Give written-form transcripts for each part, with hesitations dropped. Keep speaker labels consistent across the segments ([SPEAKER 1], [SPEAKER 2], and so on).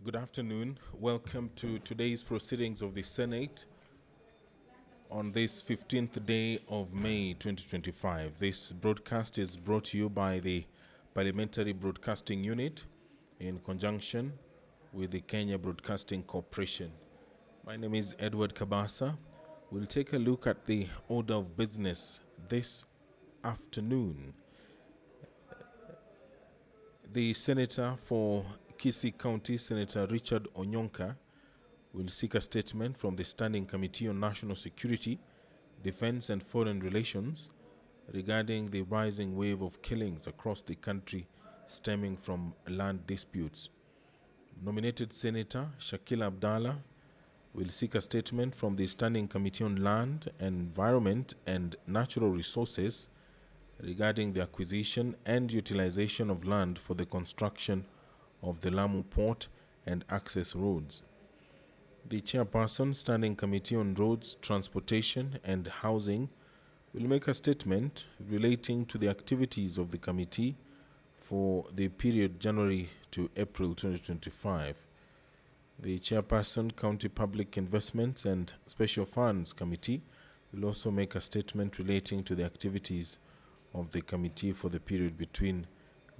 [SPEAKER 1] Good afternoon. Welcome to today's proceedings of the Senate on this 15th day of May 2025. This broadcast is brought to you by the Parliamentary Broadcasting Unit in conjunction with the Kenya Broadcasting Corporation. My name is Edward Kabasa. We'll take a look at the order of business this afternoon. The Senator for Kisii County, Senator Richard Onyonka, will seek a statement from the Standing Committee on National Security, Defense and Foreign Relations regarding the rising wave of killings across the country stemming from land disputes. Nominated Senator Shakil Abdallah will seek a statement from the Standing Committee on Land, Environment and Natural Resources regarding the acquisition and utilization of land for the construction of the Lamu Port and access roads. The Chairperson, Standing Committee on Roads, Transportation and Housing, will make a statement relating to the activities of the committee for the period January to April 2025. The Chairperson, County Public Investments and Special Funds Committee, will also make a statement relating to the activities of the committee for the period between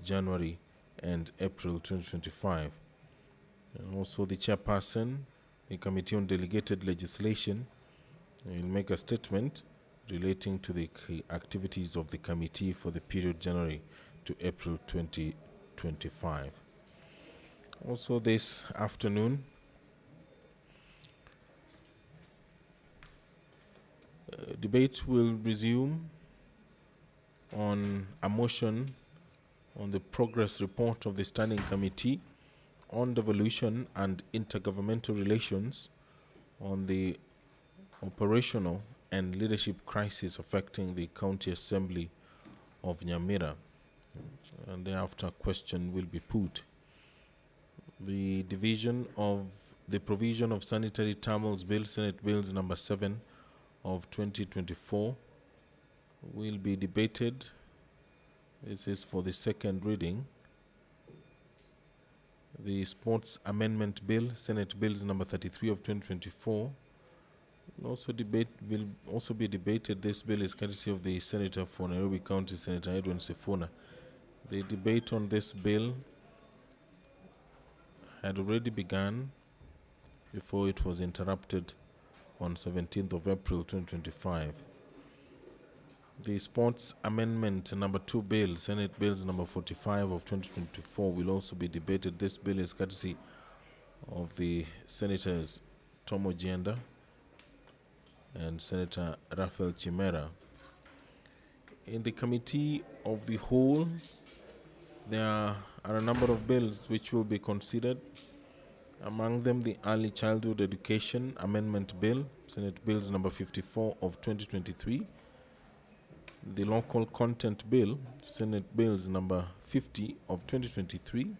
[SPEAKER 1] January and April 2025. And also the Chairperson, the Committee on Delegated Legislation, will make a statement relating to the activities of the committee for the period January to April 2025. Also this afternoon, debate will resume on a motion on the progress report of the Standing Committee on Devolution and Intergovernmental Relations on the operational and leadership crisis affecting the County Assembly of Nyamira. And thereafter a question will be put. The division of the provision of sanitary thermals bill, Senate Bills number 7 of 2024, will be debated. This is for the second reading. The Sports Amendment Bill, Senate Bills number 33 of 2024, will also be debated. This bill is courtesy of the Senator for Nairobi County, Senator Edwin Sifuna. The debate on this bill had already begun before it was interrupted on 17th of April 2025. The Sports Amendment number 2 bill, Senate Bills number 45 of 2024, will also be debated. This bill is courtesy of the Senators Tom Ojienda and Senator Raphael Chimera. In the Committee of the Whole, there are a number of bills which will be considered. Among them, the Early Childhood Education Amendment Bill, Senate Bills number 54 of 2023, the Local Content Bill, Senate Bills number 50 of 2023,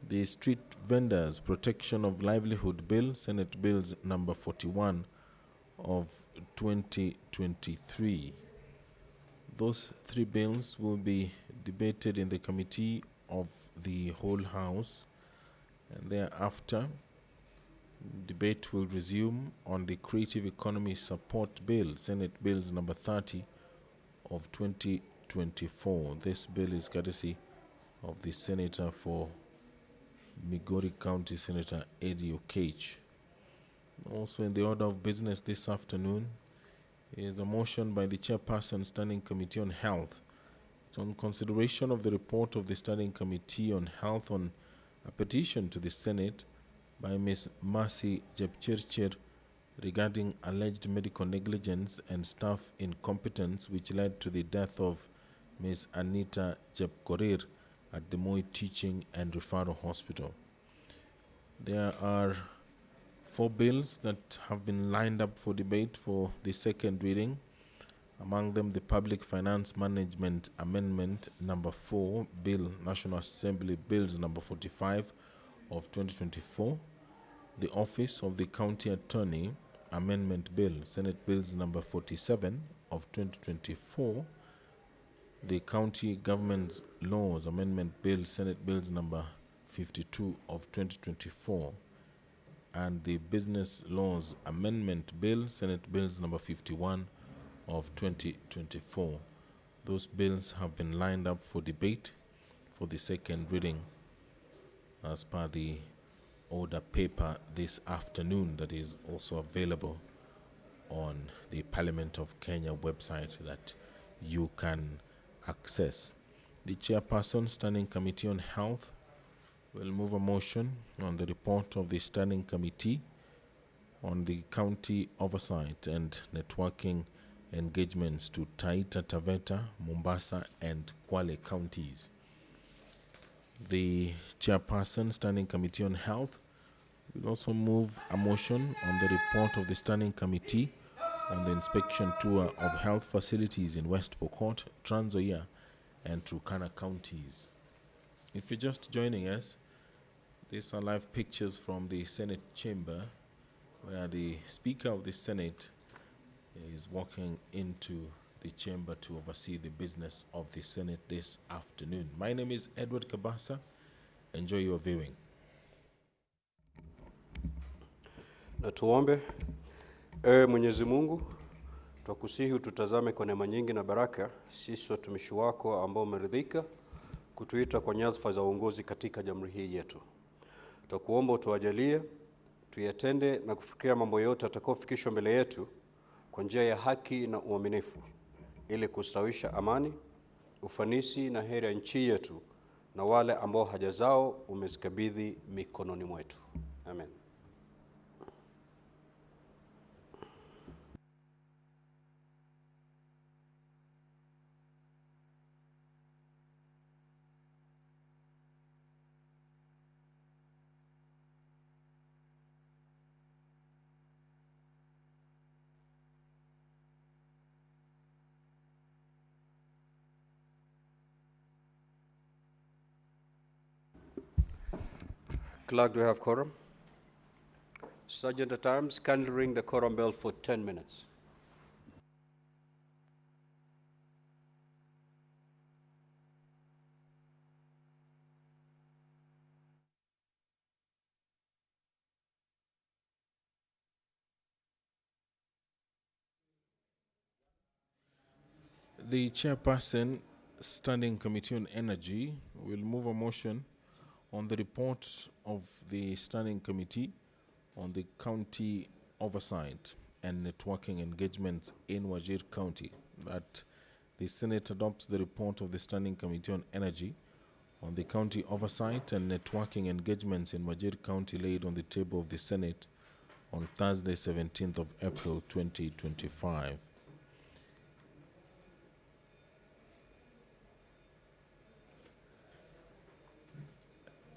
[SPEAKER 1] the Street Vendors Protection of Livelihood Bill, Senate Bills number 41 of 2023. Those three bills will be debated in the Committee of the Whole House, and thereafter debate will resume on the Creative Economy Support Bill, Senate Bills number 30 of 2024. This bill is courtesy of the Senator for Migori County, Senator Eddie Okech. Also in the order of business this afternoon is a motion by the Chairperson, Standing Committee on Health. It's on consideration of the report of the Standing Committee on Health on a petition to the Senate by Ms. Mercy Jepchirchir regarding alleged medical negligence and staff incompetence which led to the death of Ms. Anita Jepkorir at the Moi Teaching and Referral Hospital. There are 4 bills that have been lined up for debate for the second reading. Among them, the Public Finance Management Amendment number 4 Bill, National Assembly Bills number 45 of 2024, the Office of the County Attorney Amendment Bill, Senate Bills number 47 of 2024, the County Government Laws Amendment Bill, Senate Bills number 52 of 2024, and the Business Laws Amendment Bill, Senate Bills number 51 of 2024. Those bills have been lined up for debate for the second reading as per the order paper this afternoon that is also available on the Parliament of Kenya website that you can access. The Chairperson, Standing Committee on Health, will move a motion on the report of the Standing Committee on the county oversight and networking engagements to Taita Taveta, Mombasa, and Kwale counties. The Chairperson, Standing Committee on Health, will also move a motion on the report of the Standing Committee on the inspection tour of health facilities in West Pokot, Trans Nzoia, and Turkana counties. If you're just joining us, these are live pictures from the Senate chamber where the Speaker of the Senate is walking into the chamber to oversee the business of the Senate this afternoon. My name is Edward Kabasa. Enjoy your viewing.
[SPEAKER 2] Na tuombe. Mwenyezi Mungu, twakusihi ututazame kwa neema nyingi na baraka, sisi watumishi wako ambao umeridhika kutuita kwa nyadhifa za uongozi katika jamhuri hii yetu. Twakuomba utuwajalie tuyatende na kufikiria mambo yote atakayofikishwa mbele yetu kwa njia ya haki na uaminifu, ili kustawisha amani, ufanisi na heri ya nchi yetu na wale ambao haja zao umezikabidhi mikononi mwetu. Amen. Clerk, do we have quorum? Sergeant at Arms, kindly ring the quorum bell for 10 minutes.
[SPEAKER 1] The Chairperson, Standing Committee on Energy, will move a motion on the report of the Standing Committee on the county oversight and networking engagements in Wajir County, that the Senate adopts the report of the Standing Committee on Energy on the county oversight and networking engagements in Wajir County laid on the table of the Senate on Thursday, 17th of April, 2025.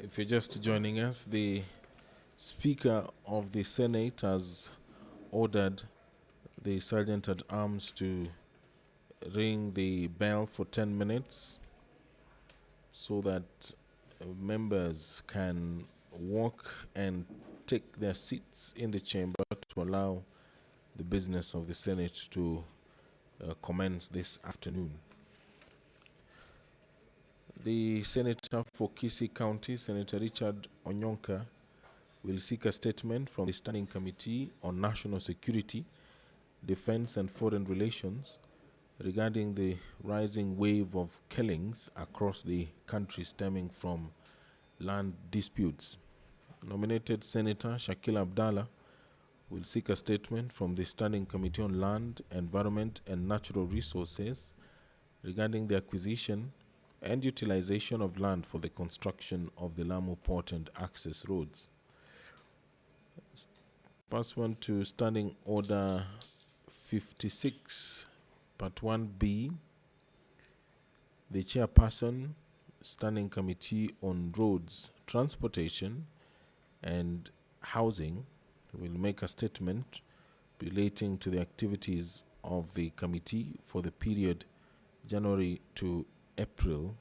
[SPEAKER 1] If you're just joining us, the Speaker of the Senate has ordered the Sergeant at Arms to ring the bell for 10 minutes so that members can walk and take their seats in the chamber to allow the business of the Senate to commence this afternoon. The Senator for Kisii County, Senator Richard Onyonka, will seek a statement from the Standing Committee on National Security, Defense and Foreign Relations regarding the rising wave of killings across the country stemming from land disputes. Nominated Senator Shakil Abdallah will seek a statement from the Standing Committee on Land, Environment and Natural Resources regarding the acquisition and utilization of land for the construction of the Lamu Port and access roads. Pursuant to Standing Order 56, Part 1B, the Chairperson, Standing Committee on Roads, Transportation and Housing will make a statement relating to the activities of the committee for the period January to April.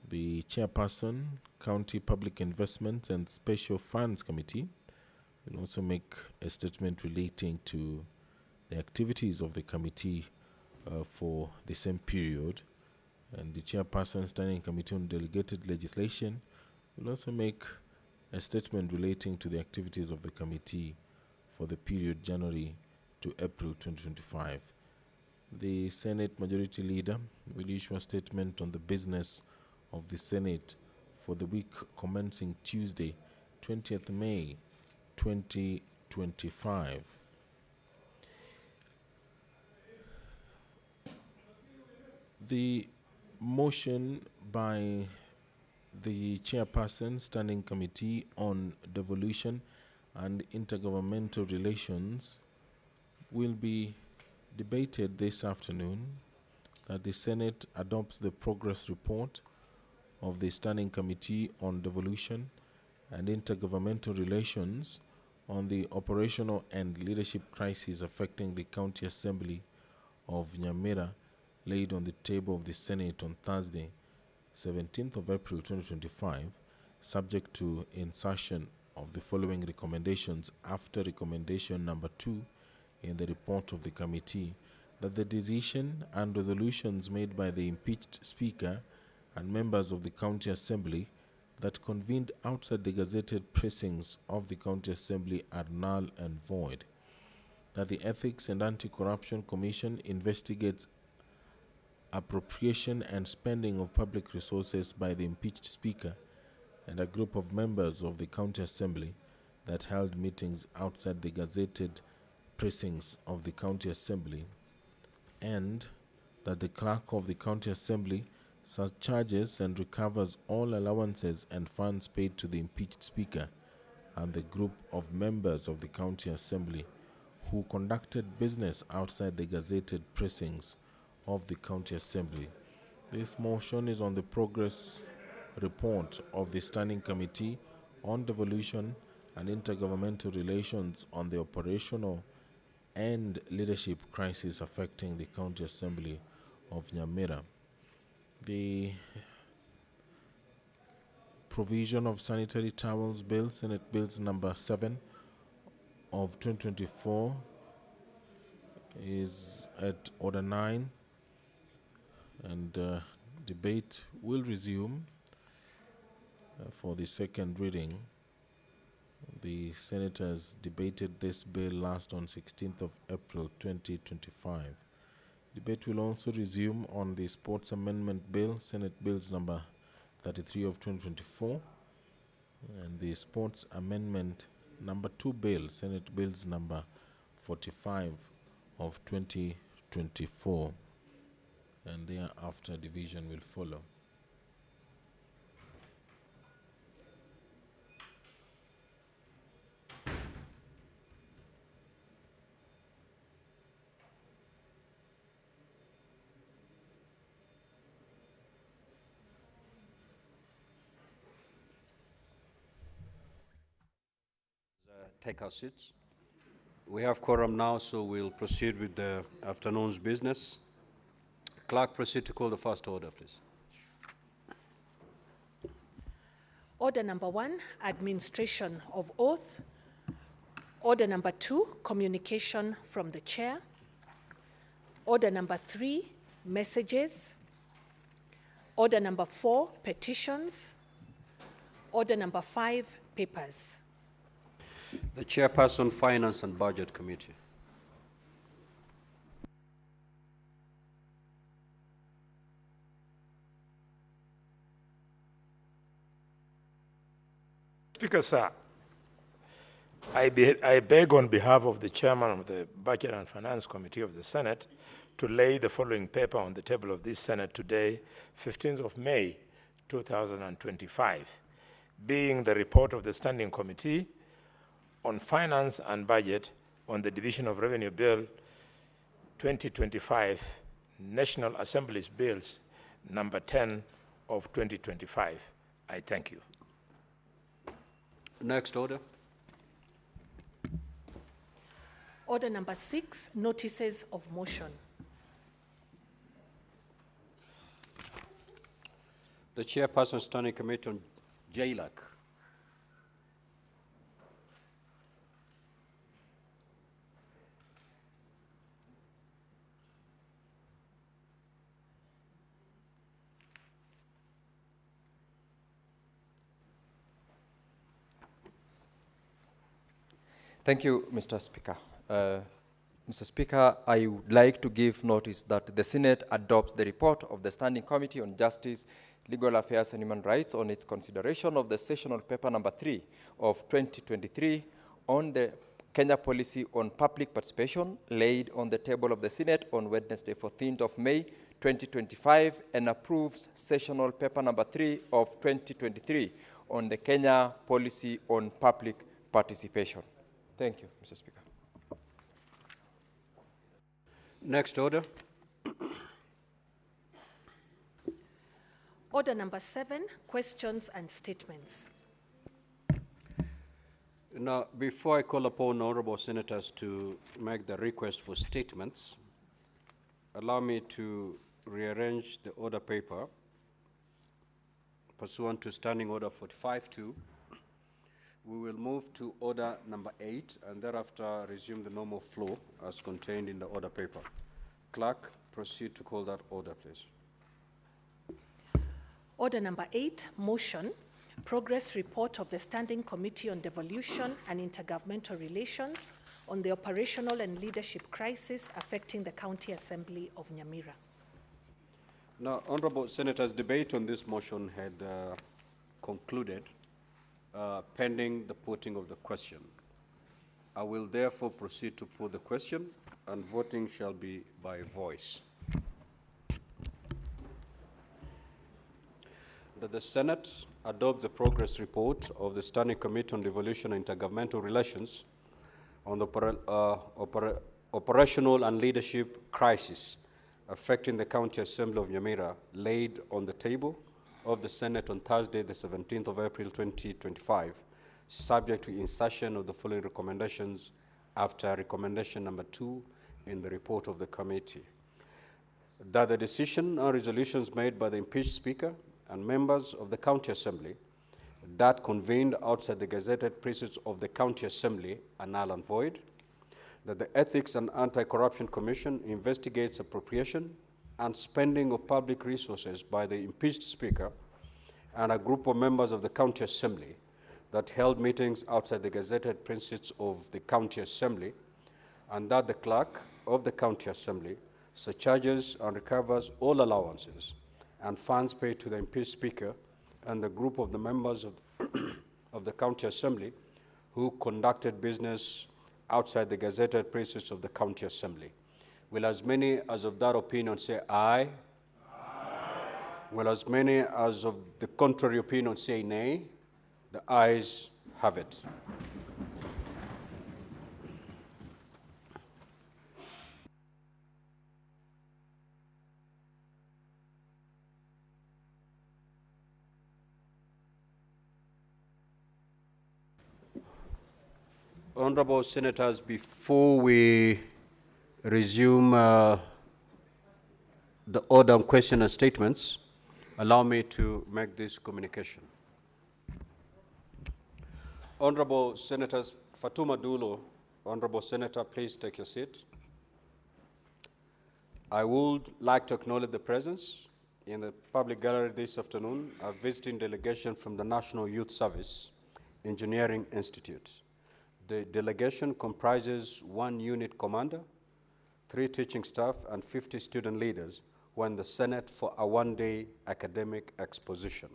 [SPEAKER 1] The Chairperson, County Public Investments and Special Funds Committee will also make a statement relating to the activities of the committee for the same period. And the Chairperson, Standing Committee on Delegated Legislation will also make a statement relating to the activities of the committee for the period January to April 2025. The Senate Majority Leader will issue a statement on the business of the Senate for the week commencing Tuesday, 20th May 2025. The motion by the Chairperson, Standing Committee on Devolution and Intergovernmental Relations will be debated this afternoon, that the Senate adopts the progress report of the Standing Committee on Devolution and Intergovernmental Relations on the operational and leadership crisis affecting the County Assembly of Nyamira, laid on the table of the Senate on Thursday, 17th of April 2025, subject to insertion of the following recommendations after recommendation number 2 in the report of the committee, that the decision and resolutions made by the impeached Speaker and members of the County Assembly that convened outside the gazetted precincts of the County Assembly are null and void, that the Ethics and Anti-Corruption Commission investigates appropriation and spending of public resources by the impeached Speaker and a group of members of the County Assembly that held meetings outside the gazetted precincts of the County Assembly, and that the Clerk of the County Assembly surcharges and recovers all allowances and funds paid to the impeached Speaker and the group of members of the County Assembly who conducted business outside the gazetted precincts of the County Assembly. This motion is on the progress report of the Standing Committee on Devolution and Intergovernmental Relations on the operational and leadership crisis affecting the County Assembly of Nyamira. The Provision of Sanitary Towels Bill, Senate Bills number 7 of 2024, is at Order 9, and debate will resume for the second reading. The senators debated this bill last on 16th of April 2025. Debate will also resume on the Sports Amendment Bill, Senate Bills number 33 of 2024, and the Sports Amendment number 2 Bill, Senate Bills number 45 of 2024, and thereafter division will follow.
[SPEAKER 2] Take our seats. We have quorum now, so we'll proceed with the afternoon's business. Clerk, proceed to call the first order, please.
[SPEAKER 3] Order number 1, administration of oath. Order number 2, communication from the chair. Order number 3, messages. Order number 4, petitions. Order number 5, papers.
[SPEAKER 2] The Chairperson, Finance and Budget Committee.
[SPEAKER 4] Speaker, sir, I beg on behalf of the Chairman of the Budget and Finance Committee of the Senate to lay the following paper on the table of this Senate today, 15th of May, 2025, being the report of the Standing Committee on Finance and Budget on the Division of Revenue Bill 2025, National Assembly's Bills number 10 of 2025. I thank you.
[SPEAKER 2] Next order.
[SPEAKER 3] Order number 6, notices of motion.
[SPEAKER 2] The Chairperson, Standing Committee on JLAC.
[SPEAKER 5] Thank you, Mr. Speaker. Mr. Speaker, I would like to give notice that the Senate adopts the report of the Standing Committee on Justice, Legal Affairs and Human Rights on its consideration of the sessional paper number 3 of 2023 on the Kenya policy on public participation laid on the table of the Senate on Wednesday, 14th of May, 2025, and approves sessional paper number 3 of 2023 on the Kenya policy on public participation. Thank you, Mr. Speaker.
[SPEAKER 2] Next order.
[SPEAKER 3] Order number 7, questions and statements.
[SPEAKER 2] Now, before I call upon honorable senators to make the request for statements, allow me to rearrange the order paper pursuant to Standing Order 45-2. We will move to order number 8 and thereafter resume the normal flow as contained in the order paper. Clerk, proceed to call that order, please.
[SPEAKER 3] Order number 8, motion, progress report of the Standing Committee on Devolution and Intergovernmental Relations on the operational and leadership crisis affecting the County Assembly of Nyamira.
[SPEAKER 2] Now, honorable senators, debate on this motion had concluded pending the putting of the question. I will therefore proceed to put the question, and voting shall be by voice. That the Senate adopts the progress report of the Standing Committee on Devolution and Intergovernmental Relations on the operational and leadership crisis affecting the County Assembly of Nyamira, laid on the table of the Senate on Thursday, the 17th of April, 2025, subject to insertion of the following recommendations after recommendation number 2 in the report of the committee. That the decision or resolutions made by the impeached Speaker and members of the County Assembly that convened outside the gazetted precincts of the County Assembly are null and void. That the Ethics and Anti-Corruption Commission investigates appropriation and spending of public resources by the impeached Speaker and a group of members of the County Assembly that held meetings outside the gazetted precincts of the County Assembly, and that the Clerk of the County Assembly surcharges and recovers all allowances and funds paid to the impeached Speaker and the group of the members of the County Assembly who conducted business outside the gazetted precincts of the County Assembly. Will as many as of that opinion say aye? Aye. Will as many as of the contrary opinion say nay? The ayes have it. Honorable senators, before we resume the order on question and statements, allow me to make this communication. Honorable senators, Fatuma Dulo, honorable senator, please take your seat. I would like to acknowledge the presence in the public gallery this afternoon a visiting delegation from the National Youth Service Engineering Institute. The delegation comprises 1 unit commander, 3 teaching staff, and 50 student leaders who are in the Senate for a 1-day academic exposition.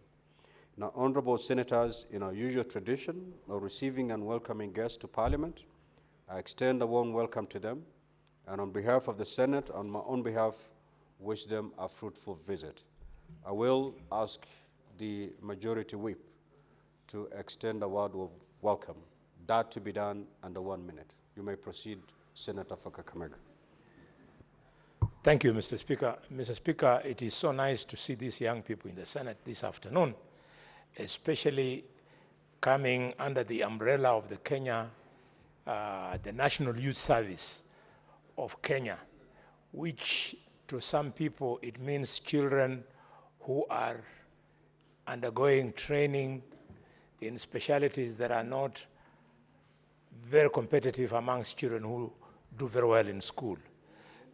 [SPEAKER 2] Now, honorable senators, in our usual tradition of receiving and welcoming guests to Parliament, I extend a warm welcome to them, and on behalf of the Senate, on my own behalf, wish them a fruitful visit. I will ask the Majority Whip to extend a word of welcome. That to be done under 1 minute. You may proceed, Senator for Kakamega.
[SPEAKER 4] Thank you, Mr. Speaker. Mr. Speaker, it is so nice to see these young people in the Senate this afternoon, especially coming under the umbrella of the the National Youth Service of Kenya, which to some people it means children who are undergoing training in specialties that are not very competitive amongst children who do very well in school.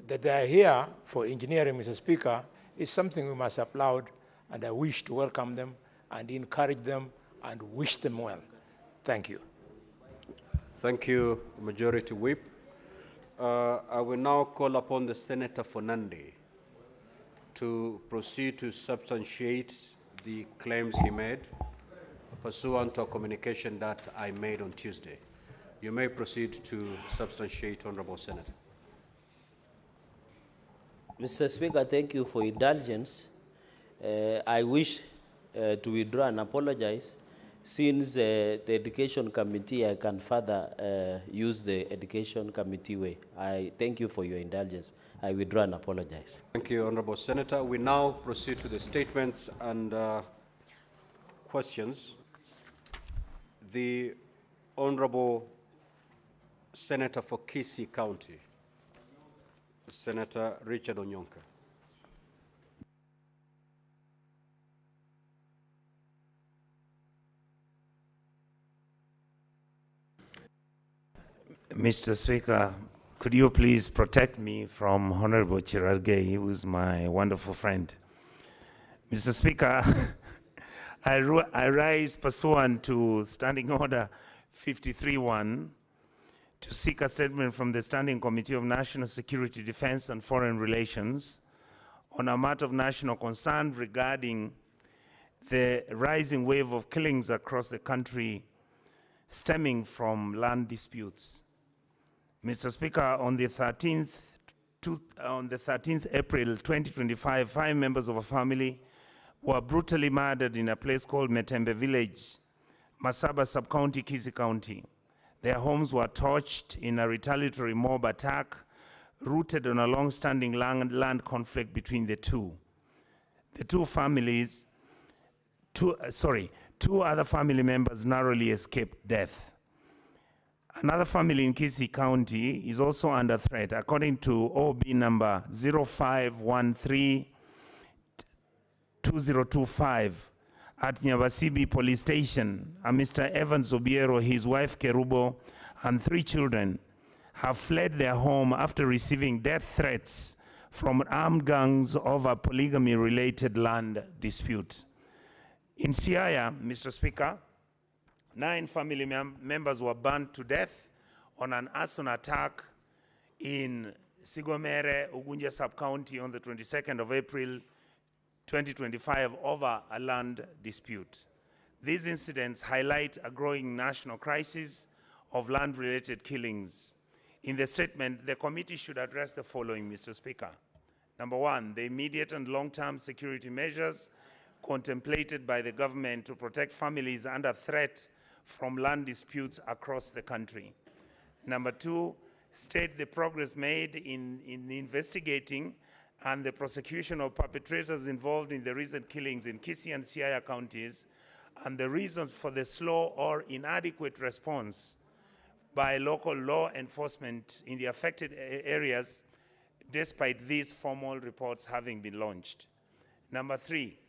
[SPEAKER 4] That they are here for engineering, Mr. Speaker, is something we must applaud, and I wish to welcome them and encourage them and wish them well. Thank you.
[SPEAKER 2] Thank you, Majority Whip. I will now call upon the Senator Fernande to proceed to substantiate the claims he made pursuant to a communication that I made on Tuesday. You may proceed to substantiate, Honorable Senator.
[SPEAKER 6] Mr. Speaker, thank you for indulgence. I wish to withdraw and apologize. Since the Education Committee, I can further use the Education Committee way. I thank you for your indulgence. I withdraw and apologize.
[SPEAKER 2] Thank you, Honorable Senator. We now proceed to the statements and questions. The Honorable Senator for Kisii County, Senator Richard Onyonka.
[SPEAKER 7] Mr. Speaker, could you please protect me from Honorable Chirargei, who is my wonderful friend? Mr. Speaker, I rise pursuant to Standing Order 53-1 to seek a statement from the Standing Committee of National Security, Defense and Foreign Relations on a matter of national concern regarding the rising wave of killings across the country stemming from land disputes. Mr. Speaker, on the 13th April 2025, 5 members of a family were brutally murdered in a place called Metembe Village, Masaba Sub-County, Kisii County. Their homes were torched in a retaliatory mob attack rooted on a long-standing land conflict between the two. Two other family members narrowly escaped death. Another family in Kisii County is also under threat. According to OB number 0513-2025 at Nyabasibi Police Station, Mr. Evans Obiero, his wife Kerubo, and 3 children have fled their home after receiving death threats from armed gangs over polygamy-related land dispute. In Siaya, Mr. Speaker, 9 family members were burned to death on an arson attack in Sigomere, Ugunja Sub-County on the 22nd of April 2025 over a land dispute. These incidents highlight a growing national crisis of land-related killings. In the statement, the committee should address the following, Mr. Speaker. Number 1, the immediate and long-term security measures contemplated by the government to protect families under threat from land disputes across the country. Number 2, state the progress made in investigating and the prosecution of perpetrators involved in the recent killings in Kisii and Siaya counties and the reasons for the slow or inadequate response by local law enforcement in the affected areas despite these formal reports having been launched. Number 3,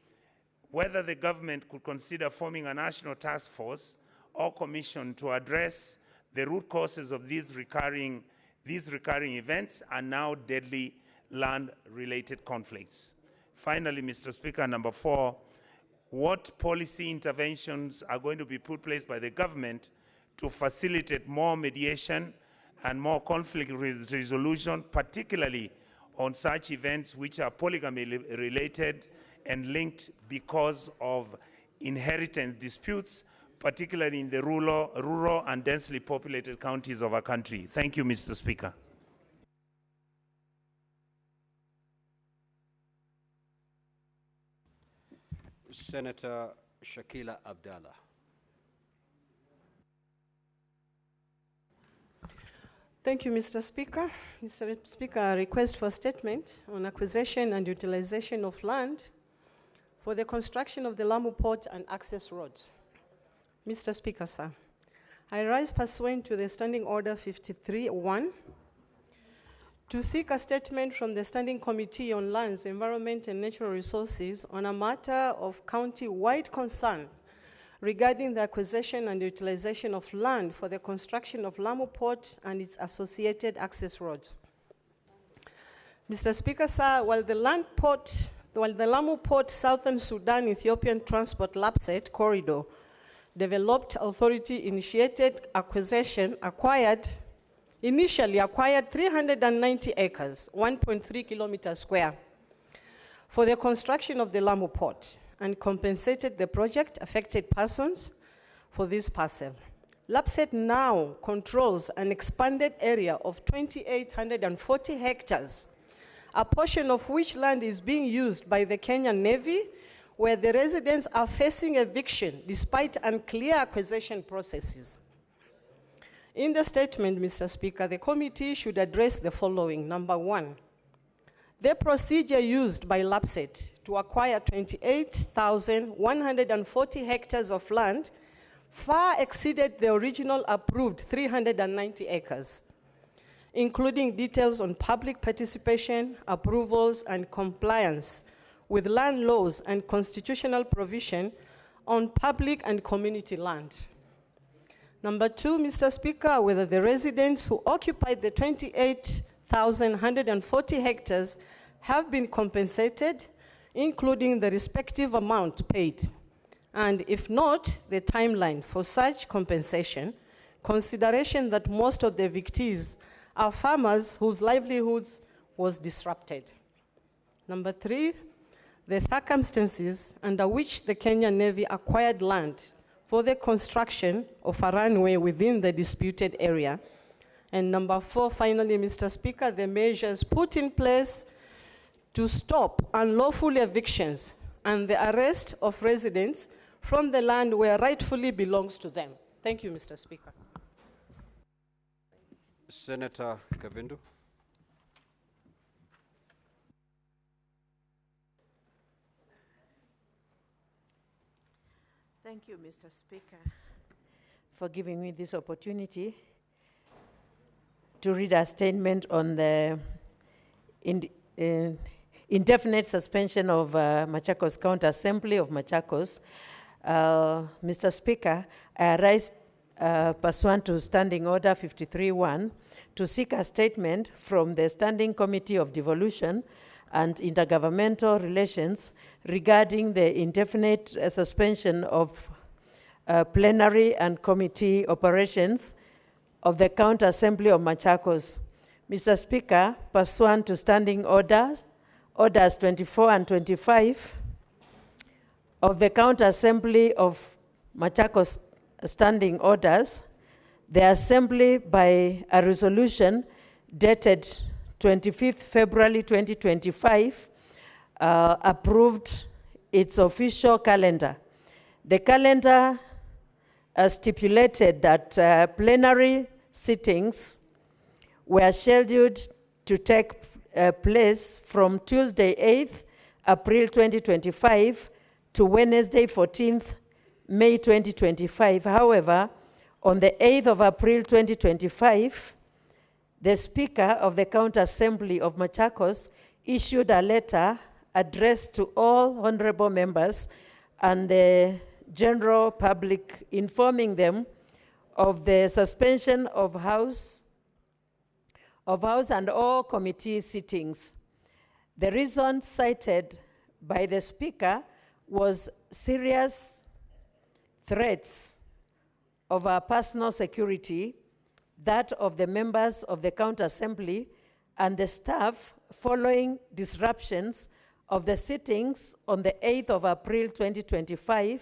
[SPEAKER 7] whether the government could consider forming a national task force or commission to address the root causes of these recurring events and now deadly land-related conflicts. Finally, Mr. Speaker, number 4, what policy interventions are going to be put in place by the government to facilitate more mediation and more conflict resolution, particularly on such events which are polygamy-related and linked because of inheritance disputes, particularly in the rural and densely populated counties of our country. Thank you, Mr. Speaker.
[SPEAKER 2] Senator Shakila Abdallah.
[SPEAKER 8] Thank you, Mr. Speaker. Mr. Speaker, I request for a statement on acquisition and utilization of land for the construction of the Lamu Port and access roads. Mr. Speaker, sir, I rise pursuant to the Standing Order 53-1 to seek a statement from the Standing Committee on Lands, Environment and Natural Resources on a matter of county-wide concern regarding the acquisition and utilization of land for the construction of Lamu Port and its associated access roads. Mr. Speaker, sir, while the Lamu Port Southern Sudan Ethiopian Transport Lapset Corridor Developed Authority initiated initially acquired 390 acres, 1.3 kilometers square, for the construction of the Lamu Port and compensated the project affected persons for this parcel. LAPSSET now controls an expanded area of 2,840 hectares, a portion of which land is being used by the Kenyan Navy, where the residents are facing eviction despite unclear acquisition processes. In the statement, Mr. Speaker, the committee should address the following. Number one, the procedure used by LAPSSET to acquire 28,140 hectares of land far exceeded the original approved 390 acres, including details on public participation, approvals, and compliance with land laws and constitutional provision on public and community land. Number two, Mr. Speaker, whether the residents who occupied the 28,140 hectares have been compensated, including the respective amount paid, and if not, the timeline for such compensation, consideration that most of the evictees are farmers whose livelihoods was disrupted. Number three, the circumstances under which the Kenyan Navy acquired land for the construction of a runway within the disputed area. And number four, finally, Mr. Speaker, the measures put in place to stop unlawful evictions and the arrest of residents from the land where rightfully belongs to them. Thank you, Mr. Speaker.
[SPEAKER 2] Senator Kavindu.
[SPEAKER 9] Thank you, Mr. Speaker, for giving me this opportunity to read a statement on the indefinite suspension of Machakos County Assembly of Machakos. Mr. Speaker, I arise pursuant to Standing Order 53-1 to seek a statement from the Standing Committee of Devolution and Intergovernmental Relations regarding the indefinite suspension of plenary and committee operations of the County Assembly of Machakos. Mr. Speaker, pursuant to Standing Orders 24 and 25 of the County Assembly of Machakos Standing Orders, the Assembly, by a resolution dated 25th February 2025, approved its official calendar. The calendar stipulated that plenary sittings were scheduled to take place from Tuesday 8th April 2025 to Wednesday 14th May 2025. However, on the 8th of April 2025, the Speaker of the County Assembly of Machakos issued a letter addressed to all honorable members and the general public, informing them of the suspension of House and all committee sittings. The reason cited by the Speaker was serious threats of our personal security, that of the members of the County Assembly and the staff, following disruptions of the sittings on the 8th of April 2025.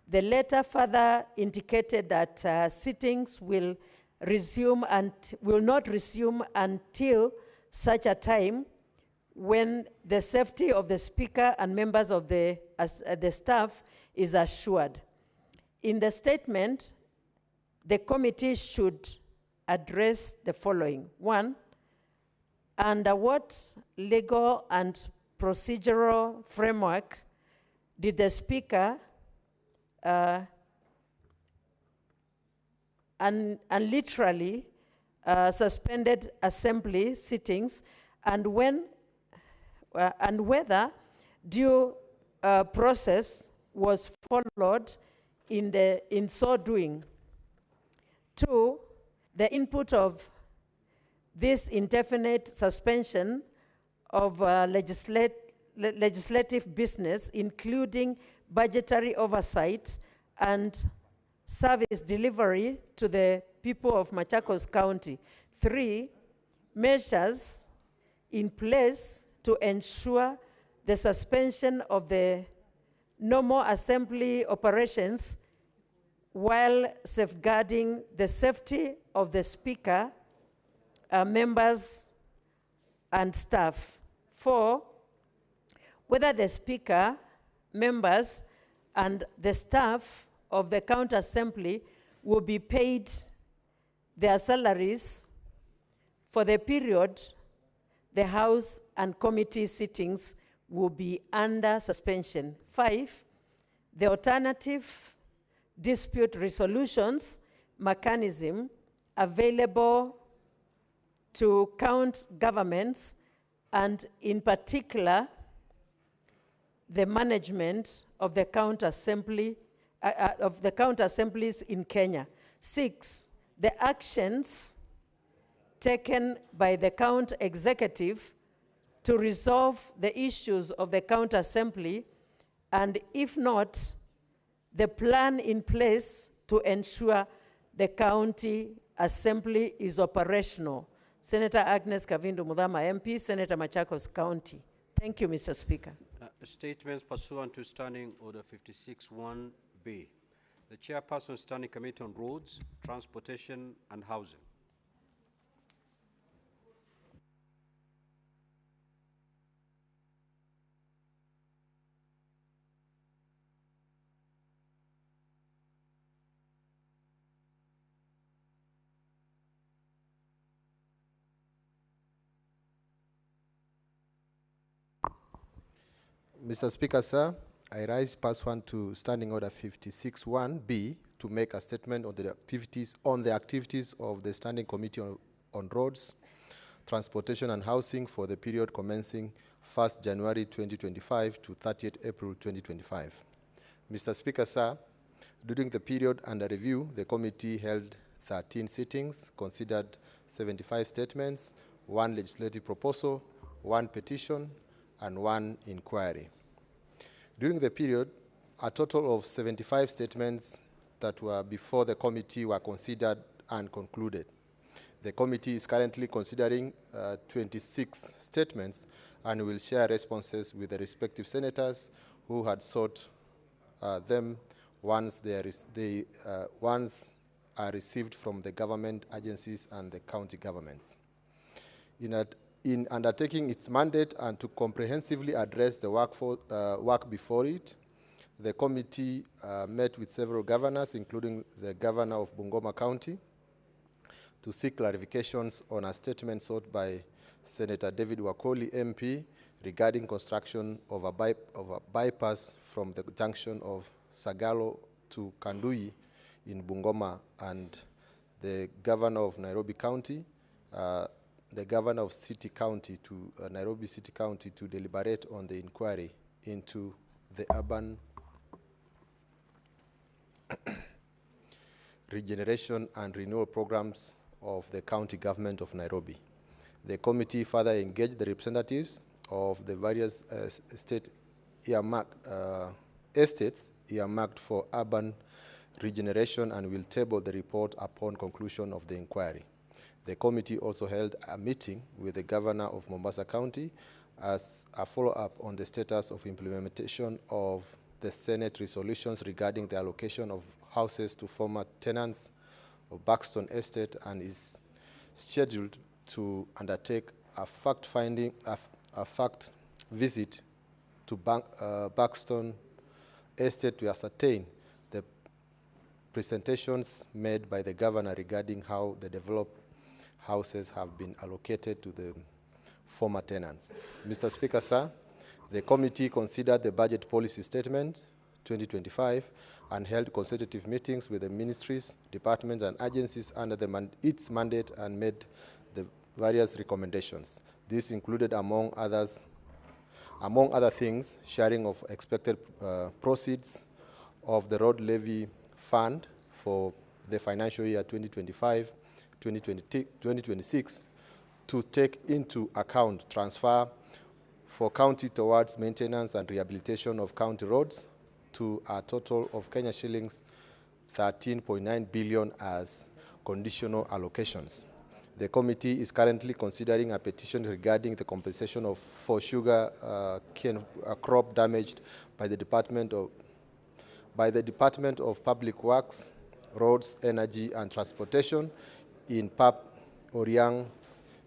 [SPEAKER 9] The letter further indicated that sittings will not resume until such a time when the safety of the Speaker and members of the staff is assured. In the statement, the committee should address the following. One, under what legal and procedural framework did the Speaker literally suspended assembly sittings, and when and whether due process was followed in so doing? Two, the input of this indefinite suspension of legislative business, including budgetary oversight and service delivery to the people of Machakos County. 3, measures in place to ensure the suspension of the normal assembly operations while safeguarding the safety of the speaker, members, and staff. 4, whether the speaker, members, and the staff of the county assembly will be paid their salaries for the period the House and committee sittings will be under suspension. 5, the alternative dispute resolutions mechanism available to county governments, and in particular, the management of the county assembly, of the county assemblies in Kenya. 6, the actions taken by the county executive to resolve the issues of the county assembly, and if not, the plan in place to ensure the county assembly is operational. Senator Agnes Kavindu Mudhama, MP, Senator Machakos County. Thank you, Mr. Speaker.
[SPEAKER 2] Statements pursuant to Standing Order 56-1B. The Chairperson, Standing Committee on Roads, Transportation and Housing.
[SPEAKER 10] Mr. Speaker, sir, I rise pursuant to Standing Order 56-1B to make a statement on the activities of the Standing Committee on Roads, Transportation and Housing for the period commencing 1st January 2025 to 30th April 2025. Mr. Speaker, sir, during the period under review, the committee held 13 sittings, considered 75 statements, 1 legislative proposal, 1 petition, and 1 inquiry. During the period, a total of 75 statements that were before the committee were considered and concluded. The committee is currently considering 26 statements and will share responses with the respective senators who had sought them once are received from the government agencies and the county governments. In undertaking its mandate and to comprehensively address the work before it, the committee met with several governors, including the governor of Bungoma County, to seek clarifications on a statement sought by Senator David Wakoli, MP, regarding construction of a bypass from the junction of Sagalo to Kandui in Bungoma, and the governor of Nairobi County, the governor of Nairobi City County to deliberate on the inquiry into the urban regeneration and renewal programs of the county government of Nairobi. The committee further engaged the representatives of the various estates earmarked for urban regeneration and will table the report upon conclusion of the inquiry. The committee also held a meeting with the governor of Mombasa County as a follow-up on the status of implementation of the Senate resolutions regarding the allocation of houses to former tenants of Buxton Estate, and is scheduled to undertake a fact visit to Buxton Estate to ascertain the presentations made by the governor regarding how the developed houses have been allocated to the former tenants. Mr. Speaker, sir, the committee considered the budget policy statement 2025 and held consultative meetings with the ministries, departments, and agencies under its mandate and made the various recommendations. This included, among other things, sharing of expected proceeds of the road levy fund for the financial year 2025-2026 to take into account transfer for county towards maintenance and rehabilitation of county roads to a total of Kenya shillings 13.9 billion as conditional allocations. The committee is currently considering a petition regarding the compensation for sugar cane crop damaged by the Department of Public Works, Roads, Energy and Transportation in Pap Oriang,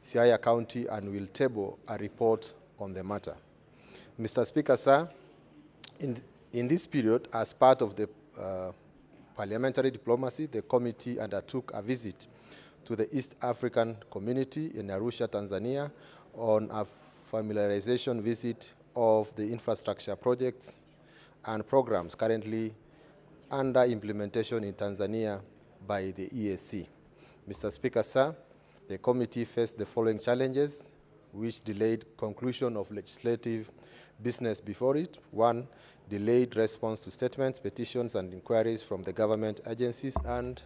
[SPEAKER 10] Siaya County, and will table a report on the matter. Mr. Speaker, sir, in this period, as part of the parliamentary diplomacy, the committee undertook a visit to the East African community in Arusha, Tanzania, on a familiarization visit of the infrastructure projects and programs currently under implementation in Tanzania by the EAC. Mr. Speaker, sir, the committee faced the following challenges which delayed conclusion of legislative business before it. 1, delayed response to statements, petitions, and inquiries from the government agencies, and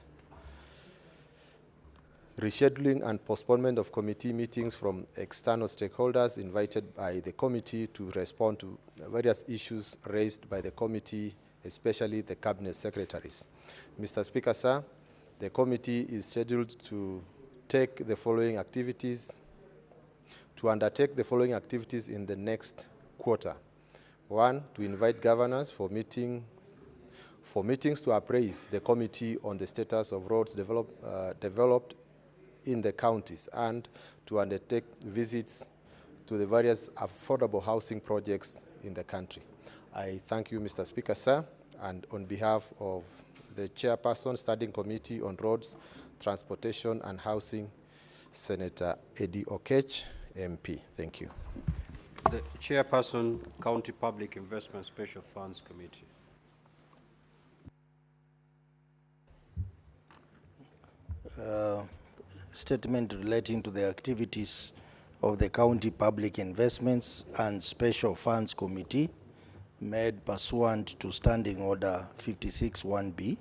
[SPEAKER 10] rescheduling and postponement of committee meetings from external stakeholders invited by the committee to respond to various issues raised by the committee, especially the cabinet secretaries. Mr. Speaker, sir, the committee is scheduled to undertake the following activities in the next quarter. 1, to invite governors for meetings to appraise the committee on the status of roads developed in the counties, and to undertake visits to the various affordable housing projects in the country. I thank you, Mr. Speaker, sir, and on behalf of the Chairperson, Standing Committee on Roads, Transportation and Housing, Senator Eddie Okech, MP. Thank you.
[SPEAKER 2] The Chairperson, County Public Investment Special Funds Committee.
[SPEAKER 11] Statement relating to the activities of the County Public Investments and Special Funds Committee made pursuant to Standing Order 56-1B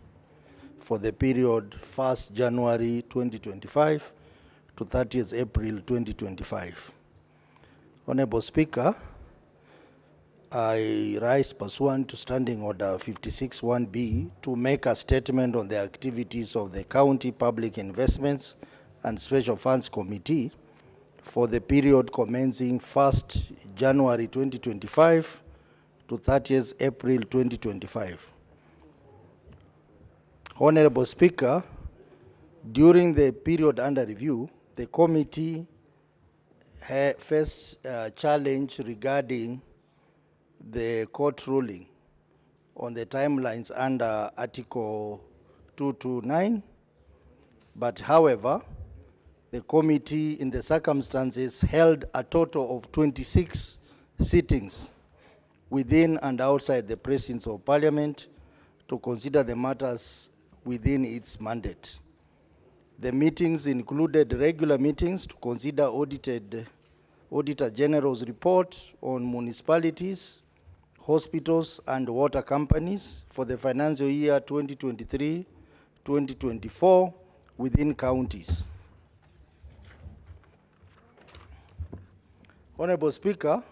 [SPEAKER 11] for the period 1st January 2025 to 30th April 2025. Honorable Speaker, I rise pursuant to Standing Order 56-1B to make a statement on the activities of the County Public Investments and Special Funds Committee for the period commencing 1st January 2025 to 30th April 2025. Honorable Speaker, during the period under review, the committee faced a challenge regarding the court ruling on the timelines under Article 229, but however, the committee in the circumstances held a total of 26 sittings within and outside the precincts of Parliament to consider the matters within its mandate. The meetings included regular meetings to consider Auditor General's report on municipalities, hospitals, and water companies for the financial year 2023-2024 within counties. Honorable Speaker,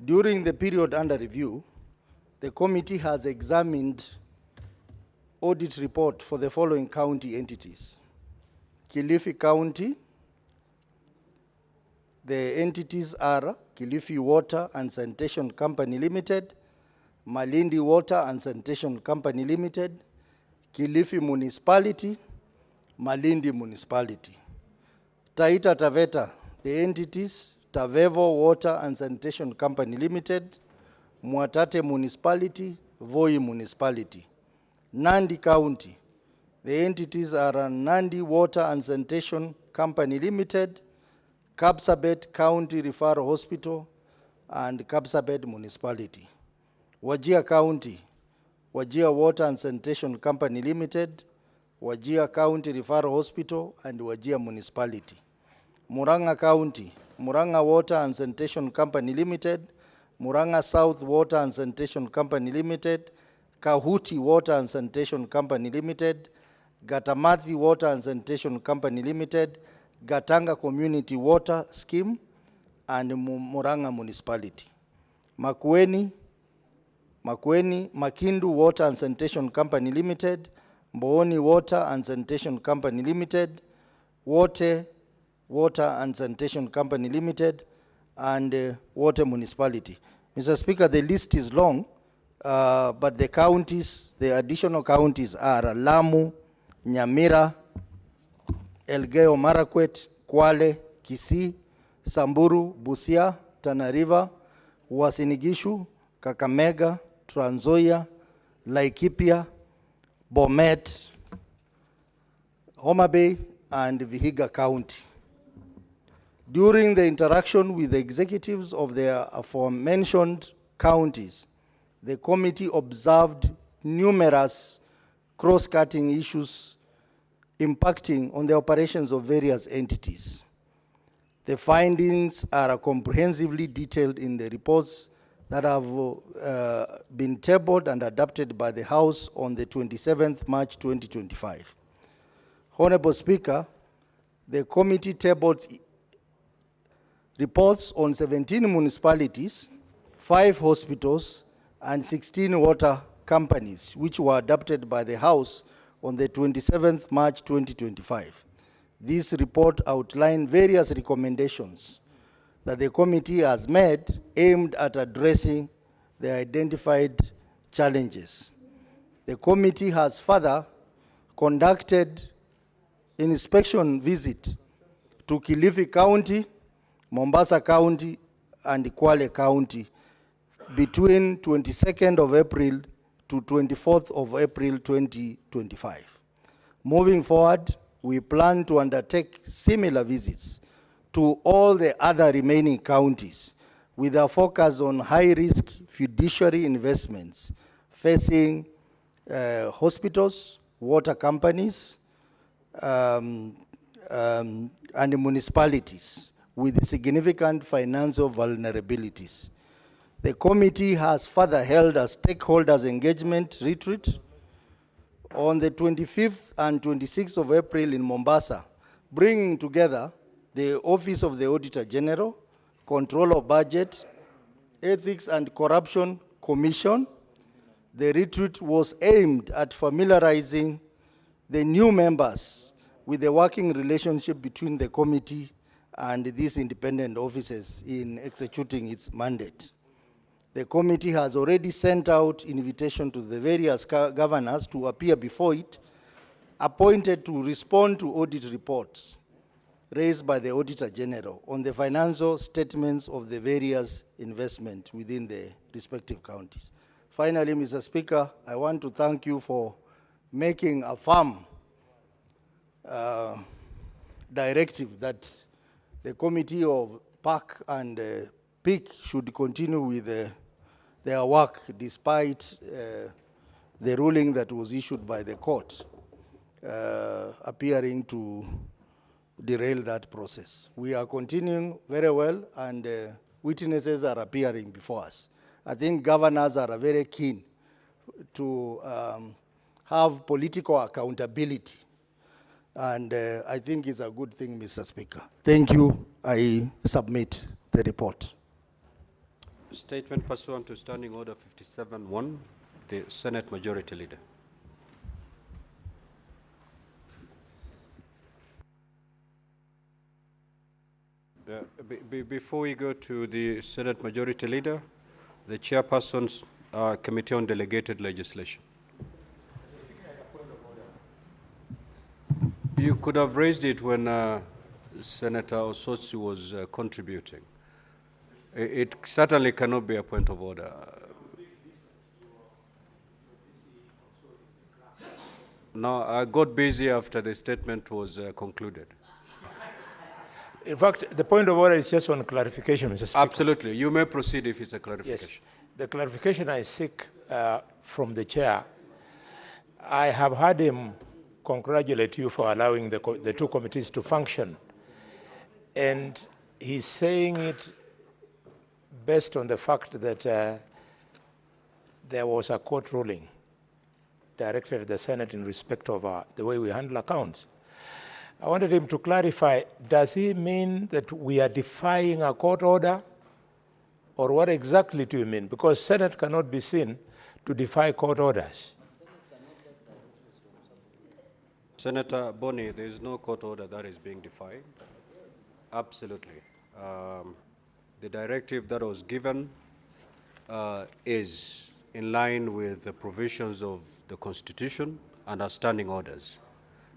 [SPEAKER 11] during the period under review, the committee has examined audit report for the following county entities. Kilifi County, the entities are Kilifi Water and Sanitation Company Limited, Malindi Water and Sanitation Company Limited, Kilifi Municipality, Malindi Municipality. Taita Taveta, the entities Tavevo Water and Sanitation Company Limited, Mwatate Municipality, Voi Municipality. Nandi County, the entities are Nandi Water and Sanitation Company Limited, Kapsabet County Referral Hospital, and Kapsabet Municipality. Wajir County, Wajir Water and Sanitation Company Limited, Wajir County Referral Hospital, and Wajir Municipality. Muranga County, Muranga Water and Sanitation Company Limited, Muranga South Water and Sanitation Company Limited, Kahuti Water and Sanitation Company Limited, Gatamathi Water and Sanitation Company Limited, Gatanga Community Water Scheme, and Muranga Municipality. Makueni, Makueni Makindu Water and Sanitation Company Limited, Mbooni Water and Sanitation Company Limited, Wote Water and Sanitation Company Limited, and Wote Municipality. Mr. Speaker, the list is long, but the counties, the additional counties are Lamu, Nyamira, Elgeyo Marakwet, Kwale, Kisii, Samburu, Busia, Tana River, Uasin Gishu, Kakamega, Trans Nzoia, Laikipia, Bomet, Homa Bay, and Vihiga County. During the interaction with the executives of the aforementioned counties, the committee observed numerous cross-cutting issues impacting on the operations of various entities. The findings are comprehensively detailed in the reports that have been tabled and adopted by the House on the 27th March 2025. Honorable Speaker, the committee tabled reports on 17 municipalities, 5 hospitals, and 16 water companies, which were adopted by the House on the 27th March 2025. This report outlined various recommendations that the committee has made aimed at addressing the identified challenges. The committee has further conducted an inspection visit to Kilifi County, Mombasa County, and Kwale County between 22nd of April to 24th of April 2025. Moving forward, we plan to undertake similar visits to all the other remaining counties with a focus on high-risk fiduciary investments facing hospitals, water companies, and municipalities with significant financial vulnerabilities. The committee has further held a stakeholders engagement retreat on the 25th and 26th of April in Mombasa, bringing together the Office of the Auditor General, Control of Budget, Ethics and Corruption Commission. The retreat was aimed at familiarizing the new members with the working relationship between the committee and these independent offices in executing its mandate. The committee has already sent out invitation to the various governors to appear before it, appointed to respond to audit reports raised by the Auditor General on the financial statements of the various investments within the respective counties. Finally, Mr. Speaker, I want to thank you for making a firm directive that the Committee of PAC and PIC should continue with their work despite the ruling that was issued by the court appearing to derail that process. We are continuing very well, and witnesses are appearing before us. I think governors are very keen to have political accountability, and I think it's a good thing, Mr. Speaker. Thank you. I submit the report.
[SPEAKER 2] Statement pursuant to Standing Order 57-1, the Senate Majority Leader. Before we go to the Senate Majority Leader, the Chairperson's Committee on Delegated Legislation. You could have raised it when Senator Osotsi was contributing. It certainly cannot be a point of order. No, I got busy after the statement was concluded.
[SPEAKER 4] In fact, the point of order is just one clarification, Mr. Speaker.
[SPEAKER 2] Absolutely. You may proceed if it's a clarification.
[SPEAKER 4] Yes. The clarification I seek from the chair, I have heard him congratulate you for allowing the two committees to function. And he's saying it based on the fact that there was a court ruling directed at the Senate in respect of the way we handle accounts. I wanted him to clarify, does he mean that we are defying a court order? Or what exactly do you mean? Because Senate cannot be seen to defy court orders?
[SPEAKER 2] Senator Boni, there is no court order that is being defied. Absolutely. The directive that was given is in line with the provisions of the Constitution and our standing orders.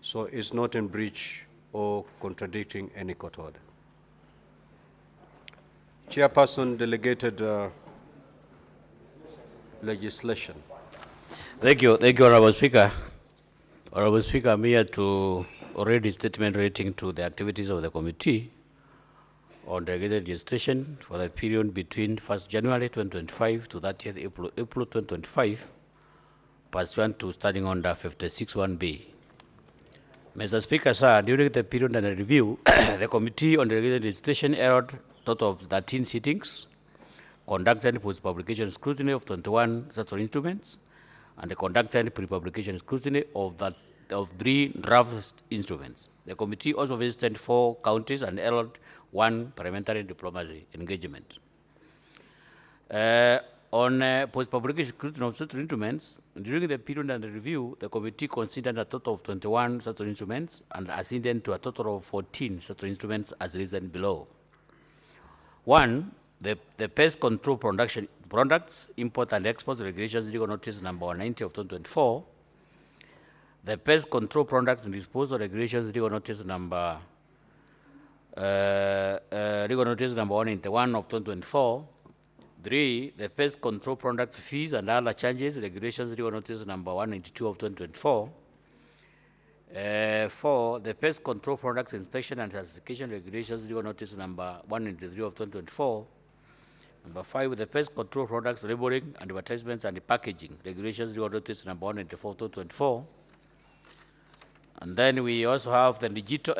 [SPEAKER 2] So it's not in breach or contradicting any court order. Chairperson delegated legislation.
[SPEAKER 6] Thank you, Honorable Speaker. Honorable Speaker, I'm here to read a statement relating to the activities of the committee on delegated legislation for the period between 1st January 2025 to 30th April 2025, pursuant to Standing Order 56(1)B. Mr. Speaker, sir, during the period under review, the Committee on Delegated Legislation held a total of 13 sittings, conducted post-publication scrutiny of 21 statutory instruments, and conducted pre-publication scrutiny of 3 draft instruments. The committee also visited 4 counties and held 1 parliamentary diplomacy engagement. On post-publication scrutiny of statutory instruments, during the period under review, the committee considered a total of 21 statutory instruments and acceded to a total of 14 statutory instruments as listed below. 1. The pest control products, import and export regulations legal notice number 190 of 2024. The pest control products and disposal regulations legal notice number 191 of 2024. 3. The pest control products fees and other charges regulations legal notice number 192 of 2024. 4. The pest control products inspection and certification regulations legal notice number 193 of 2024. Number 5, the pest control products labeling, advertisements, and packaging regulations legal notice number 194 of 2024. And then we also have the digital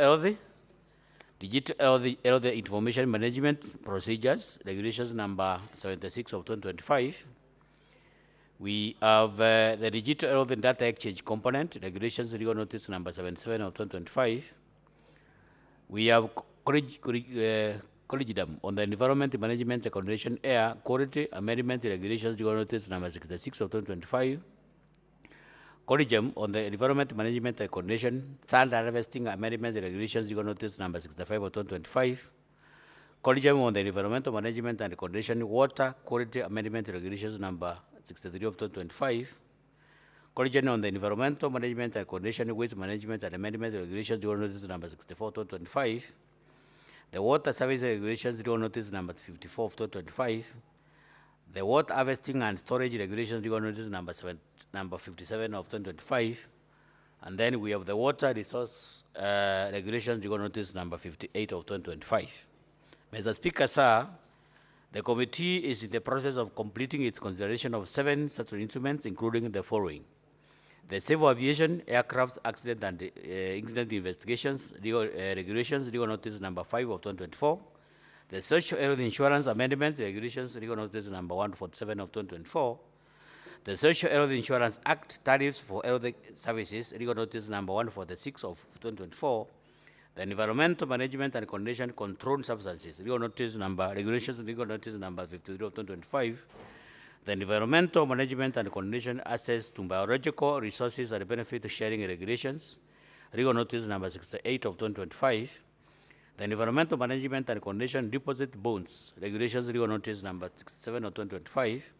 [SPEAKER 6] health information management procedures regulations number 76 of 2025. We have the digital health and data exchange component regulations legal notice number 77 of 2025. We have collegium on the environment management recommendation air quality amendment regulations legal notice number 66 of 2025. Collegium on the environment management recommendation sand harvesting amendment regulations legal notice number 65 of 2025. Collegium on the environmental management and recommendation water quality amendment regulations number 63 of 2025. Collegium on the environmental management and coordination waste management and amendment regulations legal notice number 64 of 2025. The water service regulations legal notice number 54 of 2025. The water harvesting and storage regulations legal notice number 57 of 2025. And then we have the water resource regulations legal notice number 58 of 2025. Mr. Speaker, sir, the committee is in the process of completing its consideration of 7 statutory instruments, including the following: the Civil Aviation Aircraft Accident and Incident Investigations regulations legal notice number 5 of 2024, the Social Health Insurance Amendment regulations legal notice number 147 of 2024, the Social Health Insurance Act tariffs for health services legal notice number 146 of 2024, the Environmental Management and Condition Controlled Substances legal notice number regulations legal notice number 53 of 2025, the Environmental Management and Condition Access to Biological Resources and Benefit Sharing Regulations legal notice number 68 of 2025, the Environmental Management and Condition Deposit Bonds regulations legal notice number 67 of 2025,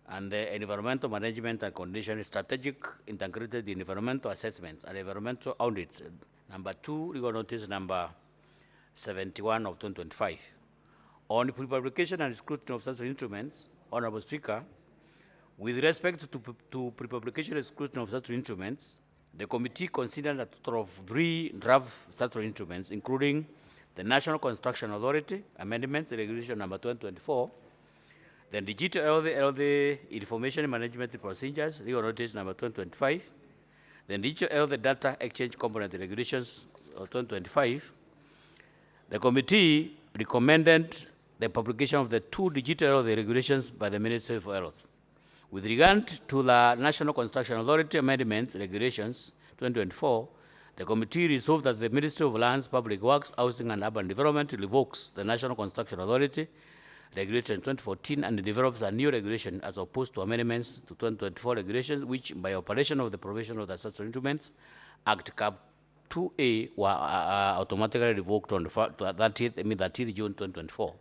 [SPEAKER 6] and the Environmental Management and Condition Strategic Integrated Environmental Assessments and Environmental Audits number 2 legal notice number 71 of 2025. On pre-publication and scrutiny of such instruments, Honorable Speaker, with respect to pre-publication and scrutiny of such instruments, the committee considered a total of 3 draft statutory instruments, including the National Construction Authority Amendments Regulation number 2024, the Digital Health Information Management Procedures legal notice number 2025, the Digital Health Data Exchange Component Regulations of 2025. The committee recommended the publication of the 2 digital health regulations by the Ministry of Health. With regard to the National Construction Authority Amendments Regulations 2024, the committee resolved that the Ministry of Lands, Public Works, Housing and Urban Development revokes the National Construction Authority
[SPEAKER 12] regulation in 2014 and develops a new regulation as opposed to amendments to 2024 regulations, which by operation of the provision of the social instruments, Act Cap 2A were automatically revoked on the 30th June 2024.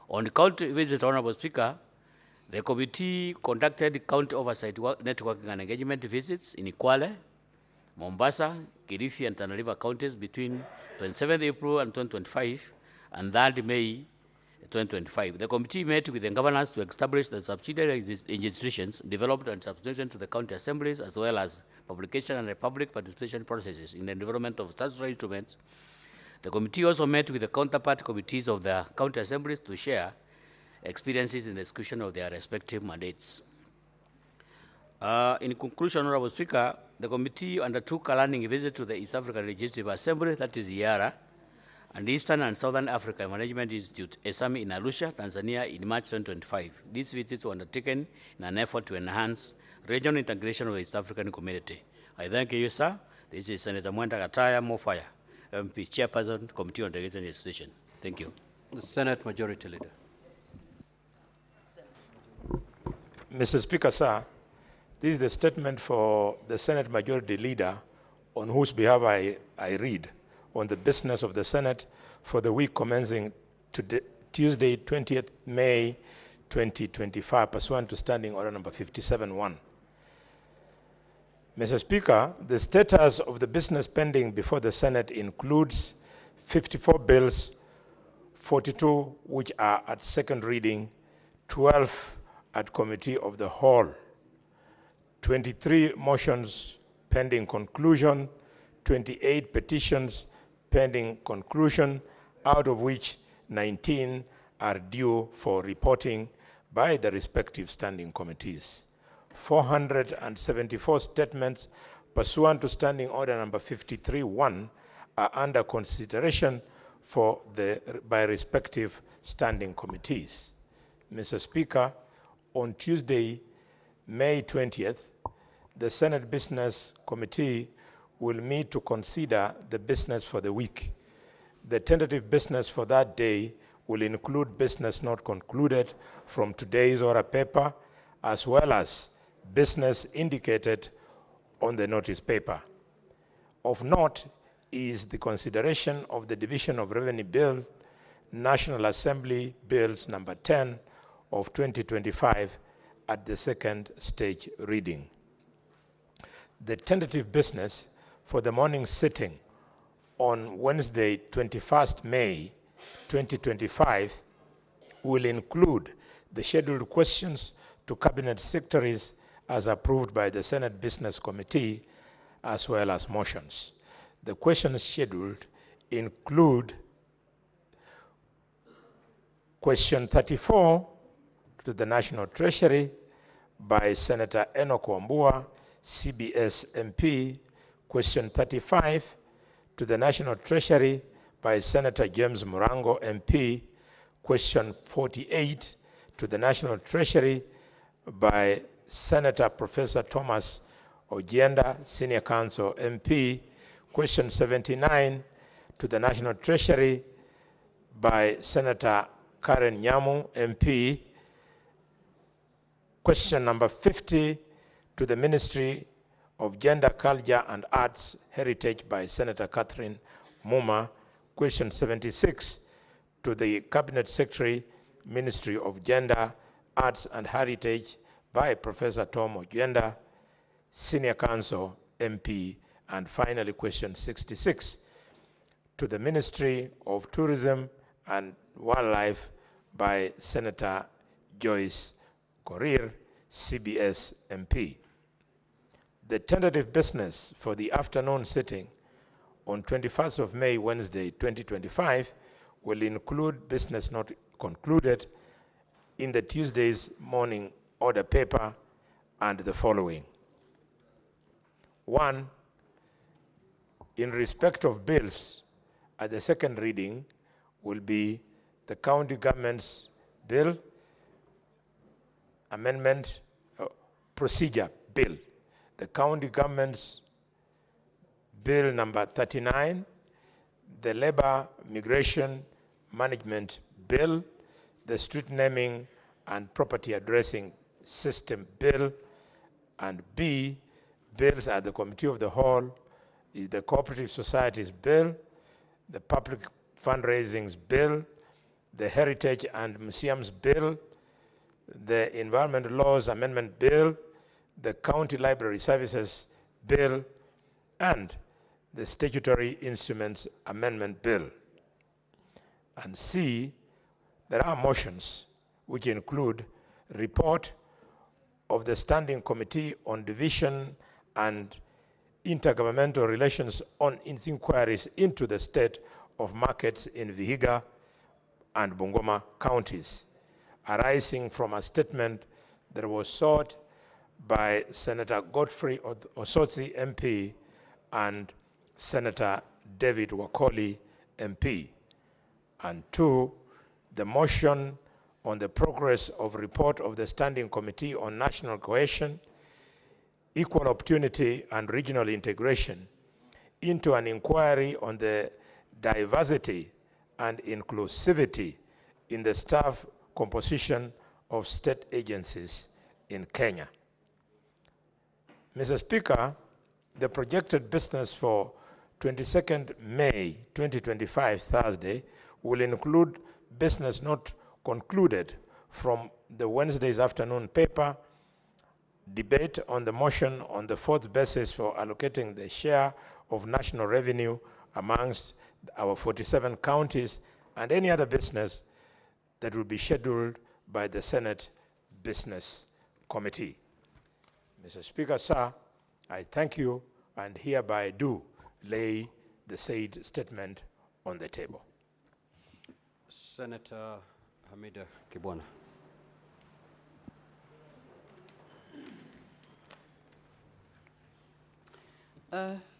[SPEAKER 12] On the county visit, Honorable Speaker, the committee conducted county oversight networking and engagement visits in Kwale, Mombasa, Kilifi, and Tana River counties between 27th April and 2025 and 3rd May 2025. The committee met with the governors to establish the subsidiary institutions developed and substituted to the county assemblies, as well as publication and public participation processes in the development of statutory instruments. The committee also met with the counterpart committees of the county assemblies to share experiences in the execution of their respective mandates. In conclusion, Honorable Speaker, the committee undertook a learning visit to the East African Legislative Assembly, that is IARA, and Eastern and Southern Africa Management Institute, ESAMI, in Arusha, Tanzania, in March 2025. These visits were undertaken in an effort to enhance regional integration of the East African community. I thank you, sir. This is Senator Mwenda Kataya Mofaya, MP, Chairperson, Committee on Delegation Legislation. Thank you.
[SPEAKER 2] The Senate Majority Leader.
[SPEAKER 4] Mr. Speaker, sir, this is the statement for the Senate Majority Leader on whose behalf I read on the business of the Senate for the week commencing today, Tuesday, 20th May 2025, pursuant to Standing Order number 57-1. Mr. Speaker, the status of the business pending before the Senate includes 54 bills, 42 which are at second reading, 12 at committee of the whole, 23 motions pending conclusion, 28 petitions pending conclusion, out of which 19 are due for reporting by the respective standing committees. 474 statements pursuant to Standing Order number 53-1 are under consideration by respective standing committees. Mr. Speaker, on Tuesday, May 20th, the Senate Business Committee will meet to consider the business for the week. The tentative business for that day will include business not concluded from today's order paper, as well as business indicated on the notice paper. Of note is the consideration of the Division of Revenue Bill, National Assembly Bills number 10 of 2025 at the second stage reading. The tentative business for the morning sitting on Wednesday, 21st May 2025 will include the scheduled questions to Cabinet Secretaries as approved by the Senate Business Committee, as well as motions. The questions scheduled include question 34 to the National Treasury by Senator Enoch Wambua, CBS MP, question 35 to the National Treasury by Senator James Murango MP, question 48 to the National Treasury by Senator Professor Thomas Ojienda, Senior Counsel MP, question 79 to the National Treasury by Senator Karen Nyamu MP, question number 50 to the Ministry of Gender, Culture and Arts Heritage by Senator Catherine Muma, question 76 to the Cabinet Secretary, Ministry of Gender, Arts and Heritage by Professor Tom Ojienda, Senior Counsel MP, and finally question 66 to the Ministry of Tourism and Wildlife by Senator Joyce Korir, CBS MP. The tentative business for the afternoon sitting on 21st of May, Wednesday, 2025, will include business not concluded in the Tuesday's morning order paper and the following. 1, in respect of bills at the second reading will be the County Government's Bill, Amendment Procedure Bill, the County Government's Bill number 39, the Labor Migration Management Bill, the Street Naming and Property Addressing System Bill, and B, bills at the Committee of the Whole, the Cooperative Societies Bill, the Public Fundraisings Bill, the Heritage and Museums Bill, the Environment Laws Amendment Bill, the County Library Services Bill, and the Statutory Instruments Amendment Bill. And C, there are motions which include report of the Standing Committee on Division and Intergovernmental Relations on its inquiries into the state of markets in Vihiga and Bungoma counties, arising from a statement that was sought by Senator Godfrey Osotsi MP and Senator David Wakoli MP. And two, the motion on the progress of report of the Standing Committee on National Cohesion, Equal Opportunity and Regional Integration into an inquiry on the diversity and inclusivity in the staff composition of state agencies in Kenya. Mr. Speaker, the projected business for 22nd May 2025, Thursday, will include business not concluded from the Wednesday's afternoon paper, debate on the motion on the fourth basis for allocating the share of national revenue amongst our 47 counties, and any other business that will be scheduled by the Senate Business Committee. Mr. Speaker, sir, I thank you and hereby do lay the said statement on the table.
[SPEAKER 2] Senator Hamida Kibwana.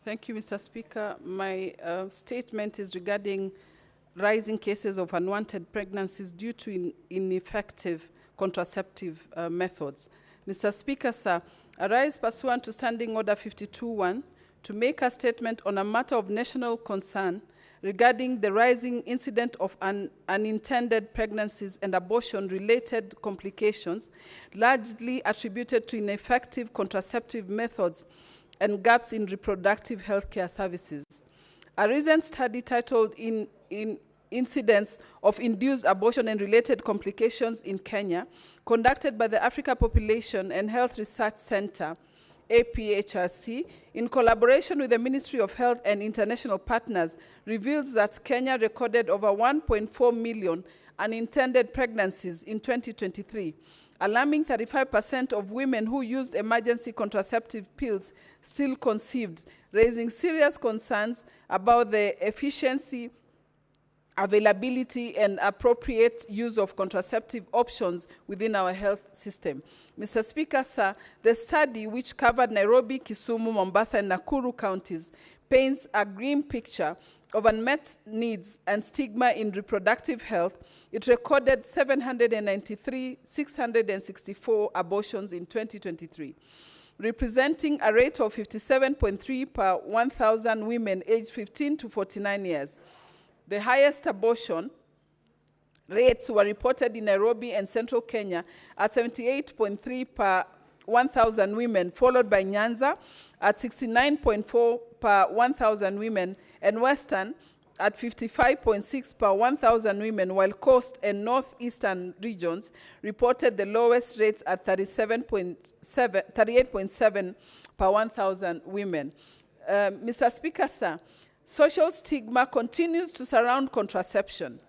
[SPEAKER 13] Thank you, Mr. Speaker. My statement is regarding rising cases of unwanted pregnancies due to ineffective contraceptive methods. Mr. Speaker, sir, I rise pursuant to Standing Order 52.1 to make a statement on a matter of national concern regarding the rising incident of unintended pregnancies and abortion-related complications, largely attributed to ineffective contraceptive methods and gaps in reproductive health care services. A recent study titled Incidence of Induced Abortion and Related Complications in Kenya, conducted by the Africa Population and Health Research Center, APHRC, in collaboration with the Ministry of Health and international partners, reveals that Kenya recorded over 1.4 million unintended pregnancies in 2023. Alarming 35% of women who used emergency contraceptive pills still conceived, raising serious concerns about the efficiency, availability, and appropriate use of contraceptive options within our health system. Mr. Speaker, sir, the study, which covered Nairobi, Kisumu, Mombasa, and Nakuru counties, paints a grim picture of unmet needs and stigma in reproductive health. It recorded 793,664 abortions in 2023, representing a rate of 57.3 per 1,000 women aged 15 to 49 years. The highest abortion rates were reported in Nairobi and Central Kenya at 78.3 per 1,000 women, followed by Nyanza at 69.4 per 1,000 women, and Western at 55.6 per 1,000 women, while Coast and Northeastern regions reported the lowest rates at 38.7 per 1,000 women. Mr. Speaker, sir, social stigma continues to surround contraception,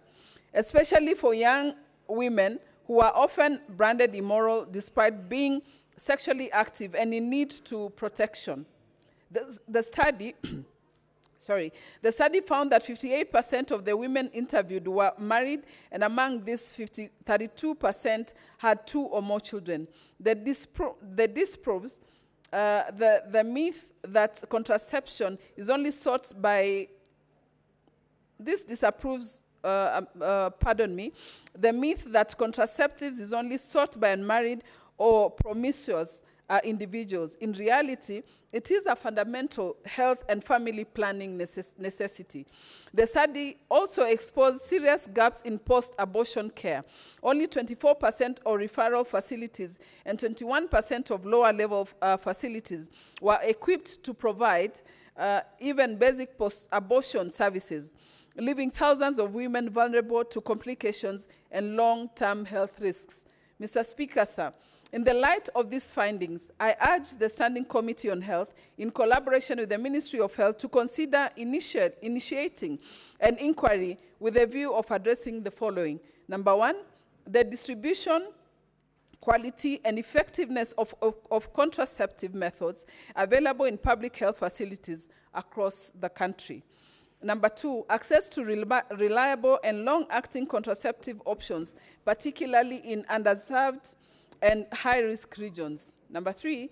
[SPEAKER 13] especially for young women who are often branded immoral despite being sexually active and in need to protection. The study found that 58% of the women interviewed were married, and among these, 32% had 2 or more children. This disproves the myth that contraception is only sought by, this disapproves, the myth that contraceptives is only sought by unmarried or promiscuous individuals. In reality, it is a fundamental health and family planning necessity. The study also exposed serious gaps in post-abortion care. Only 24% of referral facilities and 21% of lower-level facilities were equipped to provide even basic post-abortion services, leaving thousands of women vulnerable to complications and long-term health risks. Mr. Speaker, sir, in the light of these findings, I urge the Standing Committee on Health, in collaboration with the Ministry of Health, to consider initiating an inquiry with a view of addressing the following. Number one, the distribution, quality, and effectiveness of contraceptive methods available in public health facilities across the country. Number two, access to reliable and long-acting contraceptive options, particularly in underserved and high-risk regions. Number three,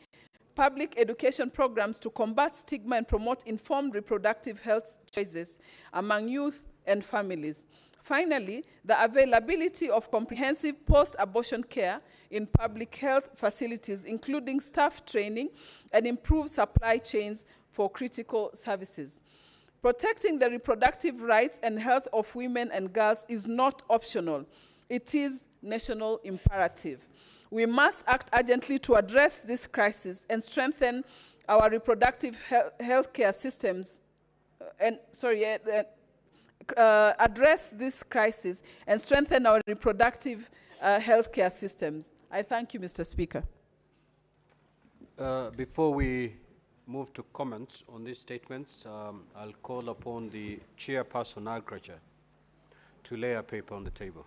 [SPEAKER 13] public education programs to combat stigma and promote informed reproductive health choices among youth and families. Finally, the availability of comprehensive post-abortion care in public health facilities, including staff training and improved supply chains for critical services. Protecting the reproductive rights and health of women and girls is not optional. It is national imperative. We must act urgently to address this crisis and strengthen our reproductive healthcare systems, address this crisis and strengthen our reproductive healthcare systems. I thank you, Mr. Speaker.
[SPEAKER 2] Before we move to comments on these statements, I'll call upon the chairperson, Agriculture, to lay a paper on the table.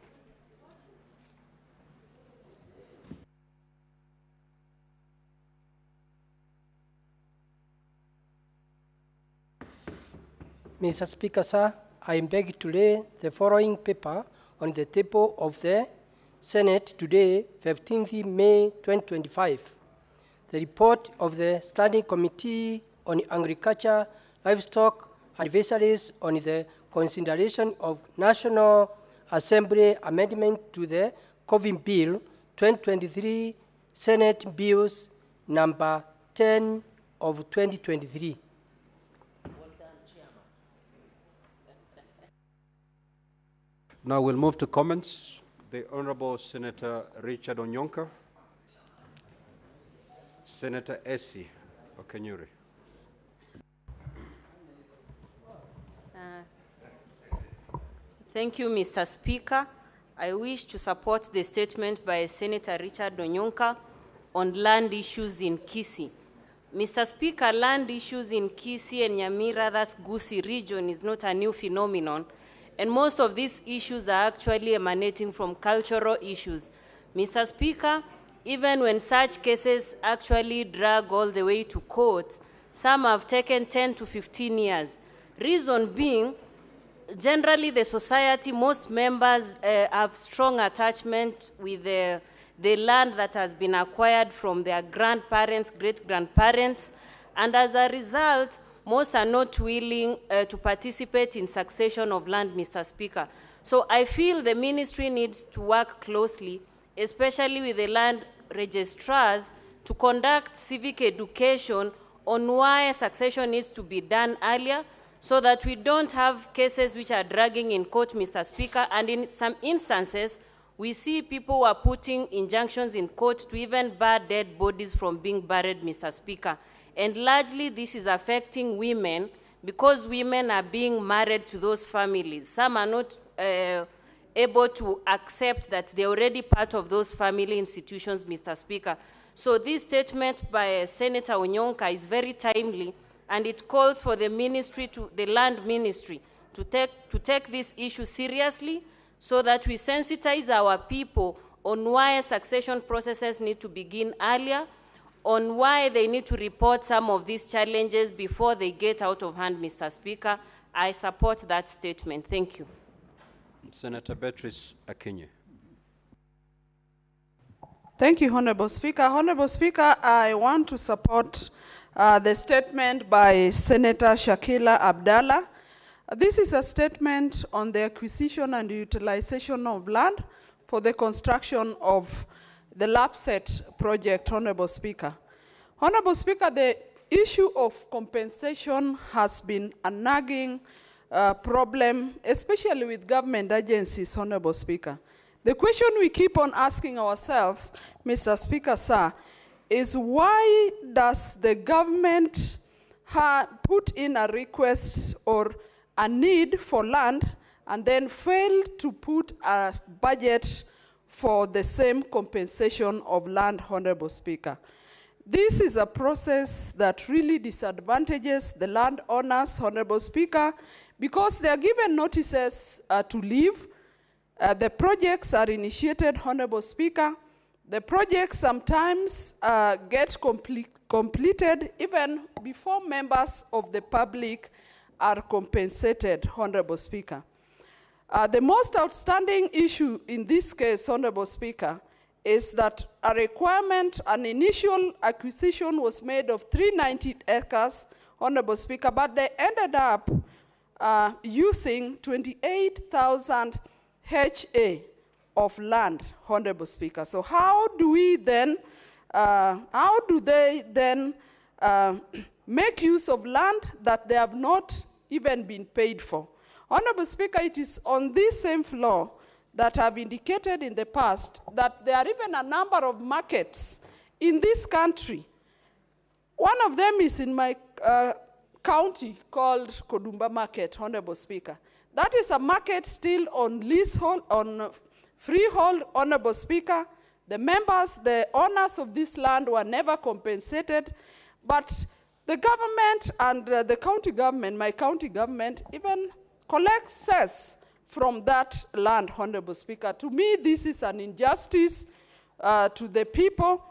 [SPEAKER 14] Mr. Speaker, sir, I beg to lay the following paper on the table of the Senate today, 15th May 2025. The report of the Standing Committee on Agriculture, Livestock, Advisories on the consideration of National Assembly amendment to the COVID Bill 2023, Senate Bills number 10 of 2023.
[SPEAKER 2] Now we'll move to comments. The Honorable Senator Richard Onyonka. Senator Essie Okenyuri.
[SPEAKER 15] Thank you, Mr. Speaker. I wish to support the statement by Senator Richard Onyonka on land issues in Kisii. Mr. Speaker, land issues in Kisii and Nyamira, that's Gusii region, is not a new phenomenon, and most of these issues are actually emanating from cultural issues. Mr. Speaker, even when such cases actually drag all the way to court, some have taken 10 to 15 years. Reason being, generally the society, most members have strong attachment with the land that has been acquired from their grandparents, great-grandparents, and as a result, most are not willing to participate in succession of land, Mr. Speaker. So I feel the ministry needs to work closely, especially with the land registrars, to conduct civic education on why succession needs to be done earlier, so that we don't have cases which are dragging in court, Mr. Speaker, and in some instances, we see people who are putting injunctions in court to even bar dead bodies from being buried, Mr. Speaker. And largely this is affecting women because women are being married to those families. Some are not able to accept that they're already part of those family institutions, Mr. Speaker. So this statement by Senator Onyonka is very timely, and it calls for the ministry, the land ministry, to take this issue seriously so that we sensitize our people on why succession processes need to begin earlier, on why they need to report some of these challenges before they get out of hand, Mr. Speaker. I support that statement. Thank you.
[SPEAKER 2] Senator Beatrice Akinyi.
[SPEAKER 13] Thank you, Honorable Speaker. Honorable Speaker, I want to support the statement by Senator Shakila Abdallah. This is a statement on the acquisition and utilization of land for the construction of the LAPSET project, Honorable Speaker. Honorable Speaker, the issue of compensation has been a nagging problem, especially with government agencies, Honorable Speaker. The question we keep on asking ourselves, Mr. Speaker, sir, is why does the government put in a request or a need for land and then fail to put a budget for the same compensation of land, Honorable Speaker? This is a process that really disadvantages the landowners, Honorable Speaker, because they are given notices to leave. The projects are initiated, Honorable Speaker. The projects sometimes get completed even before members of the public are compensated, Honorable Speaker. The most outstanding issue in this case, Honorable Speaker, is that a requirement, an initial acquisition was made of 390 acres, Honorable Speaker, but they ended up using 28,000 HA of land, Honorable Speaker. So how do they then make use of land that they have not even been paid for? Honorable Speaker, it is on this same floor that I've indicated in the past that there are even a number of markets in this country. One of them is in my county called Kodumba Market, Honorable Speaker. That is a market still on leasehold, on freehold, Honorable Speaker. The members, the owners of this land were never compensated, but the government and the county government, my county government, even collects cess from that land, Honorable Speaker. To me, this is an injustice to the people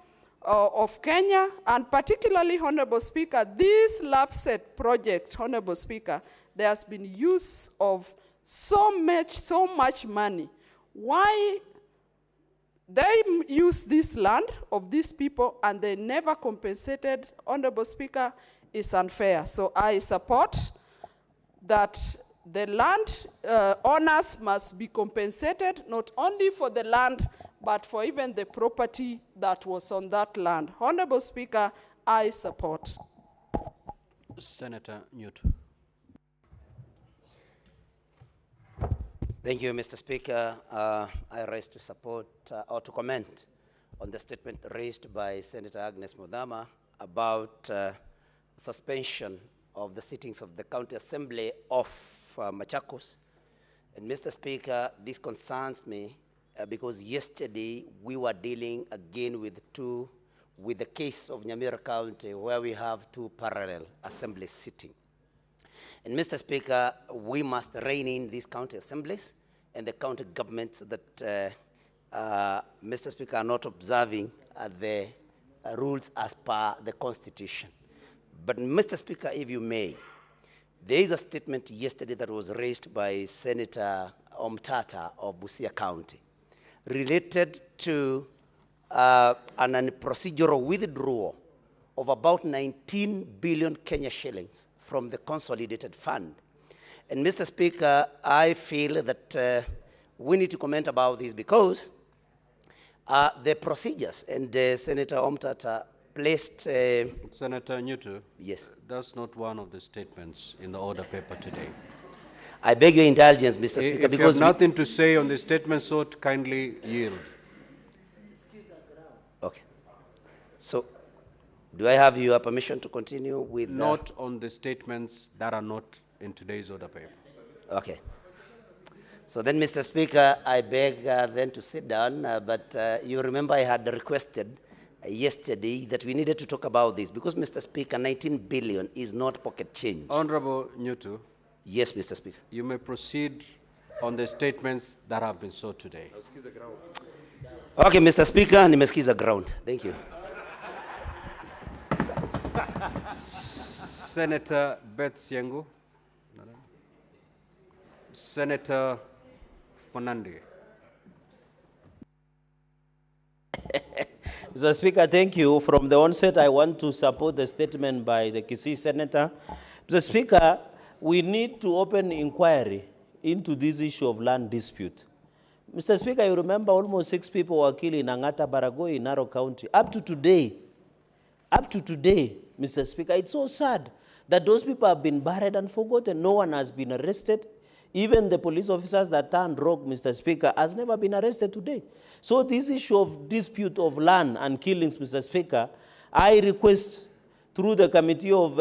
[SPEAKER 13] of Kenya, and particularly, Honorable Speaker, this LAPSET project, Honorable Speaker, there has been use of so much money. Why they use this land of these people and they never compensated, Honorable Speaker, is unfair. So I support that the land owners must be compensated not only for the land, but for even the property that was on that land. Honorable Speaker, I support.
[SPEAKER 2] Senator Newt.
[SPEAKER 16] Thank you, Mr. Speaker. I rise to support or to comment on the statement raised by Senator Agnes Modama about suspension of the sittings of the County Assembly of Machakos. And Mr. Speaker, this concerns me because yesterday we were dealing again with the case of Nyamira County where we have two parallel assemblies sitting. And Mr. Speaker, we must rein in these county assemblies and the county governments that, Mr. Speaker, are not observing the rules as per the Constitution. But Mr. Speaker, if you may, there is a statement yesterday that was raised by Senator Omtata of Busia County related to a procedural withdrawal of about 19 billion Kenya shillings from the consolidated fund. And Mr. Speaker, I feel that we need to comment about this because the procedures, and Senator Omtata placed...
[SPEAKER 2] Senator Newt,
[SPEAKER 16] yes.
[SPEAKER 2] That's not one of the statements in the order paper today.
[SPEAKER 16] I beg your indulgence, Mr. Speaker,
[SPEAKER 2] if
[SPEAKER 16] because...
[SPEAKER 2] you have nothing to say on the statement, so kindly yield.
[SPEAKER 16] Okay. So, do I have your permission to continue with...
[SPEAKER 2] Not on the statements that are not in today's order paper.
[SPEAKER 16] Okay. So then, Mr. Speaker, I beg then to sit down, but you remember I had requested yesterday that we needed to talk about this because, Mr. Speaker, 19 billion is not pocket change.
[SPEAKER 2] Honorable Newt.
[SPEAKER 16] Yes, Mr. Speaker.
[SPEAKER 2] You may proceed on the statements that have been sought today.
[SPEAKER 16] Okay, Mr. Speaker, nimesikiza ground. Thank you.
[SPEAKER 2] Senator Beth Siengu. Senator Fernandez.
[SPEAKER 6] Mr. Speaker, thank you. From the onset, I want to support the statement by the Kisii Senator. Mr. Speaker, we need to open inquiry into this issue of land dispute. Mr. Speaker, you remember almost 6 people were killed in Angata Baragoi in Narok County. Up to today, Up to today, Mr. Speaker, it's so sad that those people have been buried and forgotten. No one has been arrested. Even the police officers that turned rogue, Mr. Speaker, has never been arrested today. So this issue of dispute of land and killings, Mr. Speaker, I request through the Committee of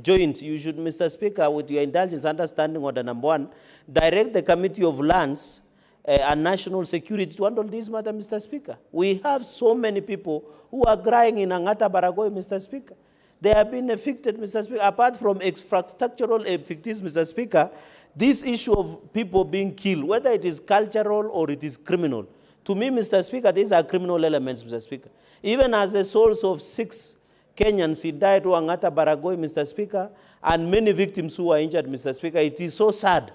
[SPEAKER 6] Joint, you should, Mr. Speaker, with your indulgence, understanding order number 1, direct the Committee of Lands and National Security to handle this matter, Mr. Speaker. We have so many people who are crying in Angata Baragoi, Mr. Speaker. They have been evicted, Mr. Speaker. Apart from infrastructural evictees, Mr. Speaker, this issue of people being killed, whether it is cultural or it is criminal, to me, Mr. Speaker, these are criminal elements, Mr. Speaker. Even as the souls of 6 Kenyans who died to Angata Baragoi, Mr. Speaker, and many victims who were injured, Mr. Speaker, it is so sad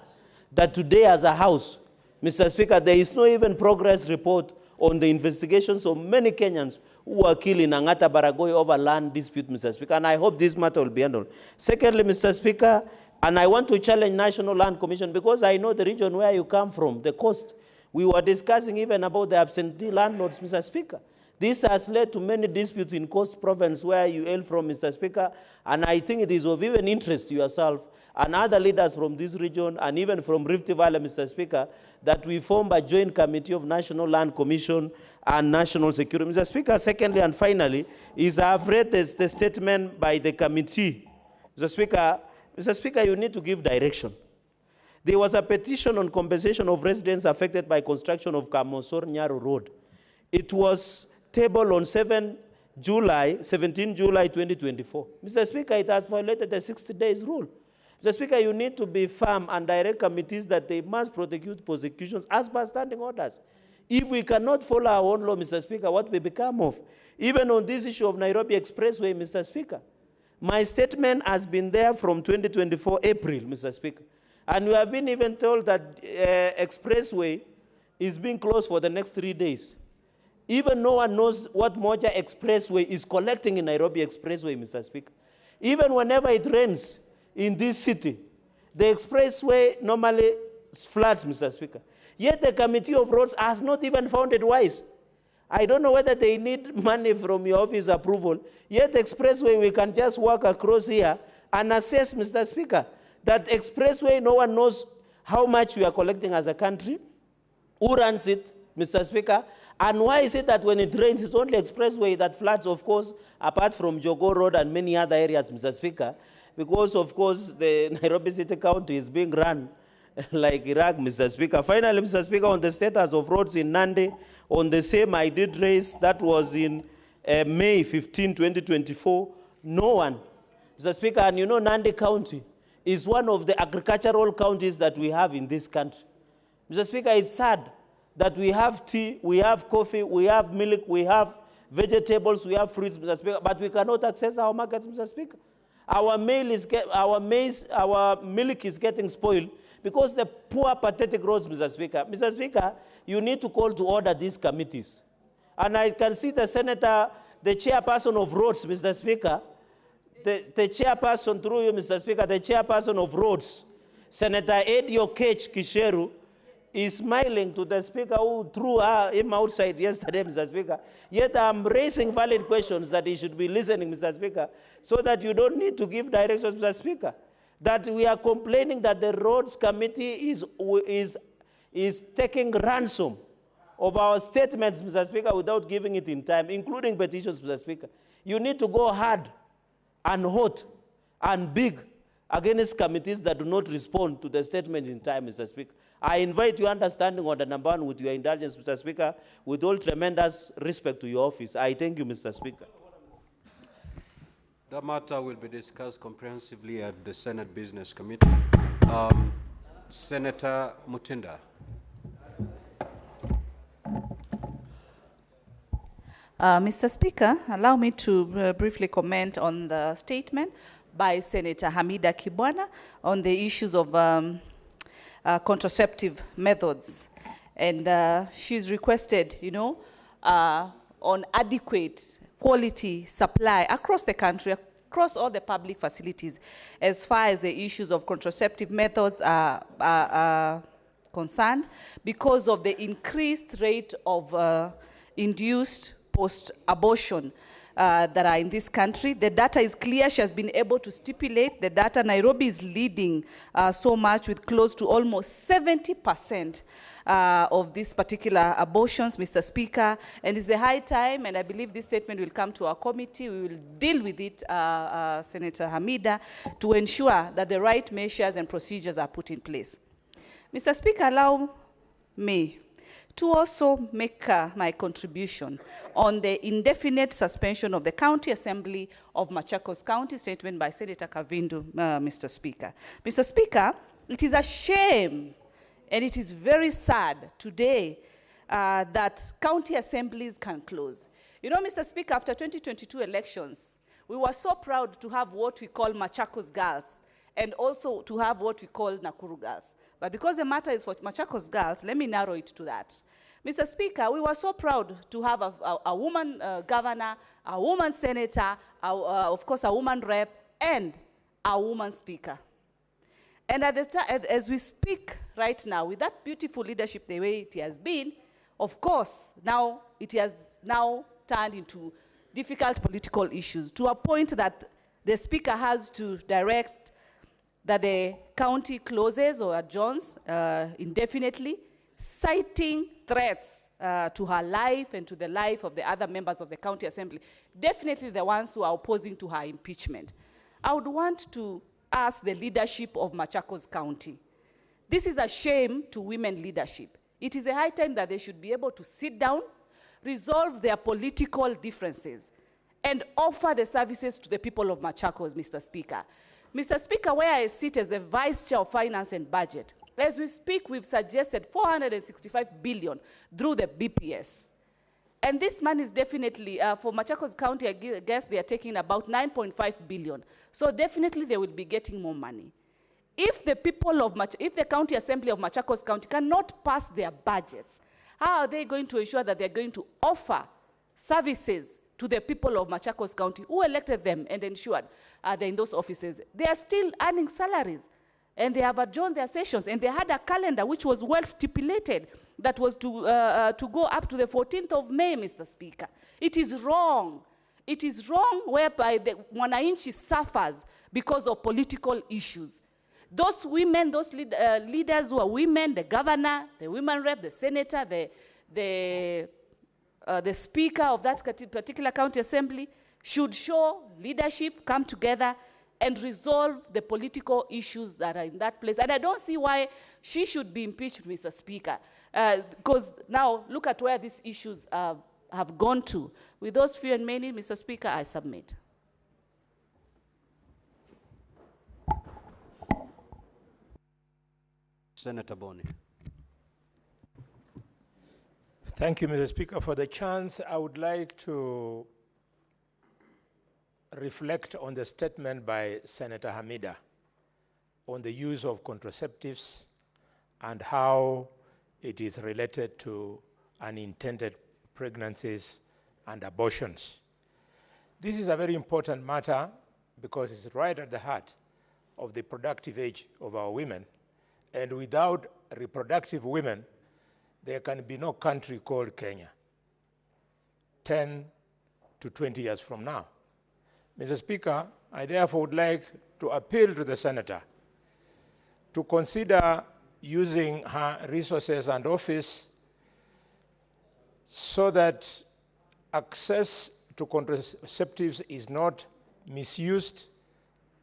[SPEAKER 6] that today as a House, Mr. Speaker, there is no even progress report on the investigations of many Kenyans who were killed in Angata Baragoi over land dispute, Mr. Speaker, and I hope this matter will be handled. Secondly, Mr. Speaker, and I want to challenge National Land Commission because I know the region where you come from, the coast. We were discussing even about the absentee landlords, Mr. Speaker. This has led to many disputes in Coast Province where you hail from, Mr. Speaker, and I think it is of even interest to yourself and other leaders from this region and even from Rift Valley, Mr. Speaker, that we form a joint committee of National Land Commission and National Security. Mr. Speaker, secondly and finally, is I have read the statement by the committee. Mr. Speaker, you need to give direction. There was a petition on compensation of residents affected by construction of Kamosor Nyaro Road. It was tabled on 17 July 2024. Mr. Speaker, it has violated the 60 days rule. Mr. Speaker, you need to be firm and direct committees that they must prosecute prosecutions as per standing orders. If we cannot follow our own law, Mr. Speaker, what will become of? Even on this issue of Nairobi Expressway, Mr. Speaker, my statement has been there from 2024 April, Mr. Speaker. And we have been even told that Expressway is being closed for the next 3 days. Even no one knows what Moja Expressway is collecting in Nairobi Expressway, Mr. Speaker. Even whenever it rains in this city, the expressway normally floods, Mr. Speaker. Yet the Committee of Roads has not even found it wise. I don't know whether they need money from your office approval. Yet the expressway, we can just walk across here and assess, Mr. Speaker, that expressway, no one knows how much we are collecting as a country, who runs it, Mr. Speaker, and why is it that when it rains, it's only expressway that floods, of course, apart from Jogo Road and many other areas, Mr. Speaker, because, of course, the Nairobi City County is being run like Iraq, Mr. Speaker. Finally, Mr. Speaker, on the status of roads in Nandi, on the same I did raise, that was in May 15, 2024, no one. Mr. Speaker, and you know Nandi County is one of the agricultural counties that we have in this country. Mr. Speaker, it's sad that we have tea, we have coffee, we have milk, we have vegetables, we have fruits, Mr. Speaker, but we cannot access our markets, Mr. Speaker. Our milk is getting spoiled because the poor, pathetic roads, Mr. Speaker. Mr. Speaker, you need to call to order these committees. And I can see the senator, the chairperson of roads, Mr. Speaker, the chairperson, through you, Mr. Speaker, the chairperson of roads, Senator Eddie Okech Kisheru, is smiling to the Speaker who threw him outside yesterday, Mr. Speaker. Yet I'm raising valid questions that he should be listening, Mr. Speaker, so that you don't need to give directions, Mr. Speaker. That we are complaining that the Roads Committee is taking ransom of our statements, Mr. Speaker, without giving it in time, including petitions, Mr. Speaker. You need to go hard and hot and big against committees that do not respond to the statement in time, Mr. Speaker. I invite your understanding on the number 1 with your indulgence, Mr. Speaker, with all tremendous respect to your office. I thank you, Mr. Speaker.
[SPEAKER 2] The matter will be discussed comprehensively at the Senate Business Committee. Senator Mutinda.
[SPEAKER 17] Mr. Speaker, allow me to briefly comment on the statement by Senator Hamida Kibwana on the issues of contraceptive methods. And she's requested, on adequate quality supply across the country, across all the public facilities, as far as the issues of contraceptive methods are concerned, because of the increased rate of induced post-abortion that are in this country. The data is clear. She has been able to stipulate the data. Nairobi is leading so much with close to almost 70% of these particular abortions, Mr. Speaker. And it's a high time, and I believe this statement will come to our committee. We will deal with it, Senator Hamida, to ensure that the right measures and procedures are put in place. Mr. Speaker, allow me to also make my contribution on the indefinite suspension of the County Assembly of Machakos County, statement by Senator Kavindu, Mr. Speaker. Mr. Speaker, it is a shame and it is very sad today that county assemblies can close. You know, Mr. Speaker, after 2022 elections, we were so proud to have what we call Machakos girls and also to have what we call Nakuru girls. But because the matter is for Machakos girls, let me narrow it to that. Mr. Speaker, we were so proud to have a woman governor, a woman senator, of course a woman rep, and a woman speaker. And at the as we speak right now, with that beautiful leadership the way it has been, of course, now it has now turned into difficult political issues to a point that the speaker has to direct that the county closes or adjourns indefinitely, citing threats to her life and to the life of the other members of the county assembly, definitely the ones who are opposing to her impeachment. I would want to ask the leadership of Machakos County. This is a shame to women leadership. It is a high time that they should be able to sit down, resolve their political differences, and offer the services to the people of Machakos, Mr. Speaker. Mr. Speaker, where I sit as the Vice Chair of Finance and Budget, as we speak, we've suggested 465 billion through the BPS. And this money is definitely, for Machakos County, I guess they are taking about 9.5 billion. So definitely they will be getting more money. If the people of if the County Assembly of Machakos County cannot pass their budgets, how are they going to ensure that they're going to offer services to the people of Machakos County who elected them and ensured they're in those offices? They are still earning salaries, and they have adjourned their sessions, and they had a calendar which was well stipulated that was to go up to the 14th of May, Mr. Speaker. It is wrong. It is wrong whereby the Mwananchi suffers because of political issues. Those women, those leaders who are women, the governor, the women rep, the senator, the speaker of that particular county assembly should show leadership, come together, and resolve the political issues that are in that place. And I don't see why she should be impeached, Mr. Speaker, because now look at where these issues have gone to. With those few and many, Mr. Speaker, I submit.
[SPEAKER 2] Senator Boni.
[SPEAKER 4] Thank you, Mr. Speaker, for the chance. I would like to reflect on the statement by Senator Hamida on the use of contraceptives and how it is related to unintended pregnancies and abortions. This is a very important matter because it's right at the heart of the productive age of our women. And without reproductive women, there can be no country called Kenya 10 to 20 years from now. Mr. Speaker, I therefore would like to appeal to the senator to consider using her resources and office so that access to contraceptives is not misused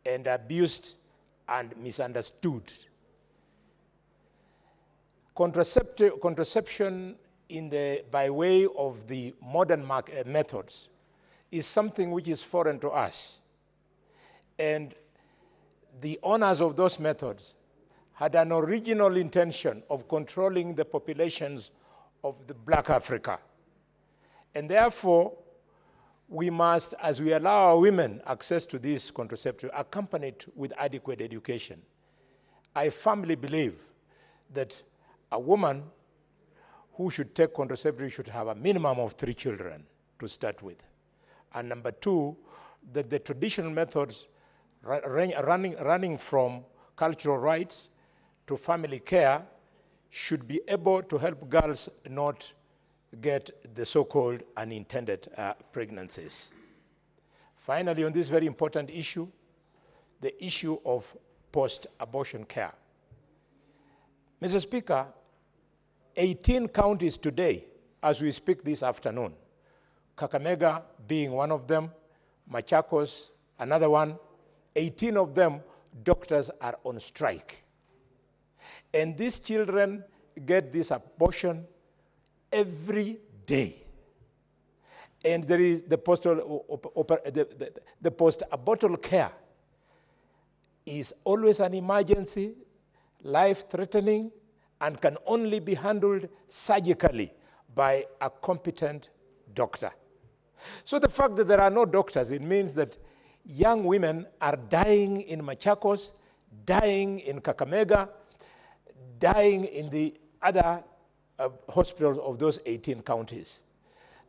[SPEAKER 4] and abused and misunderstood. Contraception by way of the modern methods is something which is foreign to us. And the owners of those methods had an original intention of controlling the populations of the Black Africa. And therefore, we must, as we allow our women access to these contraceptives, accompany it with adequate education. I firmly believe that a woman who should take contraceptives should have a minimum of 3 children to start with. And number 2, that the traditional methods running from cultural rights to family care should be able to help girls not get the so-called unintended pregnancies. Finally, on this very important issue, the issue of post-abortion care. Mr. Speaker, 18 counties today, as we speak this afternoon, Kakamega being one of them, Machakos another one, 18 of them, doctors are on strike. And these children get this abortion every day. And there is the post-abortal care is always an emergency, life-threatening, and can only be handled surgically by a competent doctor. So the fact that there are no doctors, it means that young women are dying in Machakos, dying in Kakamega, dying in the other hospitals of those 18 counties.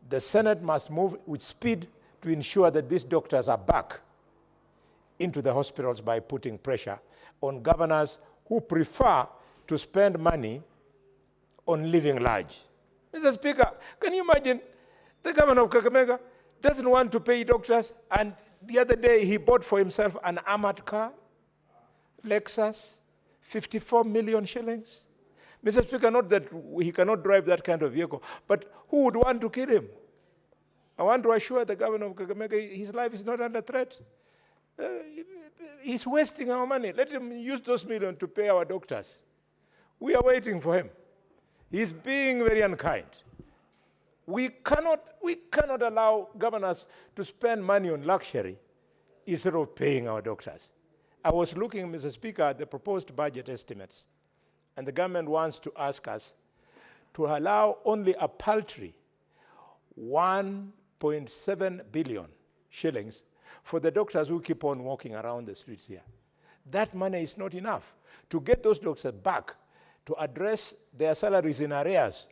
[SPEAKER 4] The Senate must move with speed to ensure that these doctors are back into the hospitals by putting pressure on governors who prefer to spend money on living large. Mr. Speaker, can you imagine the governor of Kakamega doesn't want to pay doctors, and the other day he bought for himself an armored car, Lexus, 54 million shillings. Mr. Speaker, not that he cannot drive that kind of vehicle, but who would want to kill him? I want to assure the governor of Kakamega his life is not under threat. He's wasting our money. Let him use those millions to pay our doctors. We are waiting for him. He's being very unkind. We cannot allow governors to spend money on luxury instead of paying our doctors. I was looking, Mr. Speaker, at the proposed budget estimates, and the government wants to ask us to allow only a paltry 1.7 billion shillings for the doctors who keep on walking around the streets here. That money is not enough to get those doctors back, to address their salaries in arrears,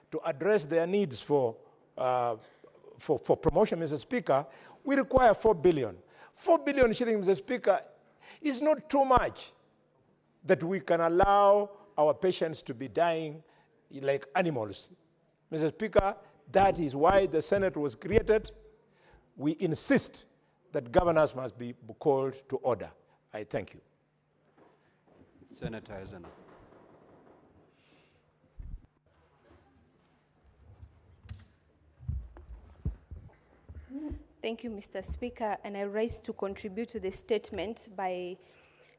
[SPEAKER 4] to address their needs for promotion, Mr. Speaker. We require 4 billion. 4 billion shillings, Mr. Speaker, is not too much that we can allow our patients to be dying like animals. Mr. Speaker, that is why the Senate was created. We insist that governors must be called to order. I thank you.
[SPEAKER 2] Senator Eisenhower.
[SPEAKER 18] Thank you, Mr. Speaker, and I rise to contribute to the statement by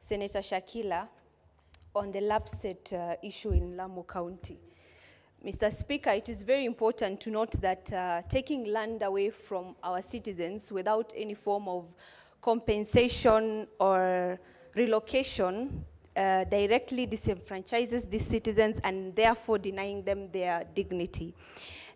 [SPEAKER 18] Senator Shakila on the LAPSSET issue in Lamu County. Mr. Speaker, it is very important to note that taking land away from our citizens without any form of compensation or relocation directly disenfranchises these citizens and therefore denying them their dignity.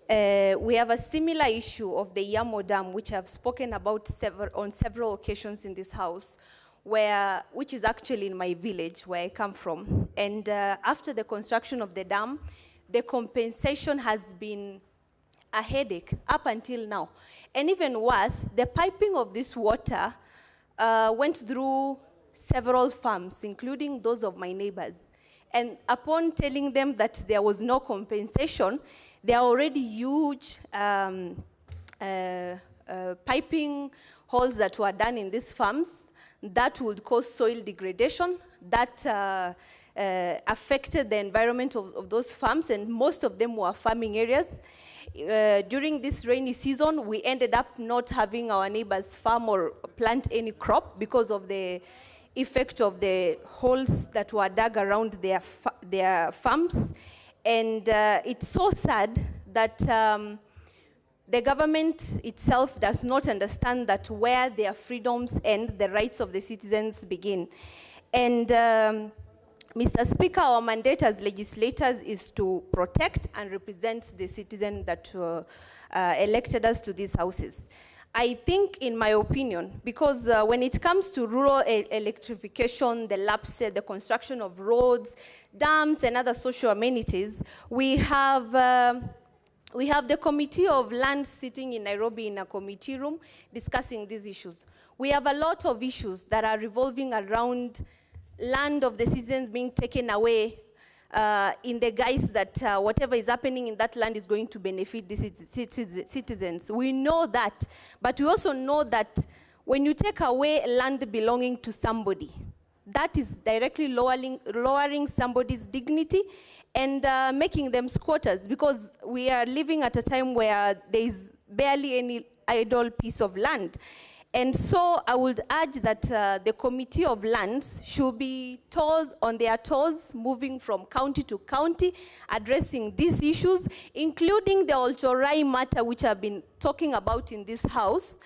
[SPEAKER 18] We have a similar issue of the Yamo Dam, which I've spoken about on several occasions in this house, which is actually in my village where I come from. And after the construction of the dam, the compensation has been a headache up until now. And even worse, the piping of this water went through several farms, including those of my neighbors. And upon telling them that there was no compensation, there are already huge piping holes that were done in these farms that would cause soil degradation, that affected the environment of those farms, and most of them were farming areas. During this rainy season, we ended up not having our neighbors farm or plant any crop because of the effect of the holes that were dug around their farms. And it's so sad that the government itself does not understand that where their freedoms end, the rights of the citizens begin. And Mr. Speaker, our mandate as legislators is to protect and represent the citizens that elected us to these houses. I think, in my opinion, because when it comes to rural electrification, the LAPSSET, the construction of roads, dams, and other social amenities, we have the Committee of Land sitting in Nairobi in a committee room discussing these issues. We have a lot of issues that are revolving around land of the citizens being taken away in the guise that whatever is happening in that land is going to benefit the citizens. We know that, but we also know that When you take away land belonging to somebody, that is directly lowering somebody's dignity and making them squatters, because we are living at a time where there is barely any idle piece of land. And so I would urge that the Committee of Lands should be on their toes, moving from county to county, addressing these issues, including the Olchorai matter, which I've been talking about in this house.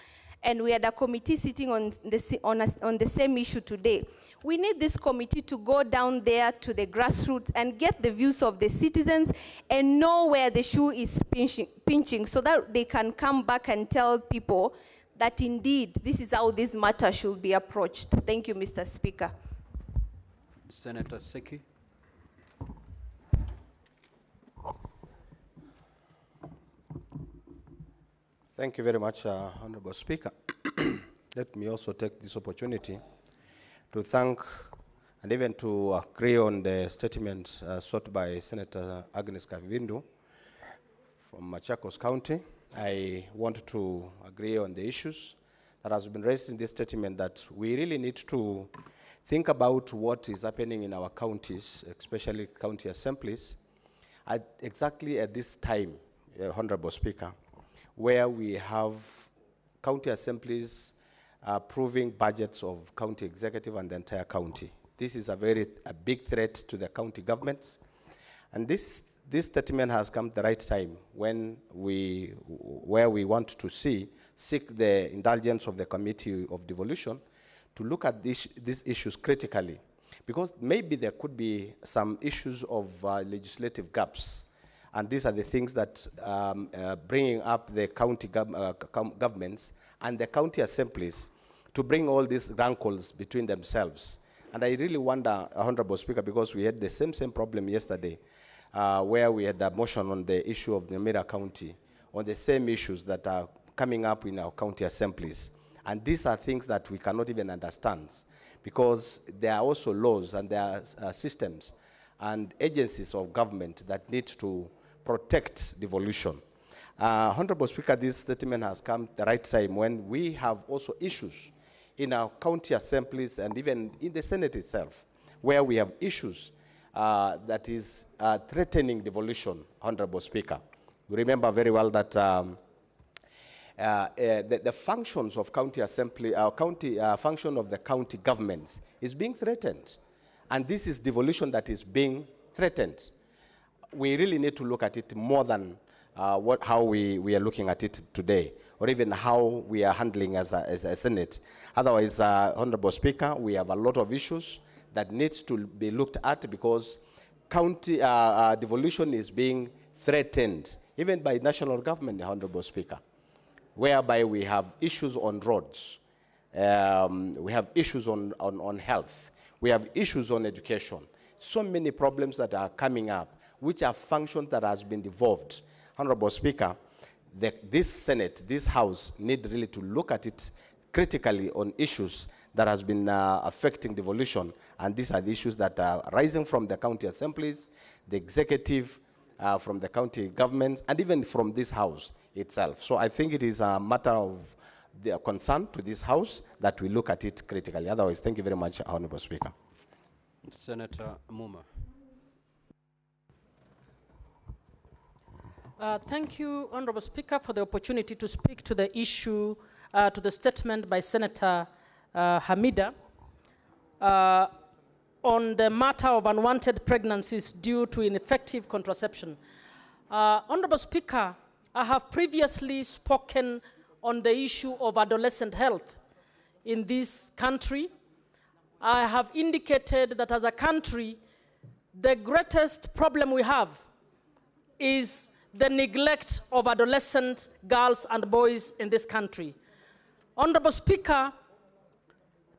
[SPEAKER 18] And we had a committee sitting on the same issue today. We need this committee to go down there to the grassroots and get the views of the citizens and know where the shoe is pinching so that they can come back and tell people that indeed this is how this matter should be approached. Thank you, Mr. Speaker.
[SPEAKER 2] Senator Seki.
[SPEAKER 10] Thank you very much, Honorable Speaker. Let me also take this opportunity to thank and even to agree on the statement sought by Senator Agnes Kavindu from Machakos County. I want to agree on the issues that has been raised in this statement, that we really need to think about what is happening in our counties, especially county assemblies, exactly at this time, Honorable Speaker, where we have county assemblies approving budgets of county executive and the entire county. This is a big threat to the county governments. And this statement has come at the right time when where we want to seek the indulgence of the Committee of Devolution to look at these issues critically. Because maybe there could be some issues of legislative gaps. And these are the things that bringing up the county governments and the county assemblies to bring all these rankles between themselves. And I really wonder, Honorable Speaker, because we had the same problem yesterday, where we had a motion on the issue of Nyamira County, on the same issues that are coming up in our county assemblies. And these are things that we cannot even understand, because there are also laws and there are systems and agencies of government that need to protect devolution. Honorable Speaker, this statement has come at the right time when we have also issues in our county assemblies and even in the Senate itself, where we have issues that is threatening devolution, Honorable Speaker. We remember very well that the functions of county assembly, function of the county governments is being threatened. And this is devolution that is being threatened. We really need to look at it more than how we are looking at it today, or even how we are handling as a Senate. Otherwise, Honorable Speaker, we have a lot of issues that needs to be looked at, because county devolution is being threatened, even by national government, Honorable Speaker, whereby we have issues on roads, we have issues on health, we have issues on education. So many problems that are coming up, which are functions that has been devolved. Honorable Speaker, this Senate, this House, need really to look at it critically on issues that has been affecting devolution, and these are the issues that are rising from the county assemblies, the executive, from the county governments, and even from this House itself. So I think it is a matter of the concern to this House that we look at it critically. Otherwise, thank you very much, Honorable Speaker.
[SPEAKER 2] Senator Muma.
[SPEAKER 19] Thank you, Honorable Speaker, for the opportunity to speak to the issue, to the statement by Senator Hamida on the matter of unwanted pregnancies due to ineffective contraception. Honorable Speaker, I have previously spoken on the issue of adolescent health in this country. I have indicated that as a country, the greatest problem we have is the neglect of adolescent girls and boys in this country. Honorable Speaker,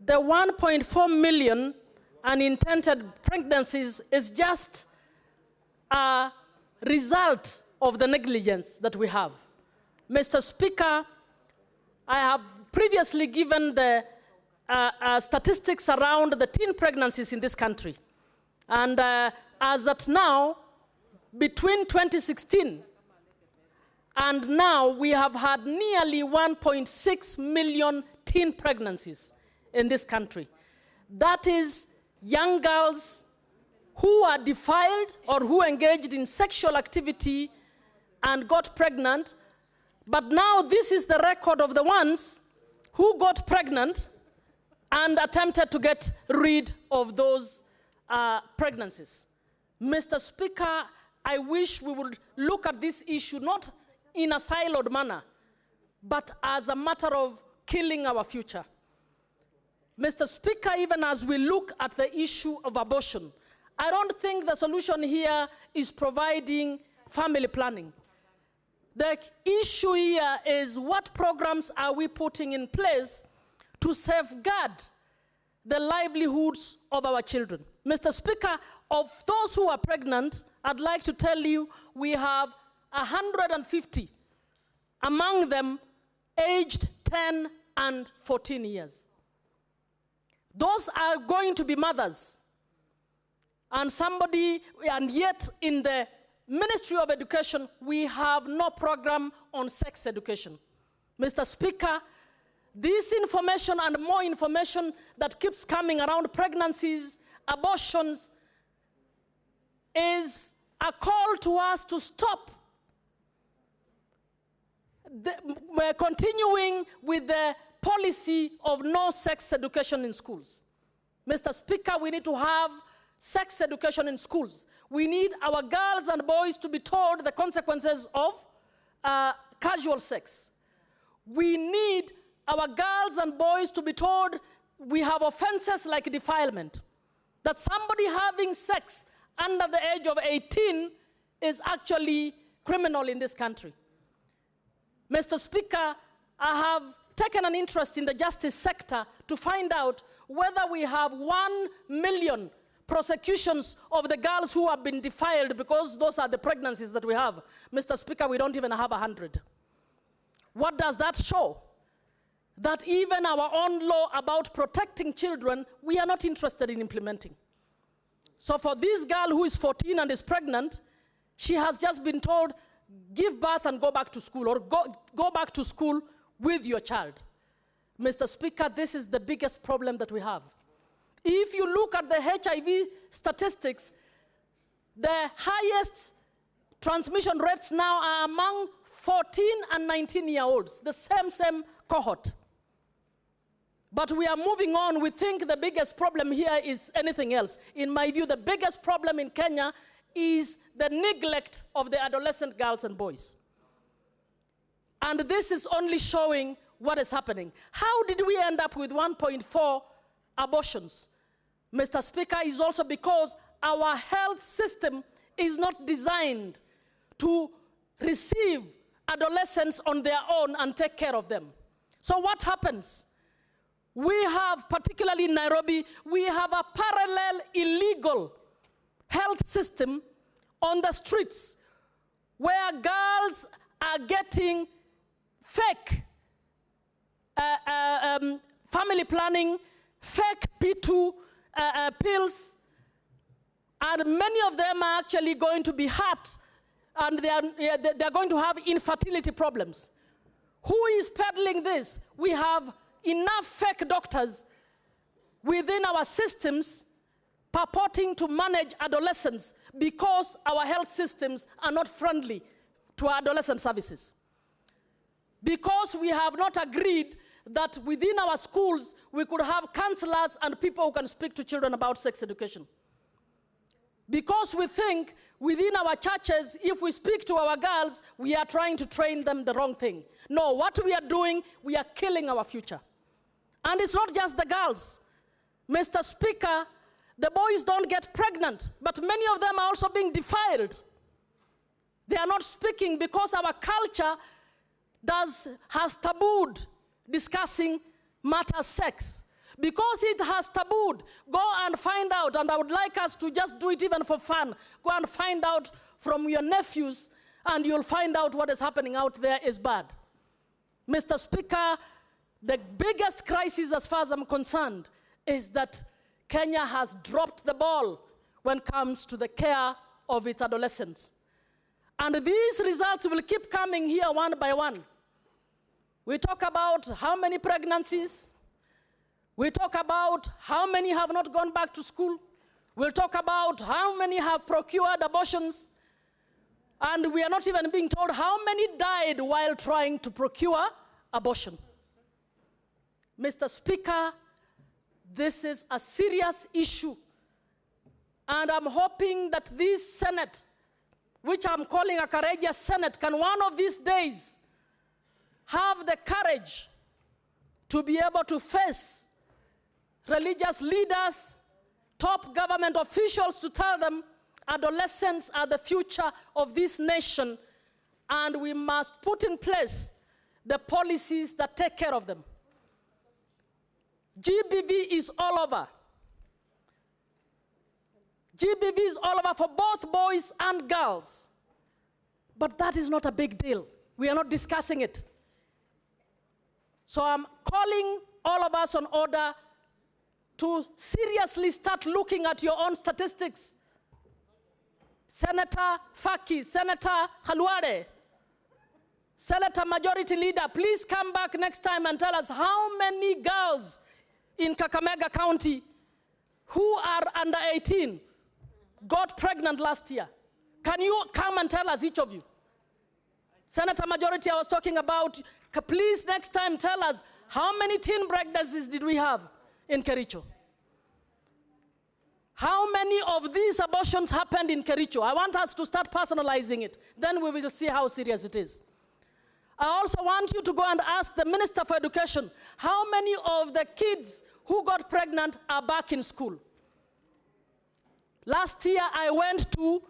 [SPEAKER 19] the 1.4 million unintended pregnancies is just a result of the negligence that we have. Mr. Speaker, I have previously given the statistics around the teen pregnancies in this country. And as at now, between 2016 and now, we have had nearly 1.6 million teen pregnancies in this country. That is young girls who are defiled or who engaged in sexual activity and got pregnant. But now this is the record of the ones who got pregnant and attempted to get rid of those pregnancies. Mr. Speaker, I wish we would look at this issue not in a siloed manner, but as a matter of killing our future. Mr. Speaker, even as we look at the issue of abortion, I don't think the solution here is providing family planning. The issue here is what programs are we putting in place to safeguard the livelihoods of our children. Mr. Speaker, of those who are pregnant, I'd like to tell you we have 150, among them aged 10 and 14 years. Those are going to be mothers. And yet in the Ministry of Education, we have no program on sex education. Mr. Speaker, this information and more information that keeps coming around pregnancies, abortions, is a call to us to stop we're continuing with the policy of no sex education in schools. Mr. Speaker, we need to have sex education in schools. We need our girls and boys to be told the consequences of casual sex. We need our girls and boys to be told we have offenses like defilement, that somebody having sex under the age of 18 is actually criminal in this country. Mr. Speaker, I have taken an interest in the justice sector to find out whether we have 1 million prosecutions of the girls who have been defiled, because those are the pregnancies that we have. Mr. Speaker, we don't even have 100. What does that show? That even our own law about protecting children, we are not interested in implementing. So for this girl who is 14 and is pregnant, she has just been told, give birth and go back to school, or go back to school with your child. Mr. Speaker, this is the biggest problem that we have. If you look at the HIV statistics, the highest transmission rates now are among 14 and 19-year-olds, the same cohort. But we are moving on. We think the biggest problem here is anything else. In my view, the biggest problem in Kenya is the neglect of the adolescent girls and boys. And this is only showing what is happening. How did we end up with 1.4 abortions? Mr. Speaker, is also because our health system is not designed to receive adolescents on their own and take care of them. So what happens? We have, particularly in Nairobi, we have a parallel illegal health system on the streets where girls are getting fake family planning, fake P2 pills, and many of them are actually going to be hurt, and they're going to have infertility problems. Who is peddling this? We have enough fake doctors within our systems purporting to manage adolescents because our health systems are not friendly to adolescent services. Because we have not agreed that within our schools we could have counselors and people who can speak to children about sex education. Because we think within our churches, if we speak to our girls, we are trying to train them the wrong thing. No, what we are doing, we are killing our future. And it's not just the girls. Mr. Speaker, the boys don't get pregnant, but many of them are also being defiled. They are not speaking because our culture has tabooed discussing matters sex. Because it has tabooed, go and find out, and I would like us to just do it even for fun. Go and find out from your nephews, and you'll find out what is happening out there is bad. Mr. Speaker, the biggest crisis as far as I'm concerned is that Kenya has dropped the ball when it comes to the care of its adolescents. And these results will keep coming here one by one. We talk about how many pregnancies. We talk about how many have not gone back to school. We'll talk about how many have procured abortions. And we are not even being told how many died while trying to procure abortion. Mr. Speaker, this is a serious issue. And I'm hoping that this Senate, which I'm calling a courageous Senate, can one of these days have the courage to be able to face religious leaders, top government officials, to tell them adolescents are the future of this nation, and we must put in place the policies that take care of them. GBV is all over. GBV is all over for both boys and girls. But that is not a big deal. We are not discussing it. So I'm calling all of us on order to seriously start looking at your own statistics. Senator Faki, Senator Khalwade, Senator Majority Leader, please come back next time and tell us how many girls in Kakamega County who are under 18 got pregnant last year. Can you come and tell us, each of you? Senator Majority, I was talking about, please next time tell us how many teen pregnancies did we have in Kericho? How many of these abortions happened in Kericho? I want us to start personalizing it. Then we will see how serious it is. I also want you to go and ask the Minister for Education, how many of the kids who got pregnant are back in school? Last year, I went to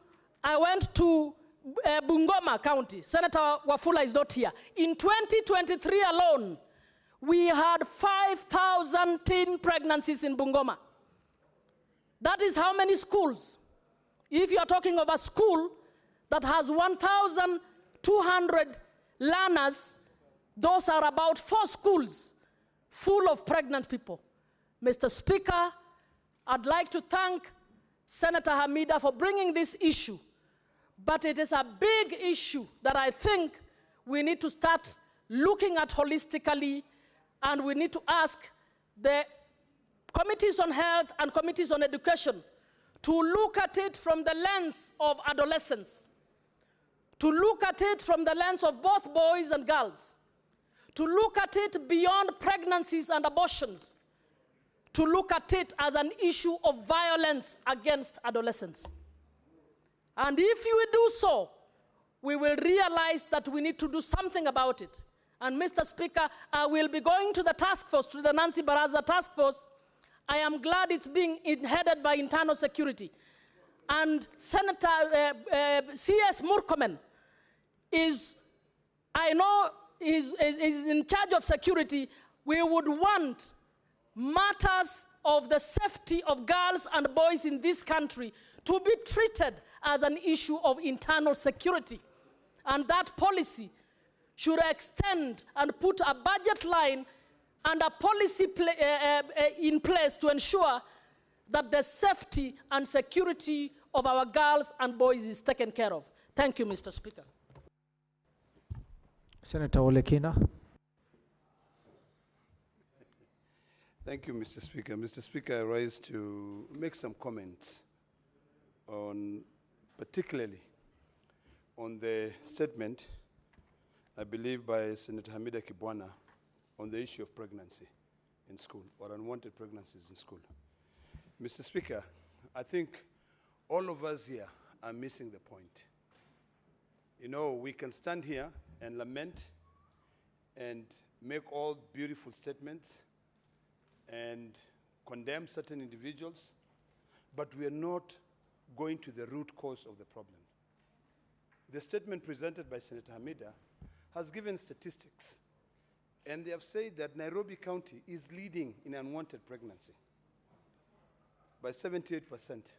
[SPEAKER 19] Bungoma County. Senator Wafula is not here. In 2023 alone, we had 5,000 teen pregnancies in Bungoma. That is how many schools? If you are talking of a school that has 1,200 learners, those are about 4 schools full of pregnant people. Mr. Speaker, I'd like to thank Senator Hamida for bringing this issue, but it is a big issue that I think we need to start looking at holistically, and we need to ask the committees on health and committees on education to look at it from the lens of adolescents, to look at it from the lens of both boys and girls, to look at it beyond pregnancies and abortions, to look at it as an issue of violence against adolescents. And if we do so, we will realize that we need to do something about it. And Mr. Speaker, I will be going to the task force, to the Nancy Baraza task force. I am glad it's being headed by internal security. And Senator C.S. Murkomen is in charge of security. We would want matters of the safety of girls and boys in this country to be treated as an issue of internal security. And that policy should extend and put a budget line and a policy in place to ensure that the safety and security of our girls and boys is taken care of. Thank you, Mr. Speaker.
[SPEAKER 20] Senator Olekina.
[SPEAKER 21] Thank you, Mr. Speaker. Mr. Speaker, I rise to make some comments on, particularly on the statement, I believe, by Senator Hamida Kibwana on the issue of pregnancy in school, or unwanted pregnancies in school. Mr. Speaker, I think all of us here are missing the point. You know, we can stand here and lament and make all beautiful statements and condemn certain individuals, but we are not going to the root cause of the problem. The statement presented by Senator Hamida has given statistics, and they have said that Nairobi County is leading in unwanted pregnancy by 78%.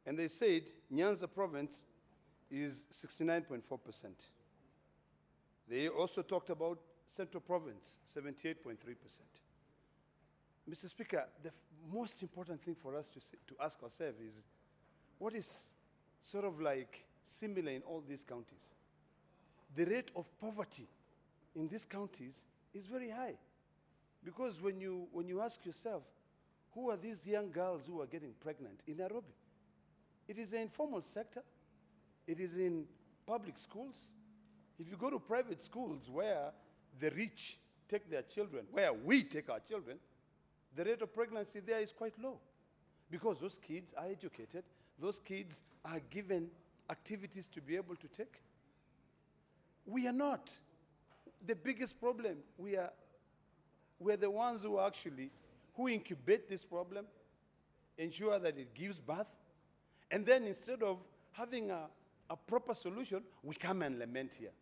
[SPEAKER 21] And they said Nyanza province is 69.4%. They also talked about Central Province, 78.3%. Mr. Speaker, the most important thing for us to ask ourselves is, what is sort of like similar in all these counties? The rate of poverty in these counties is very high. Because when you ask yourself, who are these young girls who are getting pregnant in Nairobi? It is an informal sector. It is in public schools. If you go to private schools where the rich take their children, where we take our children, the rate of pregnancy there is quite low. Because those kids are educated, those kids are given activities to be able to take. We are not. The biggest problem, we're the ones who incubate this problem, ensure that it gives birth, and then instead of having a proper solution, we come and lament here.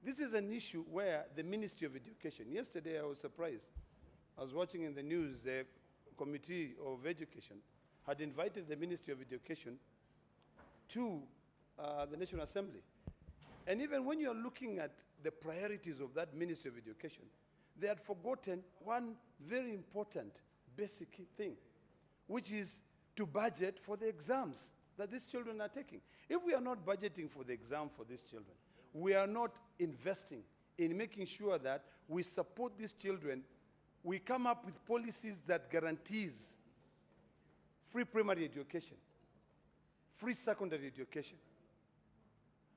[SPEAKER 21] This is an issue where the Ministry of Education, yesterday I was surprised. I was watching in the news, the Committee of Education had invited the Ministry of Education to the National Assembly. And even when you're looking at the priorities of that Ministry of Education, they had forgotten one very important basic thing, which is to budget for the exams that these children are taking. If we are not budgeting for the exam for these children, we are not investing in making sure that we support these children. We come up with policies that guarantees free primary education, free secondary education.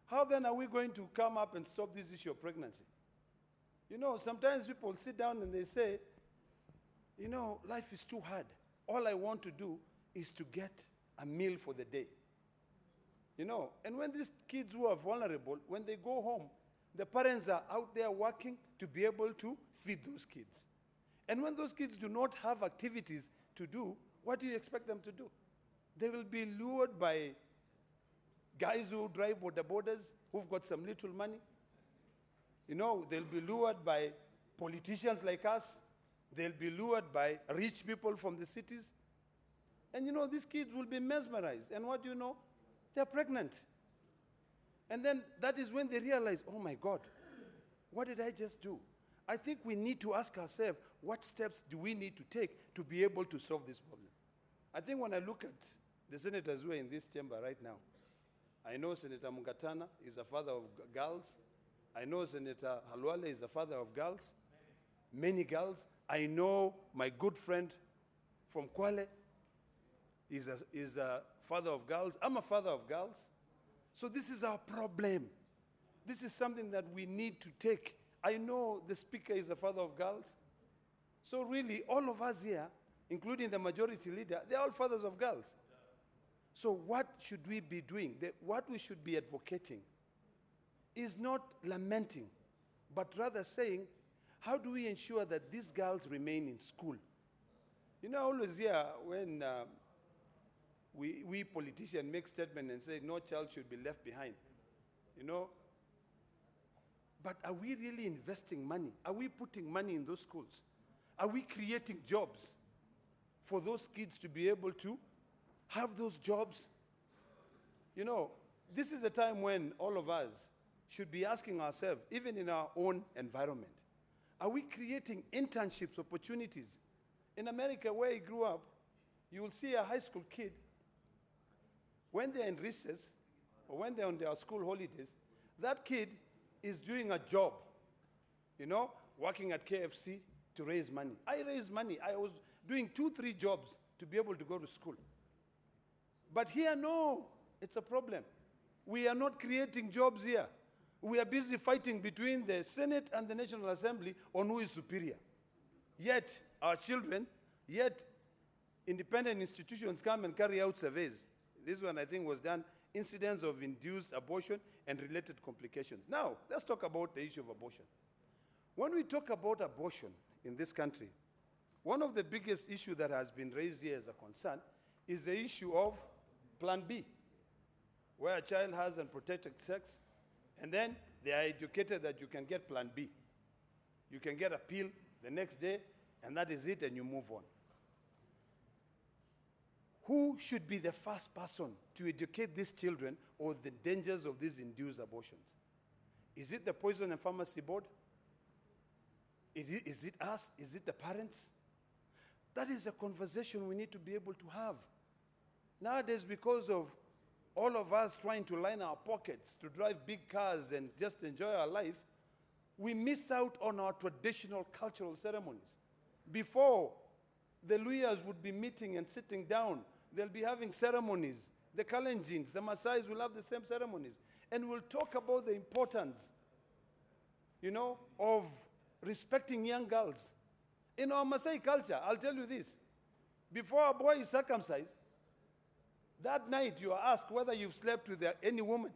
[SPEAKER 21] How then are we going to come up and stop this issue of pregnancy? You know, sometimes people sit down and they say, you know, life is too hard. All I want to do is to get a meal for the day. You know, and when these kids who are vulnerable, when they go home, the parents are out there working to be able to feed those kids. And when those kids do not have activities to do, what do you expect them to do? They will be lured by guys who drive border borders, who've got some little money. You know, they'll be lured by politicians like us. They'll be lured by rich people from the cities. And you know, these kids will be mesmerized. And what do you know? They're pregnant. And then that is when they realize, oh my God, what did I just do? I think we need to ask ourselves, what steps do we need to take to be able to solve this problem? I think when I look at the senators who are in this chamber right now, I know Senator Mungatana is a father of girls. I know Senator Halwale is a father of girls, many girls. I know my good friend from Kwale is a father of girls. I'm a father of girls. So this is our problem. This is something that we need to take. I know the speaker is a father of girls. So really, all of us here, including the majority leader, they're all fathers of girls. So what should we be doing? What we should be advocating is not lamenting, but rather saying, how do we ensure that these girls remain in school? You know, I always hear when we politicians make statements and say no child should be left behind, you know. But are we really investing money? Are we putting money in those schools? Are we creating jobs for those kids to be able to have those jobs? You know, this is a time when all of us should be asking ourselves, even in our own environment, are we creating internships opportunities? In America, where I grew up, you will see a high school kid, when they're in recess, or when they're on their school holidays, that kid is doing a job, you know, working at KFC to raise money. I raised money. I was doing 2-3 jobs to be able to go to school. But here, no, it's a problem. We are not creating jobs here. We are busy fighting between the Senate and the National Assembly on who is superior. Yet, our children, yet independent institutions come and carry out surveys. This one, I think, was done, incidents of induced abortion and related complications. Now, let's talk about the issue of abortion. When we talk about abortion in this country, one of the biggest issues that has been raised here as a concern is the issue of Plan B, where a child has unprotected sex, and then they are educated that you can get Plan B. You can get a pill the next day, and that is it, and you move on. Who should be the first person to educate these children on the dangers of these induced abortions? Is it the Poison and Pharmacy Board? Is it us? Is it the parents? That is a conversation we need to be able to have. Nowadays, because of all of us trying to line our pockets to drive big cars and just enjoy our life, We miss out on our traditional cultural ceremonies. Before, the Luyas would be meeting and sitting down. They'll be having ceremonies. The Kalenjins, the Maasais will have the same ceremonies. And we'll talk about the importance, you know, of respecting young girls. In our Maasai culture, I'll tell you this. Before a boy is circumcised, that night you are asked whether you've slept with any woman.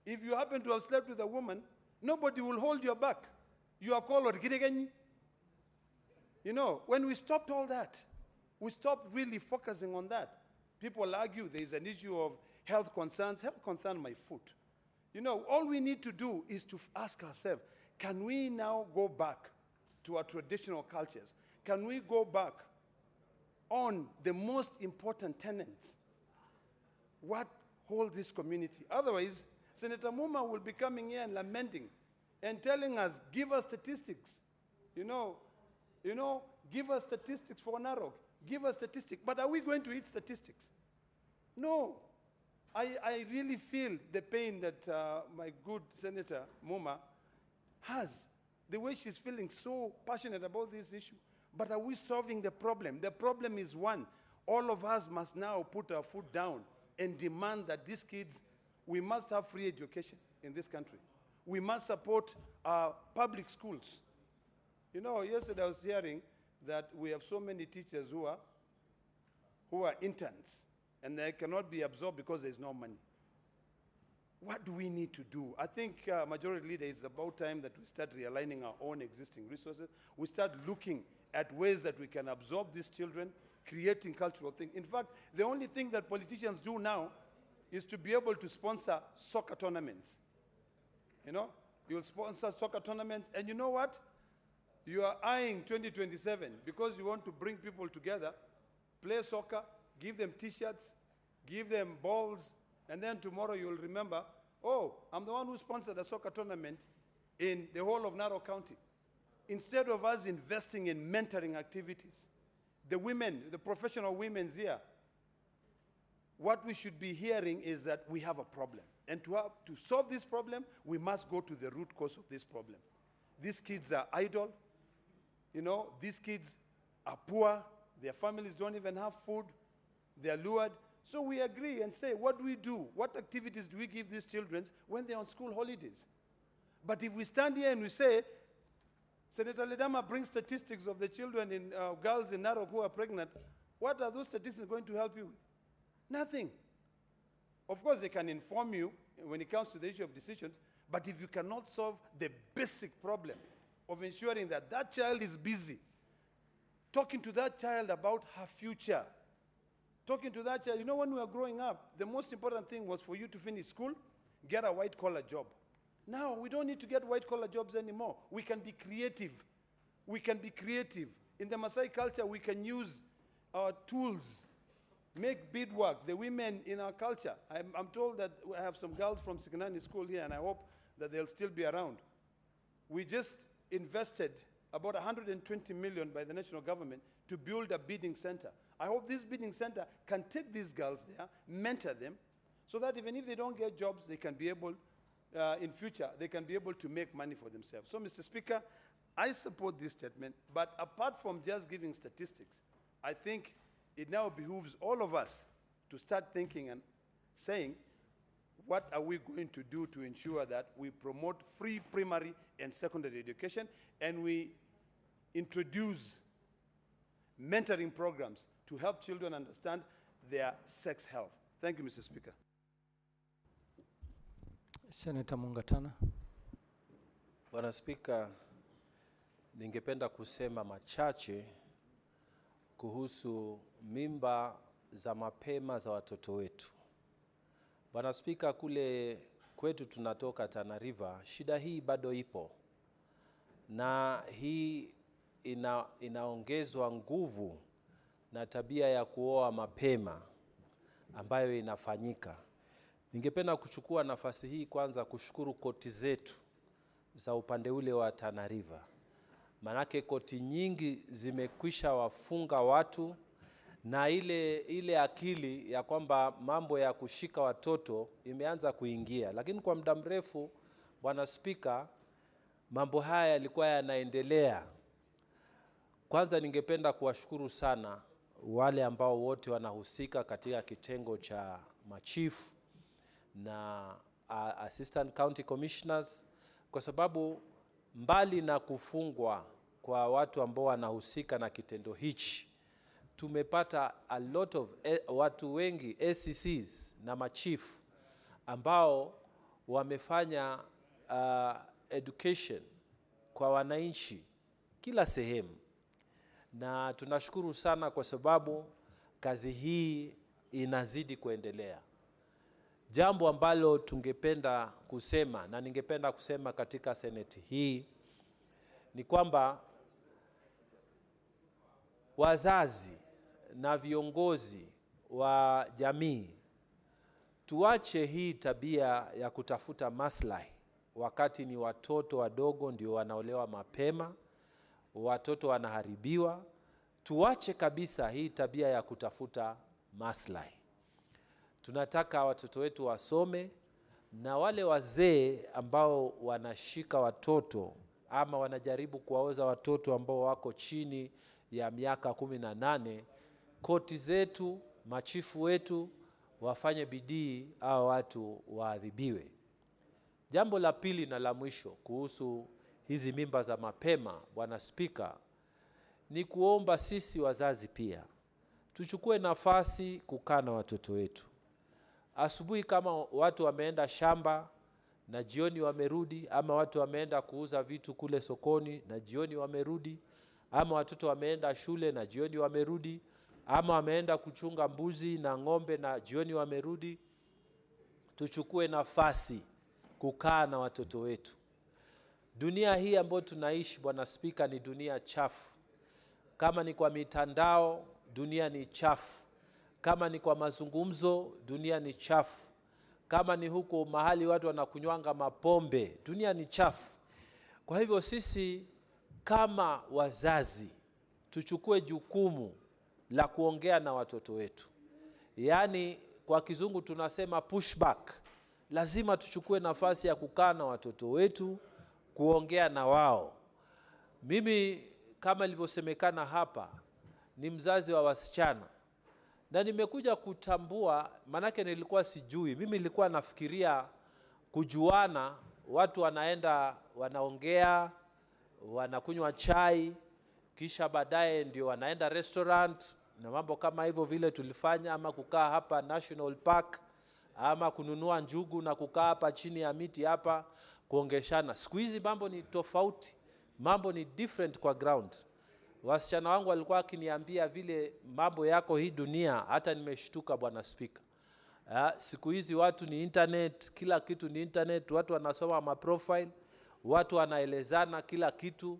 [SPEAKER 21] If you happen to have slept with a woman, nobody will hold your back. You are called Orgideganyi. You know, when we stopped all that, we stopped really focusing on that. People argue there is an issue of health concerns. Health concern my foot. You know, all we need to do is to ask ourselves, can we now go back to our traditional cultures? Can we go back on the most important tenets? What holds this community? Otherwise, Senator Muma will be coming here and lamenting and telling us, give us statistics. You know, give us statistics for Narok. Give us statistics. But are we going to eat statistics? No. I really feel the pain that my good Senator Muma has, the way she's feeling so passionate about this issue. But are we solving the problem? The problem is one. All of us must now put our foot down and demand that these kids, we must have free education in this country. We must support our public schools. You know, yesterday I was hearing that we have so many teachers who are interns, and they cannot be absorbed because there's no money. What do we need to do? I think, Majority Leader, it's about time that we start realigning our own existing resources. We start looking at ways that we can absorb these children, creating cultural things. In fact, the only thing that politicians do now is to be able to sponsor soccer tournaments. You know, you'll sponsor soccer tournaments, and you know what? You are eyeing 2027 because you want to bring people together, play soccer, give them T-shirts, give them balls, and then tomorrow you'll remember, oh, I'm the one who sponsored a soccer tournament in the whole of Narok County. Instead of us investing in mentoring activities, the women, the professional women's here, what we should be hearing is that we have a problem. And to solve this problem, we must go to the root cause of this problem. These kids are idle. You know, these kids are poor. Their families don't even have food. They're lured. So we agree and say, what do we do? What activities do we give these children when they're on school holidays? But if we stand here and we say, Senator Ledama brings statistics of the children in girls in Narok who are pregnant, what are those statistics going to help you with? Nothing. Of course, they can inform you when it comes to the issue of decisions, but if you cannot solve the basic problem of ensuring that that child is busy, talking to that child about her future, talking to that child, you know, when we were growing up, the most important thing was for you to finish school, get a white-collar job. Now, we don't need to get white-collar jobs anymore. We can be creative. We can be creative. In the Maasai culture, we can use our tools, make beadwork. The women in our culture, I'm told that I have some girls from Sikanani School here, and I hope that they'll still be around. We just invested about 120 million by the national government to build a bidding center. I hope this bidding center can take these girls there, mentor them, so that even if they don't get jobs, they can be able, in future, they can be able to make money for themselves. So, Mr. Speaker, I support this statement, but apart from just giving statistics, I think it now behooves all of us to start thinking and saying, what are we going to do to ensure that we promote free primary and secondary education, and we introduce mentoring programs to help children understand their sex health. Thank you, Mr. Speaker.
[SPEAKER 20] Senator Mungatana.
[SPEAKER 22] Bwana Spika, ningependa kusema machache kuhusu mimba za mapema za watoto wetu. Bwana Spika, kule kwetu tunatoka Tana River, shida hii bado ipo. Na hii inaongezwa nguvu na tabia ya kuoa mapema ambayo inafanyika. Ningependa kuchukua nafasi hii kwanza kushukuru koti zetu za upande ule wa Tana River. Manake koti nyingi zimekwisha wafunga watu, na ile akili ya kwamba mambo ya kushika watoto imeanza kuingia. Lakini kwa muda mrefu, Bwana Spika, mambo haya yalikuwa yanaendelea. Kwanza ningependa kuwashukuru sana wale ambao wote wanahusika katika kitengo cha machifu na assistant county commissioners, kwa sababu mbali na kufungwa kwa watu ambao wanahusika na kitendo hichi, tumepata a lot of watu wengi SCCs na machifu ambao wamefanya education kwa wananchi kila sehemu, na tunashukuru sana kwa sababu kazi hii inazidi kuendelea. Jambo ambalo tungependa kusema na ningependa kusema katika seneti hii ni kwamba wazazi na viongozi wa jamii tuache hii tabia ya kutafuta maslahi wakati ni watoto wadogo ndio wanaolewa mapema, watoto wanaharibiwa. Tuache kabisa hii tabia ya kutafuta maslahi. Tunataka watoto wetu wasome, na wale wazee ambao wanashika watoto ama wanajaribu kuwaoza watoto ambao wako chini ya miaka 18, koti zetu, machifu wetu wafanye bidii hao watu waadhibiwe. Jambo la pili na la mwisho kuhusu hizi mimba za mapema, Bwana Spika, ni kuomba sisi wazazi pia tuchukue nafasi kukaa na watoto wetu. Asubuhi kama watu wameenda shamba na jioni wamerudi, ama watu wameenda kuuza vitu kule sokoni na jioni wamerudi, ama watoto wameenda shule na jioni wamerudi, ama wameenda kuchunga mbuzi na ng'ombe na jioni wamerudi, tuchukue nafasi kukaa na watoto wetu. Dunia hii ambayo tunaishi, Bwana Spika, ni dunia chafu. Kama ni kwa mitandao, dunia ni chafu. Kama ni kwa mazungumzo, dunia ni chafu. Kama ni huko mahali watu wanakunywanga mapombe, dunia ni chafu. Kwa hivyo sisi kama wazazi tuchukue jukumu la kuongea na watoto wetu. Yaani kwa kizungu tunasema pushback. Lazima tuchukue nafasi ya kukaa na watoto wetu, kuongea na wao. Mimi kama ilivyosemekana hapa ni mzazi wa wasichana, na nimekuja kutambua, manake nilikuwa sijui. Mimi nilikuwa nafikiria kujuana, watu wanaenda wanaongea, wanakunywa chai, kisha baadaye ndio wanaenda restaurant na mambo kama hivyo vile tulifanya, ama kukaa hapa National Park, ama kununua njugu na kukaa hapa chini ya miti hapa kuongeshana. Siku hizi mambo ni tofauti, mambo ni different kwa ground. Wasichana wangu walikuwa akiniambia vile mambo yako hii dunia, hata nimeshtuka Bwana Spika. Siku hizi watu ni internet, kila kitu ni internet, watu wanasoma maprofile, watu wanaelezana kila kitu.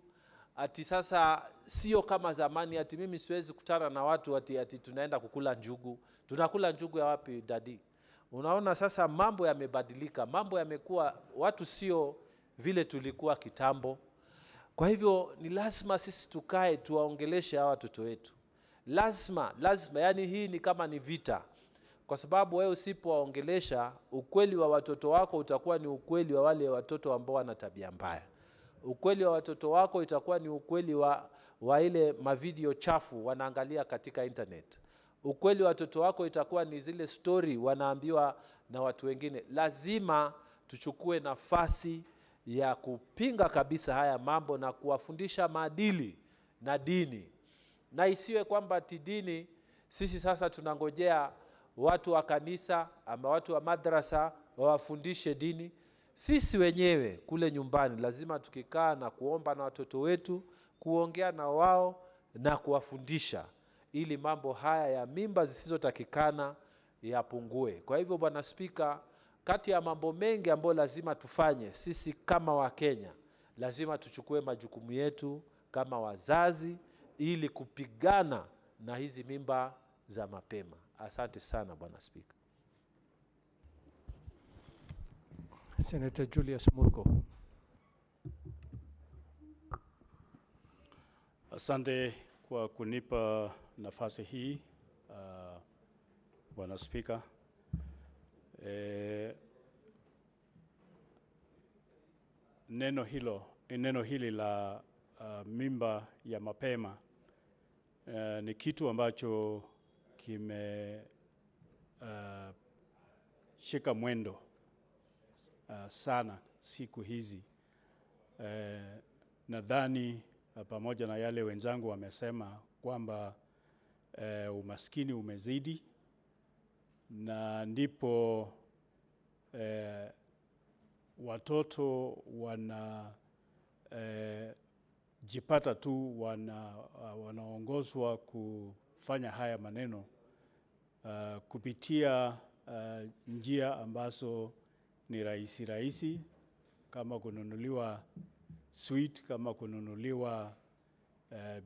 [SPEAKER 22] Ati sasa sio kama zamani, ati mimi siwezi kutana na watu ati tunaenda kukula njugu. Tunakula njugu ya wapi dadi? Unaona sasa mambo yamebadilika, mambo yamekuwa, watu sio vile tulikuwa kitambo. Kwa hivyo ni lazima sisi tukae tuwaongeleshe hawa watoto wetu. Lazima, yani hii ni kama ni vita. Kwa sababu wewe usipowaongelesha, ukweli wa watoto wako utakuwa ni ukweli wa wale watoto ambao wana tabia mbaya. Ukweli wa watoto wako itakuwa ni ukweli wa ile mavideo chafu wanaangalia katika internet. Ukweli wa watoto wako itakuwa ni zile story wanaambiwa na watu wengine. Lazima tuchukue nafasi ya kupinga kabisa haya mambo na kuwafundisha maadili na dini. Na isiwe kwamba dini sisi sasa tunangojea watu wa kanisa ama watu wa madrasa wawafundishe dini. Sisi wenyewe kule nyumbani lazima tukikaa na kuomba na watoto wetu, kuongea na wao na kuwafundisha, ili mambo haya ya mimba zisizotakikana yapungue. Kwa hivyo Bwana Spika, kati ya mambo mengi ambayo lazima tufanye sisi kama Wakenya, lazima tuchukue majukumu yetu kama wazazi ili kupigana na hizi mimba za mapema. Asante sana Bwana Spika.
[SPEAKER 20] Senator Julius Murko.
[SPEAKER 1] Asante kwa kunipa nafasi hii, Bwana Spika. Neno hilo neno hili la mimba ya mapema ni kitu ambacho shika mwendo sana siku hizi. Nadhani pamoja na yale wenzangu wamesema kwamba umaskini umezidi, na ndipo watoto jipata tu wanaongozwa kufanya haya maneno kupitia njia ambazo ni rahisi, kama kununuliwa sweet, kama kununuliwa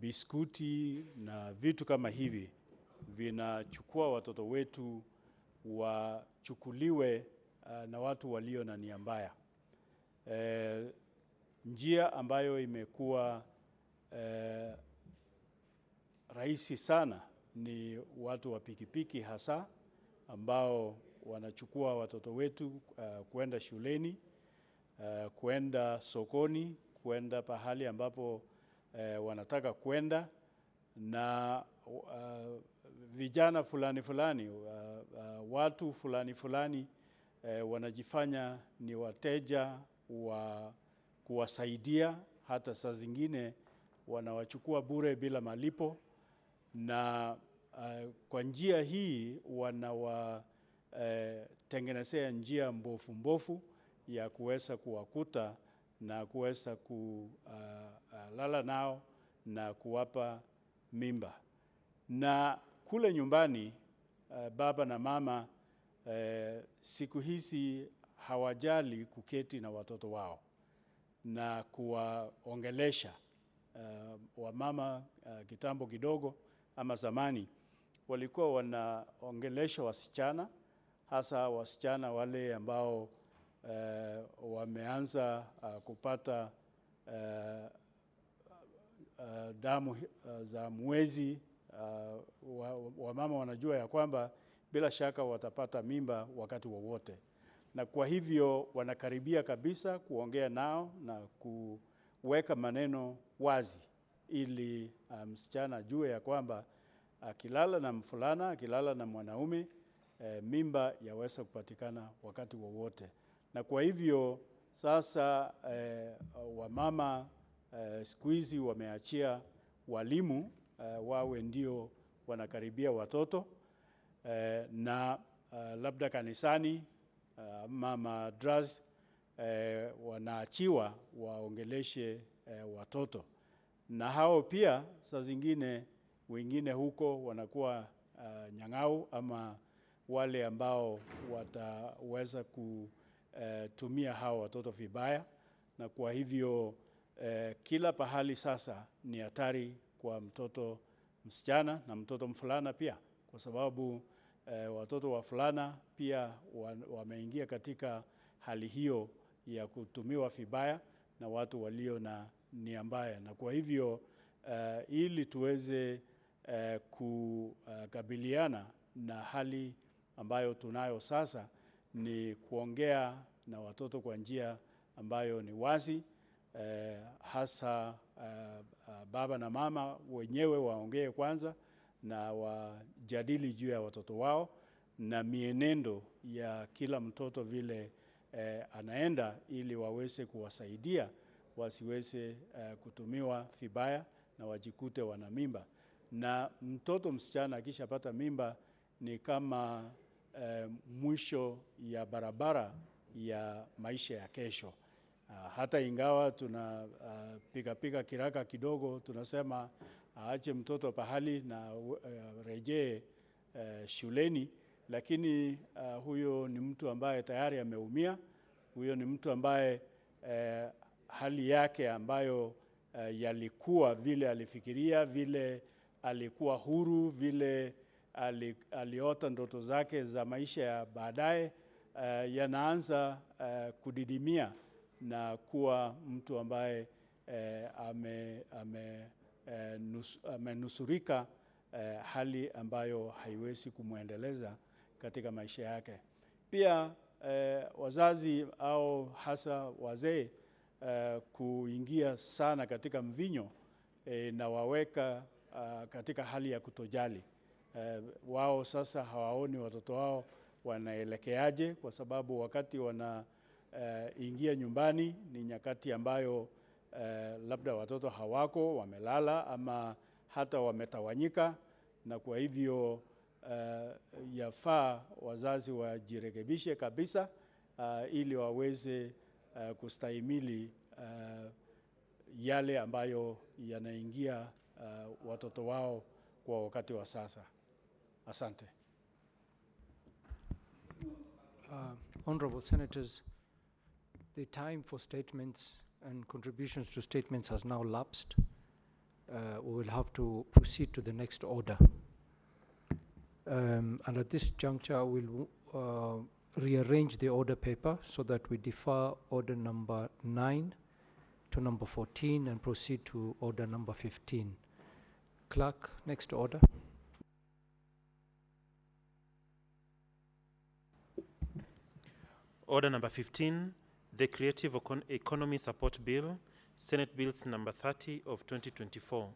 [SPEAKER 1] biskuti na vitu kama hivi. Vinachukua watoto wetu wachukuliwe na watu walio na nia mbaya. Njia ambayo imekuwa rahisi sana ni watu wa pikipiki hasa, ambao wanachukua watoto wetu kwenda shuleni, kwenda sokoni, kwenda pahali ambapo wanataka kwenda, na vijana fulani, watu fulani wanajifanya ni wateja wa kuwasaidia. Hata saa zingine wanawachukua bure bila malipo, na kwa njia hii wanawatengenezea njia mbofu ya kuweza kuwakuta na kuweza kulala nao na kuwapa mimba. Na kule nyumbani baba na mama siku hizi hawajali kuketi na watoto wao na kuwaongelesha. Wamama kitambo kidogo ama zamani walikuwa wanaongelesha wasichana, hasa wasichana wale ambao wameanza kupata damu za mwezi. Wamama wanajua ya kwamba bila shaka watapata mimba wakati wowote, na kwa hivyo wanakaribia kabisa kuongea nao na kuweka maneno wazi, ili msichana ajue ya kwamba akilala na mfulana, akilala na mwanaume, mimba yaweza kupatikana wakati wowote. Na kwa hivyo sasa wamama siku hizi wameachia walimu wawe ndio wanakaribia watoto, na labda kanisani ama madrasa wanaachiwa waongeleshe watoto. Na hao pia saa zingine wengine huko wanakuwa nyang'au ama wale ambao wataweza kutumia hao watoto vibaya. Na kwa hivyo kila pahali sasa ni hatari kwa mtoto msichana na mtoto mfulana pia, kwa sababu watoto wa fulana pia wameingia katika hali hiyo ya kutumiwa vibaya na watu walio na nia mbaya. Na kwa hivyo ili tuweze kukabiliana na hali ambayo tunayo sasa, ni kuongea na watoto kwa njia ambayo ni wazi, hasa baba na mama wenyewe waongee kwanza na wajadili juu ya watoto wao na mienendo ya kila mtoto vile anaenda, ili waweze kuwasaidia wasiweze kutumiwa vibaya na wajikute wana mimba. Na mtoto msichana akishapata mimba ni kama mwisho ya barabara ya maisha ya kesho. Hata ingawa tunapiga kiraka kidogo, tunasema aache mtoto pahali na rejee shuleni, lakini huyo ni mtu ambaye tayari ameumia. Huyo ni mtu ambaye hali yake ambayo yalikuwa vile alifikiria, vile alikuwa huru, vile aliota ndoto zake za maisha ya baadaye, yanaanza kudidimia na kuwa mtu ambaye amenusurika hali ambayo haiwezi kumwendeleza katika maisha yake. Pia wazazi au hasa wazee kuingia sana katika mvinyo na waweka katika hali ya kutojali. Wao sasa hawaoni watoto wao wanaelekeaje, kwa sababu wakati wanaingia nyumbani ni nyakati ambayo labda watoto hawako, wamelala ama hata wametawanyika, na kwa hivyo yafaa wazazi wajirekebishe kabisa ili waweze kustahimili yale ambayo yanaingia watoto wao kwa wakati wa sasa. Asante.
[SPEAKER 20] Honorable Senators, the time for statements and contributions to statements has now lapsed. We will have to proceed to the next order. And at this juncture, we'll rearrange the order paper so that we defer order number 9 to number 14 and proceed to order number 15. Clerk, next order.
[SPEAKER 7] Order number 15, the Creative Economy Support Bill, Senate Bills number 30 of 2024.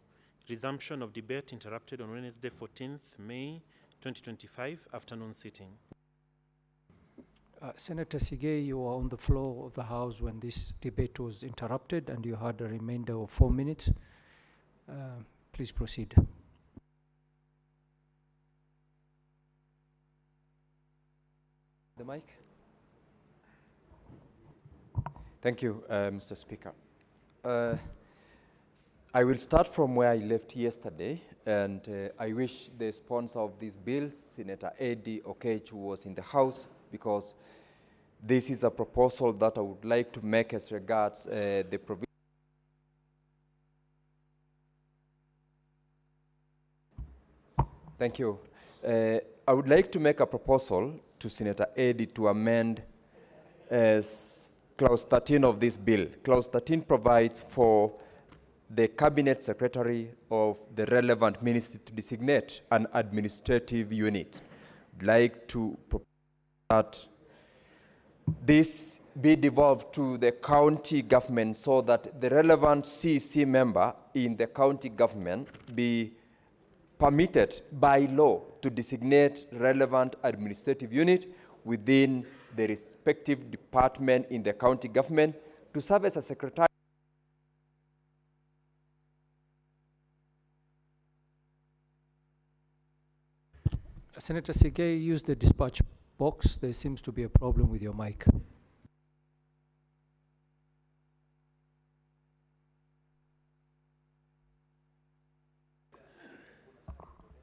[SPEAKER 7] Resumption of debate interrupted on Wednesday, 14th May 2025, afternoon sitting.
[SPEAKER 20] Senator Sigei, you were on the floor of the House when this debate was interrupted, and you had a remainder of 4 minutes. Please proceed.
[SPEAKER 3] The mic. Thank you, Mr. Speaker. I will start from where I left yesterday, and I wish the sponsor of this bill, Senator Eddie Okech, who was in the House, because this is a proposal that I would like to make as regards the provision. Thank you. I would like to make a proposal to Senator Eddie to amend Clause 13 of this bill. Clause 13 provides for the Cabinet Secretary of the relevant ministry to designate an administrative unit. I'd like to propose that this be devolved to the county government so that the relevant CEC member in the county government be permitted by law to designate relevant administrative unit within the respective department in the county government to serve as a secretary.
[SPEAKER 20] Senator Sigei, use the dispatch box. There seems to be a problem with your mic.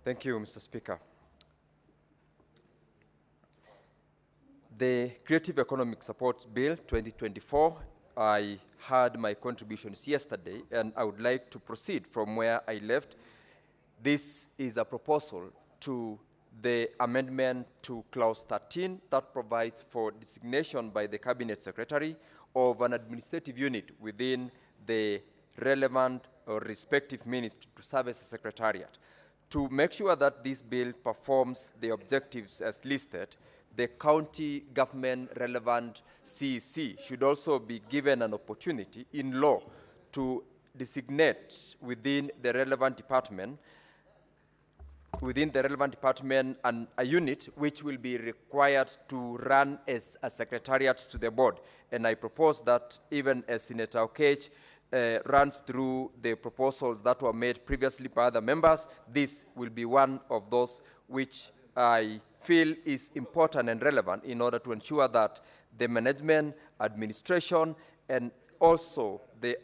[SPEAKER 3] Thank you, Mr. Speaker. The Creative Economic Support Bill 2024, I had my contributions yesterday, and I would like to proceed from where I left. This is a proposal to the amendment to Clause 13 that provides for designation by the Cabinet Secretary of an administrative unit within the relevant or respective ministry to serve as a secretariat. To make sure that this bill performs the objectives as listed, the county government relevant CEC should also be given an opportunity in law to designate within the relevant department and a unit which will be required to run as a secretariat to the board. And I propose that even as Senator Okech runs through the proposals that were made previously by other members, this will be one of those which I feel is important and relevant in order to ensure that the management, administration, and also the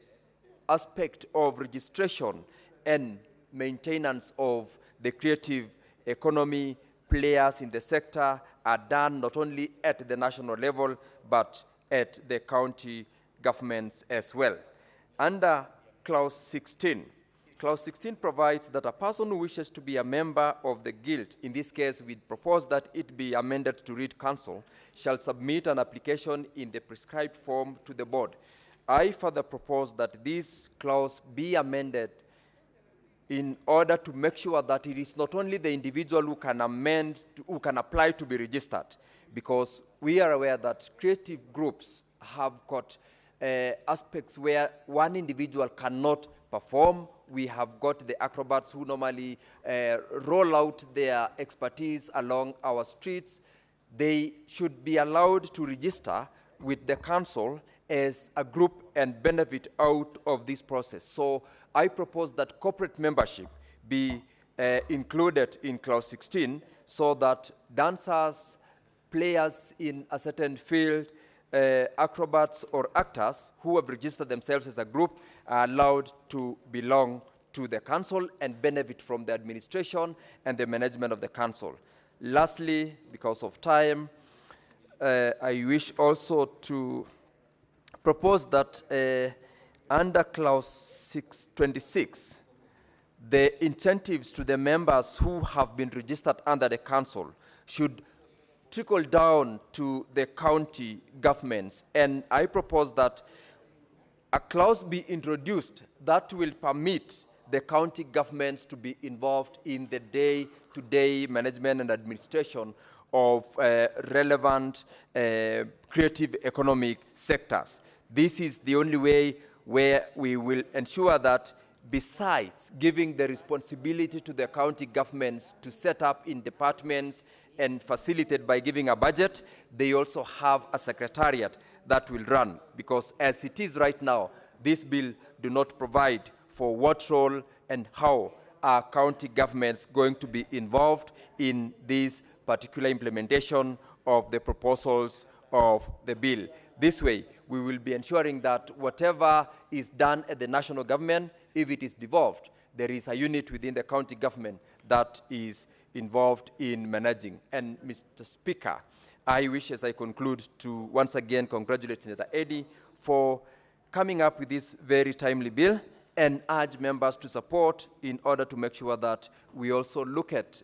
[SPEAKER 3] aspect of registration and maintenance of the creative economy players in the sector are done not only at the national level, but at the county governments as well. Under Clause 16, Clause 16 provides that a person who wishes to be a member of the guild, in this case we propose that it be amended to read council, shall submit an application in the prescribed form to the board. I further propose that this clause be amended in order to make sure that it is not only the individual who can who can apply to be registered, because we are aware that creative groups have got aspects where one individual cannot perform. We have got the acrobats who normally roll out their expertise along our streets. They should be allowed to register with the council as a group and benefit out of this process. So I propose that corporate membership be included in clause 16 so that dancers, players in a certain field, acrobats or actors who have registered themselves as a group are allowed to belong to the council and benefit from the administration and the management of the council. Lastly, because of time, I wish also to propose that under clause 626, the incentives to the members who have been registered under the council should trickle down to the county governments. And I propose that a clause be introduced that will permit the county governments to be involved in the day-to-day management and administration of relevant creative economic sectors. This is the only way where we will ensure that besides giving the responsibility to the county governments to set up in departments and facilitate by giving a budget, they also have a secretariat that will run. Because as it is right now, this bill do not provide for what role and how are county governments going to be involved in this particular implementation of the proposals of the bill. This way, we will be ensuring that whatever is done at the national government, if it is devolved, there is a unit within the county government that is involved in managing. And Mr. Speaker, I wish, as I conclude, to once again congratulate Senator Eddy for coming up with this very timely bill and urge members to support in order to make sure that we also look at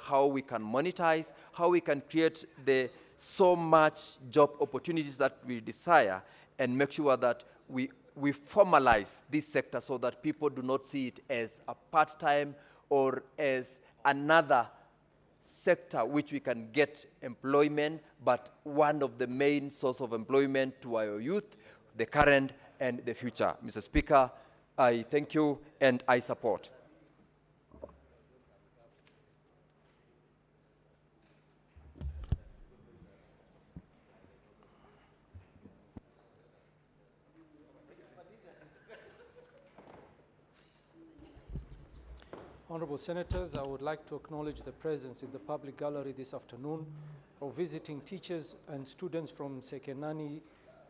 [SPEAKER 3] how we can monetize, how we can create the so much job opportunities that we desire, and make sure that we formalize this sector so that people do not see it as a part-time or as another sector which we can get employment, but one of the main source of employment to our youth, the current and the future. Mr. Speaker, I thank you and I support.
[SPEAKER 20] Honorable Senators, I would like to acknowledge the presence in the public gallery this afternoon of visiting teachers and students from Sekenani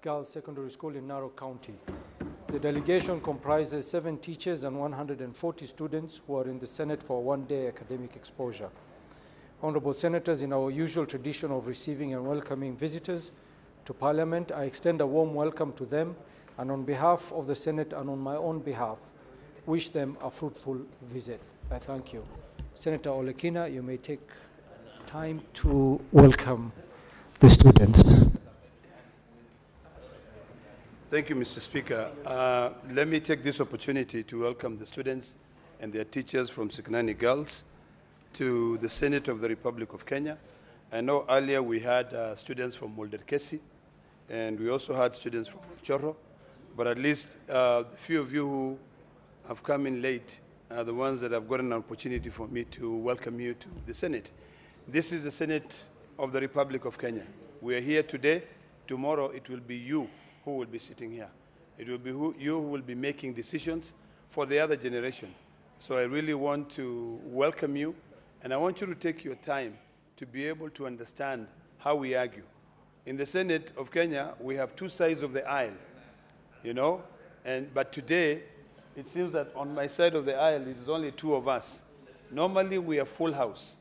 [SPEAKER 20] Girls Secondary School in Narok County. The delegation comprises 7 teachers and 140 students who are in the Senate for a one-day academic exposure. Honorable Senators, in our usual tradition of receiving and welcoming visitors to Parliament, I extend a warm welcome to them, and on behalf of the Senate and on my own behalf, wish them a fruitful visit. I thank you. Senator Olekina, you may take time to welcome the students.
[SPEAKER 21] Thank you, Mr. Speaker. Let me take this opportunity to welcome the students and their teachers from Sekenani Girls to the Senate of the Republic of Kenya. I know earlier we had students from Molderkesi, and we also had students from Chorro, but at least the few of you who have come in late are the ones that have gotten an opportunity for me to welcome you to the Senate. This is the Senate of the Republic of Kenya. We are here today. Tomorrow it will be you who will be sitting here. It will be you who will be making decisions for the other generation. So I really want to welcome you, and I want you to take your time to be able to understand how we argue. In the Senate of Kenya, we have 2 sides of the aisle, you know, but today, it seems that on my side of the aisle, it is only 2 of us. Normally, we are full house.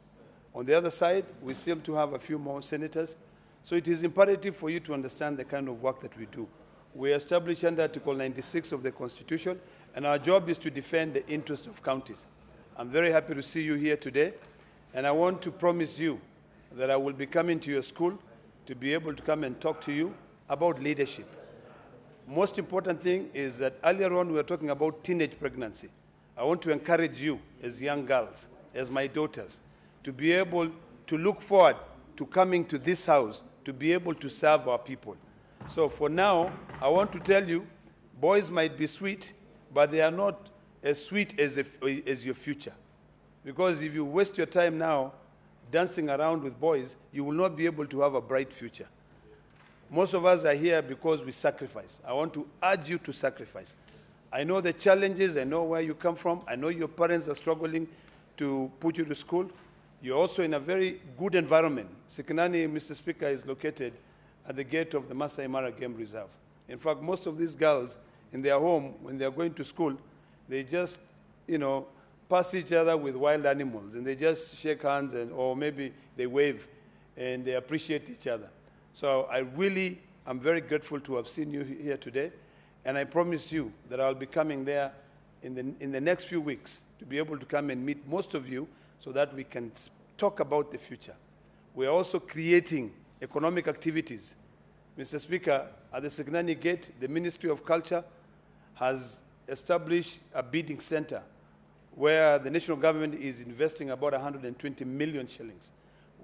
[SPEAKER 21] On the other side, we seem to have a few more senators. So it is imperative for you to understand the kind of work that we do. We are established under Article 96 of the Constitution, and our job is to defend the interests of counties. I'm very happy to see you here today, and I want to promise you that I will be coming to your school to be able to come and talk to you about leadership. Most important thing is that earlier on we were talking about teenage pregnancy. I want to encourage you as young girls, as my daughters, to be able to look forward to coming to this house to be able to serve our people. So for now, I want to tell you, boys might be sweet, but they are not as sweet as your future. Because if you waste your time now dancing around with boys, you will not be able to have a bright future. Most of us are here because we sacrifice. I want to urge you to sacrifice. I know the challenges, I know where you come from, I know your parents are struggling to put you to school. You're also in a very good environment. Sikinani, Mr. Speaker, is located at the gate of the Masai Mara Game Reserve. In fact, most of these girls in their home, when they're going to school, they just, pass each other with wild animals, and they just shake hands, or maybe they wave, and they appreciate each other. So I really am very grateful to have seen you here today, and I promise you that I'll be coming there in the next few weeks to be able to come and meet most of you so that we can talk about the future. We are also creating economic activities. Mr. Speaker, at the Sikinani Gate, the Ministry of Culture has established a bidding center where the national government is investing about 120 million shillings.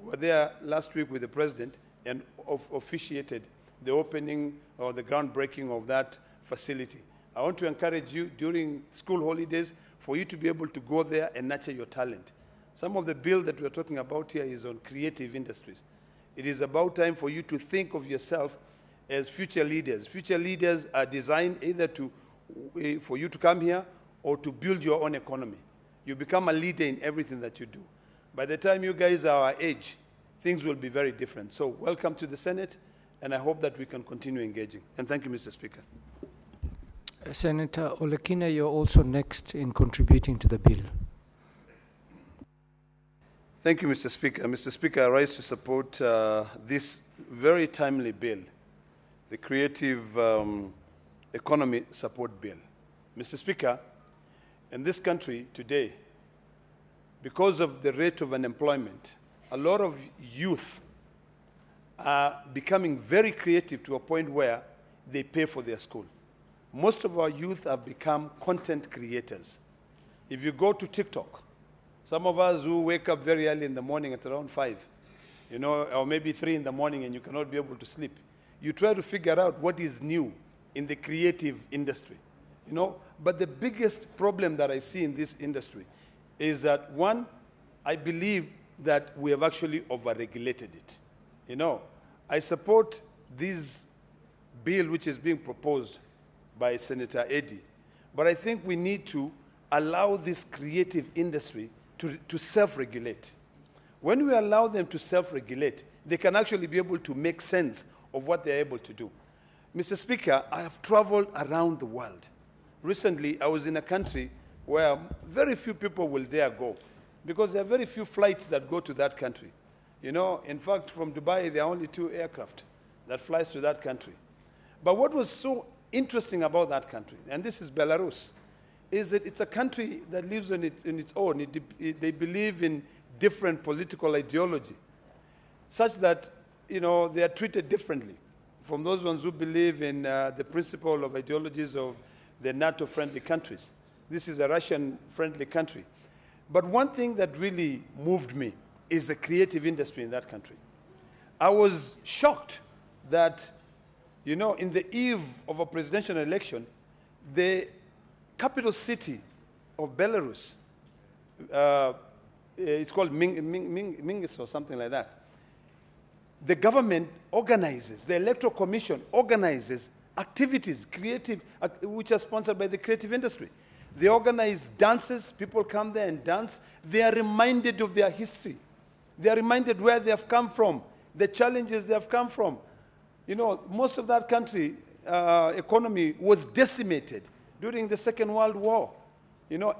[SPEAKER 21] We were there last week with the president and officiated the opening or the groundbreaking of that facility. I want to encourage you during school holidays for you to be able to go there and nurture your talent. Some of the bill that we're talking about here is on creative industries. It is about time for you to think of yourself as future leaders. Future leaders are designed either for you to come here or to build your own economy. You become a leader in everything that you do. By the time you guys are our age, things will be very different. So welcome to the Senate, and I hope that we can continue engaging. And thank you, Mr. Speaker.
[SPEAKER 20] Senator Olekina, you're also next in contributing to the bill.
[SPEAKER 21] Thank you, Mr. Speaker. Mr. Speaker, I rise to support this very timely bill, the Creative Economy Support Bill. Mr. Speaker, in this country today, because of the rate of unemployment, a lot of youth are becoming very creative to a point where they pay for their school. Most of our youth have become content creators. If you go to TikTok, some of us who wake up very early in the morning at around 5, or maybe 3 in the morning and you cannot be able to sleep, you try to figure out what is new in the creative industry. But the biggest problem that I see in this industry is that, one, I believe that we have actually overregulated it. I support this bill which is being proposed by Senator Eddy, but I think we need to allow this creative industry to self-regulate. When we allow them to self-regulate, they can actually be able to make sense of what they're able to do. Mr. Speaker, I have traveled around the world. Recently, I was in a country where very few people will dare go because there are very few flights that go to that country. In fact, from Dubai, there are only 2 aircraft that flies to that country. But what was so interesting about that country, and this is Belarus, is that it's a country that lives on its own. They believe in different political ideology, such that they are treated differently from those ones who believe in the principle of ideologies of the NATO-friendly countries. This is a Russian-friendly country. But one thing that really moved me is the creative industry in that country. I was shocked that, in the eve of a presidential election, the capital city of Belarus, it's called Minsk or something like that. The government organizes, the Electoral Commission organizes activities, which are sponsored by the creative industry. They organize dances, people come there and dance. They are reminded of their history. They are reminded where they have come from, the challenges they have come from. Most of that country economy was decimated during the Second World War.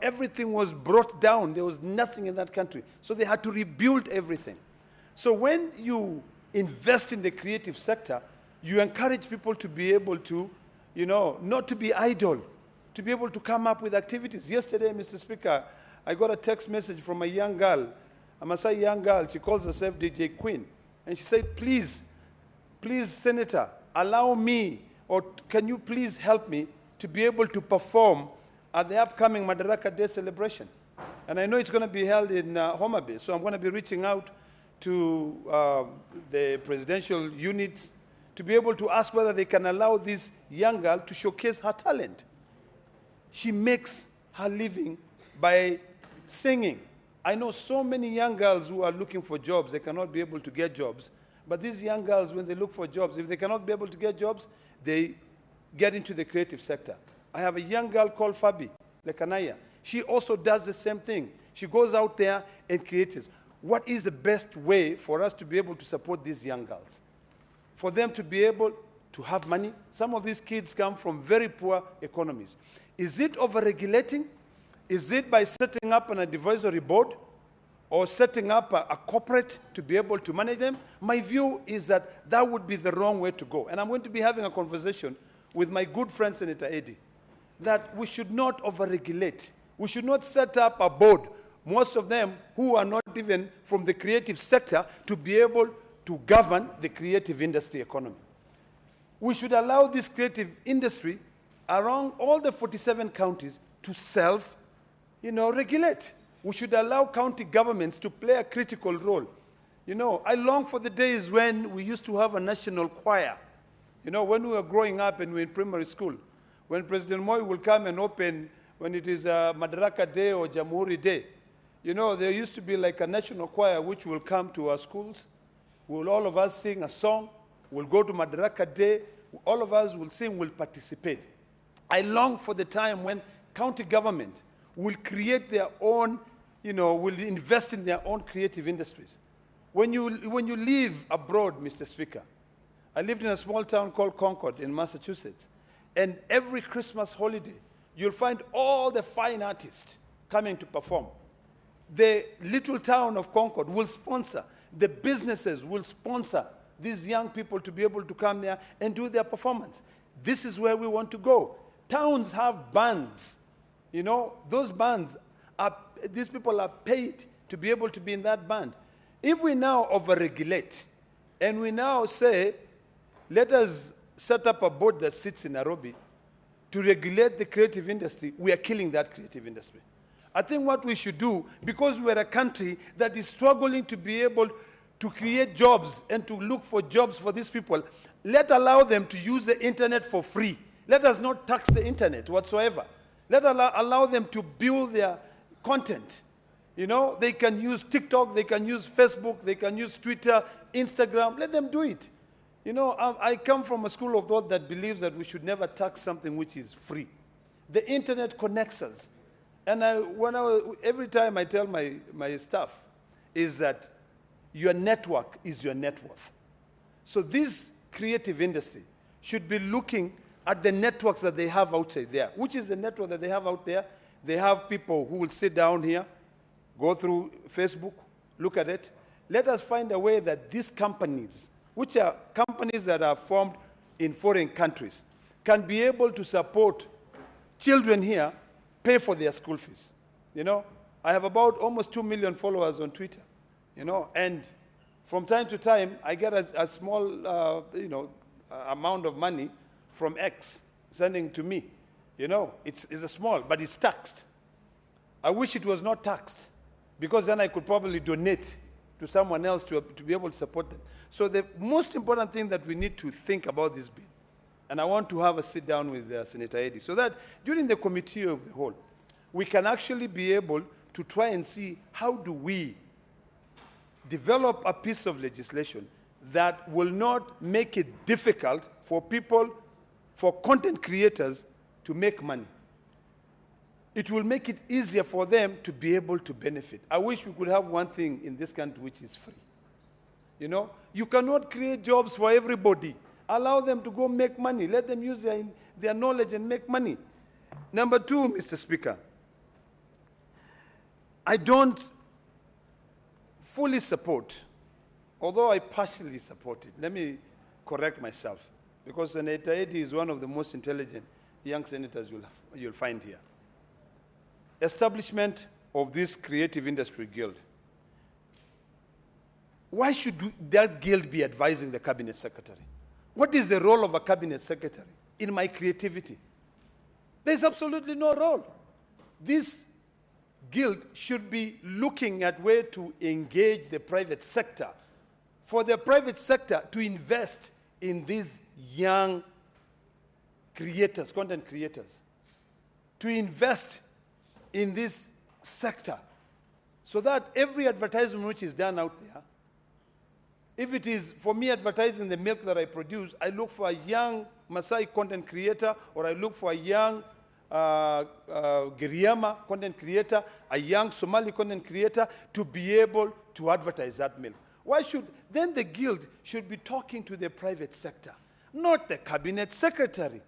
[SPEAKER 21] Everything was brought down. There was nothing in that country. So they had to rebuild everything. So when you invest in the creative sector, you encourage people to be able to, not to be idle, to be able to come up with activities. Yesterday, Mr. Speaker, I got a text message from a young girl, a Maasai young girl. She calls herself DJ Queen. And she said, please, Senator, allow me, or can you please help me to be able to perform at the upcoming Madaraka Day celebration? And I know it's going to be held in Homa Bay, so I'm going to be reaching out to the presidential units to be able to ask whether they can allow this young girl to showcase her talent. She makes her living by singing. I know so many young girls who are looking for jobs, they cannot be able to get jobs. But these young girls, when they look for jobs, if they cannot be able to get jobs, they get into the creative sector. I have a young girl called Fabi Lekanaya. She also does the same thing. She goes out there and creates. What is the best way for us to be able to support these young girls? For them to be able to have money? Some of these kids come from very poor economies. Is it over-regulating? Is it by setting up an advisory board or setting up a corporate to be able to manage them? My view is that that would be the wrong way to go. And I'm going to be having a conversation with my good friend, Senator Eddie, that we should not over-regulate. We should not set up a board, most of them who are not even from the creative sector, to be able to govern the creative industry economy. We should allow this creative industry around all the 47 counties to self-regulate. We should allow county governments to play a critical role. I long for the days when we used to have a national choir. When we were growing up and we were in primary school, when President Moi will come and open, when it is Madaraka Day or Jamhuri Day, there used to be like a national choir which will come to our schools. We'll all of us sing a song. We'll go to Madaraka Day. All of us will sing, will participate. I long for the time when county government will create their own, will invest in their own creative industries. When you live abroad, Mr. Speaker, I lived in a small town called Concord in Massachusetts, and every Christmas holiday, you'll find all the fine artists coming to perform. The little town of Concord will sponsor, the businesses will sponsor these young people to be able to come there and do their performance. This is where we want to go. Towns have bands. Those bands, these people are paid to be able to be in that band. If we now over-regulate and we now say, let us set up a board that sits in Nairobi to regulate the creative industry, we are killing that creative industry. I think what we should do, because we're a country that is struggling to be able to create jobs and to look for jobs for these people, let's allow them to use the internet for free. Let us not tax the internet whatsoever. Let allow them to build their content. They can use TikTok, they can use Facebook, they can use Twitter, Instagram. Let them do it. I come from a school of thought that believes that we should never tax something which is free. The internet connects us. And every time I tell my staff is that your network is your net worth. So this creative industry should be looking at the networks that they have outside there. Which is the network that they have out there? They have people who will sit down here, go through Facebook, look at it. Let us find a way that these companies, which are companies that are formed in foreign countries, can be able to support children here, pay for their school fees. I have about almost 2 million followers on Twitter, and from time to time, I get a small, amount of money from X sending to me. It's a small, but it's taxed. I wish it was not taxed, because then I could probably donate to someone else to be able to support them. So the most important thing that we need to think about this bill, and I want to have a sit down with Senator Eddie, so that during the committee of the whole, we can actually be able to try and see how do we develop a piece of legislation that will not make it difficult for people, for content creators to make money. It will make it easier for them to be able to benefit. I wish we could have one thing in this country which is free. You cannot create jobs for everybody. Allow them to go make money. Let them use their knowledge and make money. Number two, Mr. Speaker, I don't fully support, although I partially support it. Let me correct myself, because Senator Eddie is one of the most intelligent young senators you'll find here. Establishment of this creative industry guild. Why should that guild be advising the cabinet secretary? What is the role of a cabinet secretary in my creativity? There's absolutely no role. This guild should be looking at ways to engage the private sector, for the private sector to invest in these young creators, content creators, to invest in this sector so that every advertisement which is done out there, if it is for me advertising the milk that I produce, I look for a young Maasai content creator, or I look for a young Giriama content creator, a young Somali content creator to be able to advertise that milk. Why should, then the guild should be talking to the private sector, not the cabinet secretary.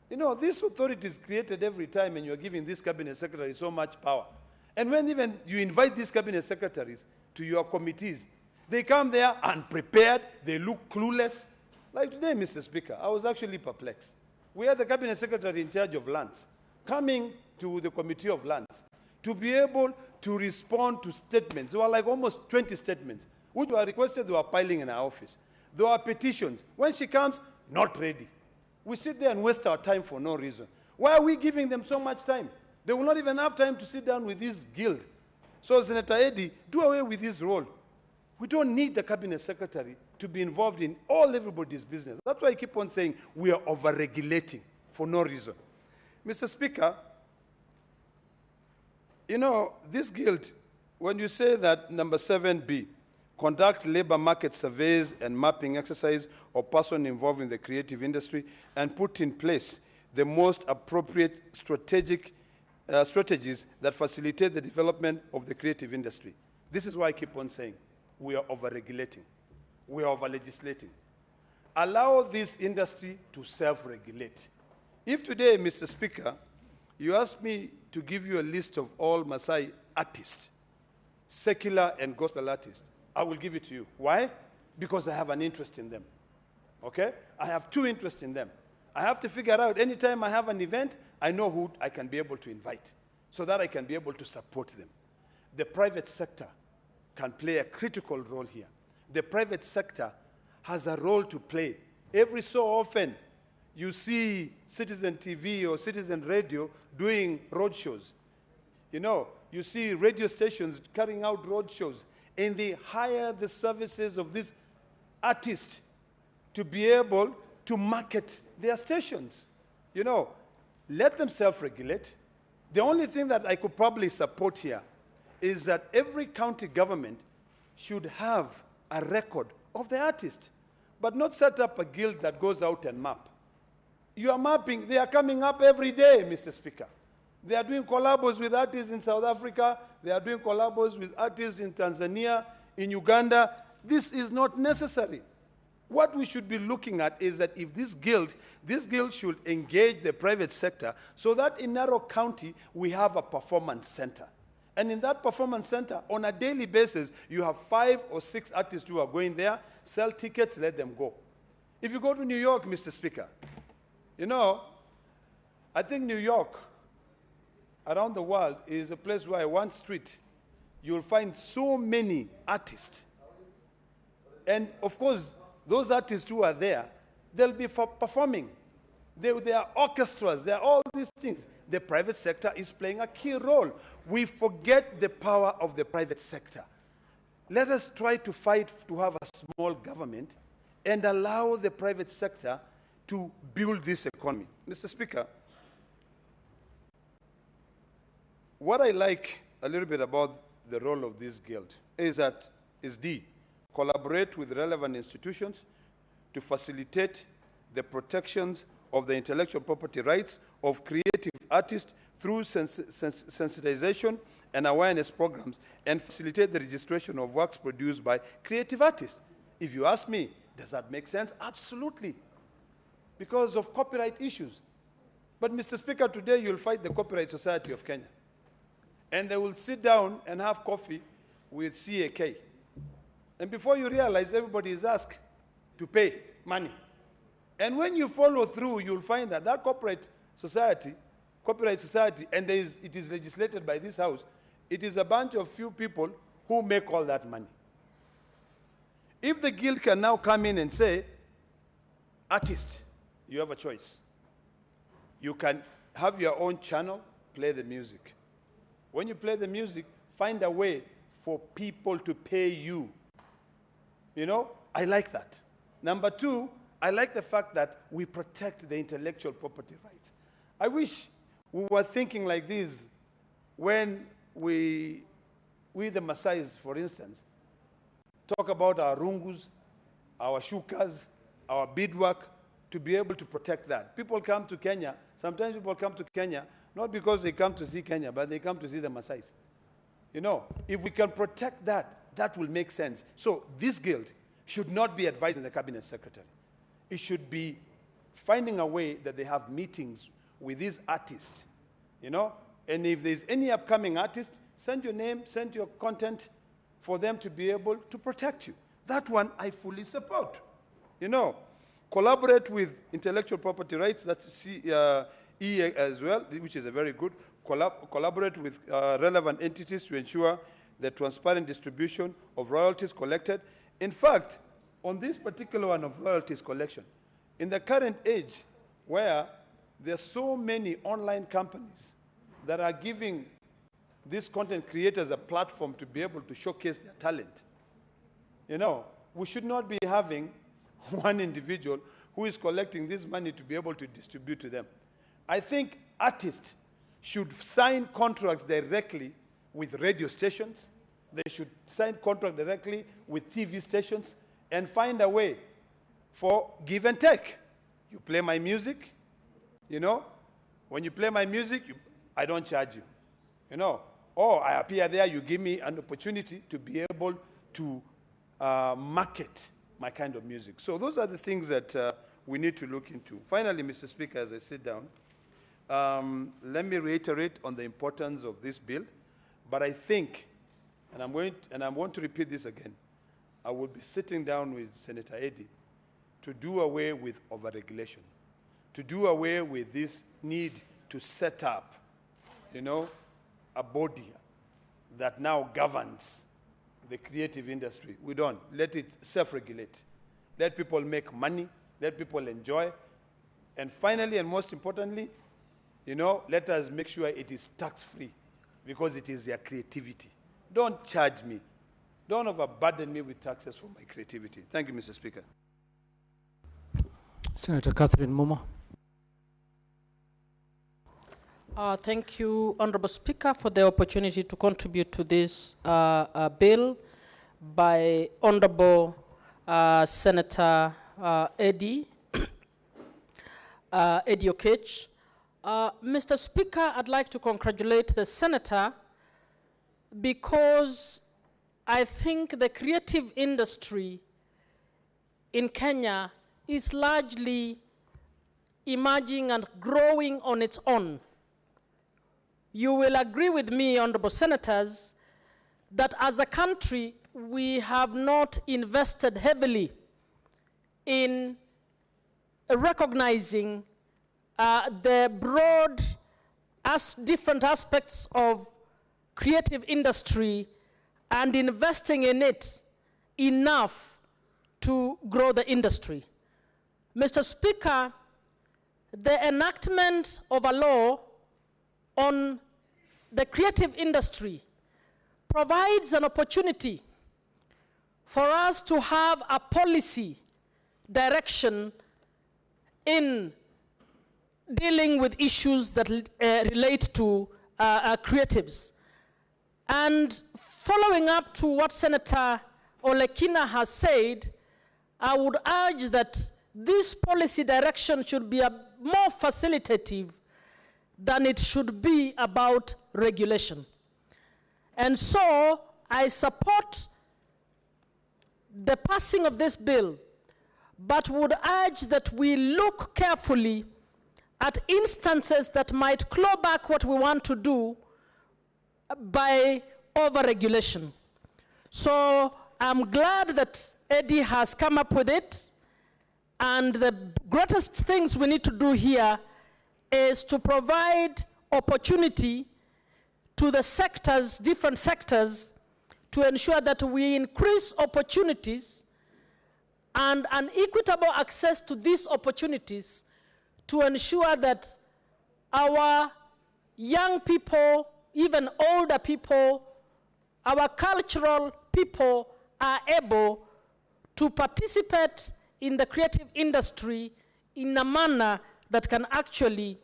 [SPEAKER 21] You know, this authority is created every time and you're giving this cabinet secretary so much power. And when even you invite these cabinet secretaries to your committees, they come there unprepared, they look clueless. Like today, Mr. Speaker, I was actually perplexed. We had the cabinet secretary in charge of lands coming to the committee of lands to be able to respond to statements. There were like almost 20 statements which were requested, they were piling in our office. There were petitions. When she comes, not ready. We sit there and waste our time for no reason. Why are we giving them so much time? They will not even have time to sit down with this guild. So Senator Eddy, do away with this role. We don't need the cabinet secretary to be involved in all everybody's business. That's why I keep on saying we are over-regulating for no reason. Mr. Speaker, you know, this guild, when you say that number 7B, conduct labor market surveys and mapping exercise of person involved in the creative industry and put in place the most appropriate strategies that facilitate the development of the creative industry. This is why I keep on saying we are over-regulating. We are over-legislating. Allow this industry to self-regulate. If today, Mr. Speaker, you ask me to give you a list of all Maasai artists, secular and gospel artists, I will give it to you. Why? Because I have an interest in them. Okay? I have two interests in them. I have to figure out anytime I have an event, I know who I can be able to invite so that I can be able to support them. The private sector can play a critical role here. The private sector has a role to play. Every so often, you see Citizen TV or Citizen Radio doing road shows. You know, you see radio stations carrying out road shows, and they hire the services of these artists to be able to market their stations. You know, let them self-regulate. The only thing that I could probably support here is that every county government should have a record of the artist, but not set up a guild that goes out and map. You are mapping, they are coming up every day, Mr. Speaker. They are doing collabos with artists in South Africa, they are doing collabos with artists in Tanzania, in Uganda. This is not necessary. What we should be looking at is that if this guild should engage the private sector so that in Narok County we have a performance center. And in that performance center, on a daily basis, you have 5 or 6 artists who are going there, sell tickets, let them go. If you go to New York, Mr. Speaker, you know, I think New York, around the world, is a place where one street, you'll find so many artists. And of course, those artists who are there, they'll be performing. There are orchestras, there are all these things. The private sector is playing a key role. We forget the power of the private sector. Let us try to fight to have a small government and allow the private sector to build this economy. Mr. Speaker, what I like a little bit about the role of this guild is D, collaborate with relevant institutions to facilitate the protections of the intellectual property rights of creative artists through sensitization and awareness programs and facilitate the registration of works produced by creative artists. If you ask me, does that make sense? Absolutely. Because of copyright issues. But Mr. Speaker, today you'll fight the Copyright Society of Kenya. And they will sit down and have coffee with CAK. And before you realize, everybody is asked to pay money. And when you follow through, you'll find that that copyright society, and it is legislated by this house, it is a bunch of few people who make all that money. If the guild can now come in and say, artist, you have a choice. You can have your own channel, play the music. When you play the music, find a way for people to pay you. You know, I like that. Number 2, I like the fact that we protect the intellectual property rights. I wish we were thinking like this when we the Maasais, for instance, talk about our rungus, our shukas, our beadwork, to be able to protect that. People come to Kenya, sometimes people come to Kenya, not because they come to see Kenya, but they come to see the Maasais. You know, if we can protect that, that will make sense. So this guild should not be advising the cabinet secretary. It should be finding a way that they have meetings with these artists, you know, and if there's any upcoming artist, send your name, send your content for them to be able to protect you. That one I fully support. You know, collaborate with intellectual property rights, that's E as well, which is a very good. Collaborate with relevant entities to ensure the transparent distribution of royalties collected. In fact, on this particular one of royalties collection, in the current age where there are so many online companies that are giving these content creators a platform to be able to showcase their talent, you know, we should not be having one individual who is collecting this money to be able to distribute to them. I think artists should sign contracts directly with radio stations. They should sign contracts directly with TV stations and find a way for give and take. You play my music, you know. When you play my music, I don't charge you, you know. Or I appear there, you give me an opportunity to be able to market my kind of music. So those are the things that we need to look into. Finally, Mr. Speaker, as I sit down, let me reiterate on the importance of this bill. But I think, and I want to repeat this again, I will be sitting down with Senator Eddy to do away with overregulation, to do away with this need to set up, you know, a body that now governs the creative industry. We don't. Let it self-regulate. Let people make money. Let people enjoy. And finally, and most importantly, you know, let us make sure it is tax-free because it is their creativity. Don't charge me. Don't overburden me with taxes for my creativity. Thank you, Mr. Speaker.
[SPEAKER 20] Senator Catherine Muma.
[SPEAKER 19] Thank you, Honorable Speaker, for the opportunity to contribute to this bill by Honorable Senator Eddy Okech. Mr. Speaker, I'd like to congratulate the Senator because I think the creative industry in Kenya is largely emerging and growing on its own. You will agree with me, Honorable Senators, that as a country, we have not invested heavily in recognizing the broad different aspects of creative industry and investing in it enough to grow the industry. Mr. Speaker, the enactment of a law on the creative industry provides an opportunity for us to have a policy direction in dealing with issues that relate to creatives. And following up to what Senator Olekina has said, I would urge that this policy direction should be more facilitative than it should be about regulation. And so I support the passing of this bill, but would urge that we look carefully at instances that might claw back what we want to do by over-regulation. So I'm glad that Eddy has come up with it, and the greatest things we need to do here is to provide opportunity to the sectors, different sectors, to ensure that we increase opportunities and an equitable access to these opportunities to ensure that our young people, even older people, our cultural people are able to participate in the creative industry in a manner that can actually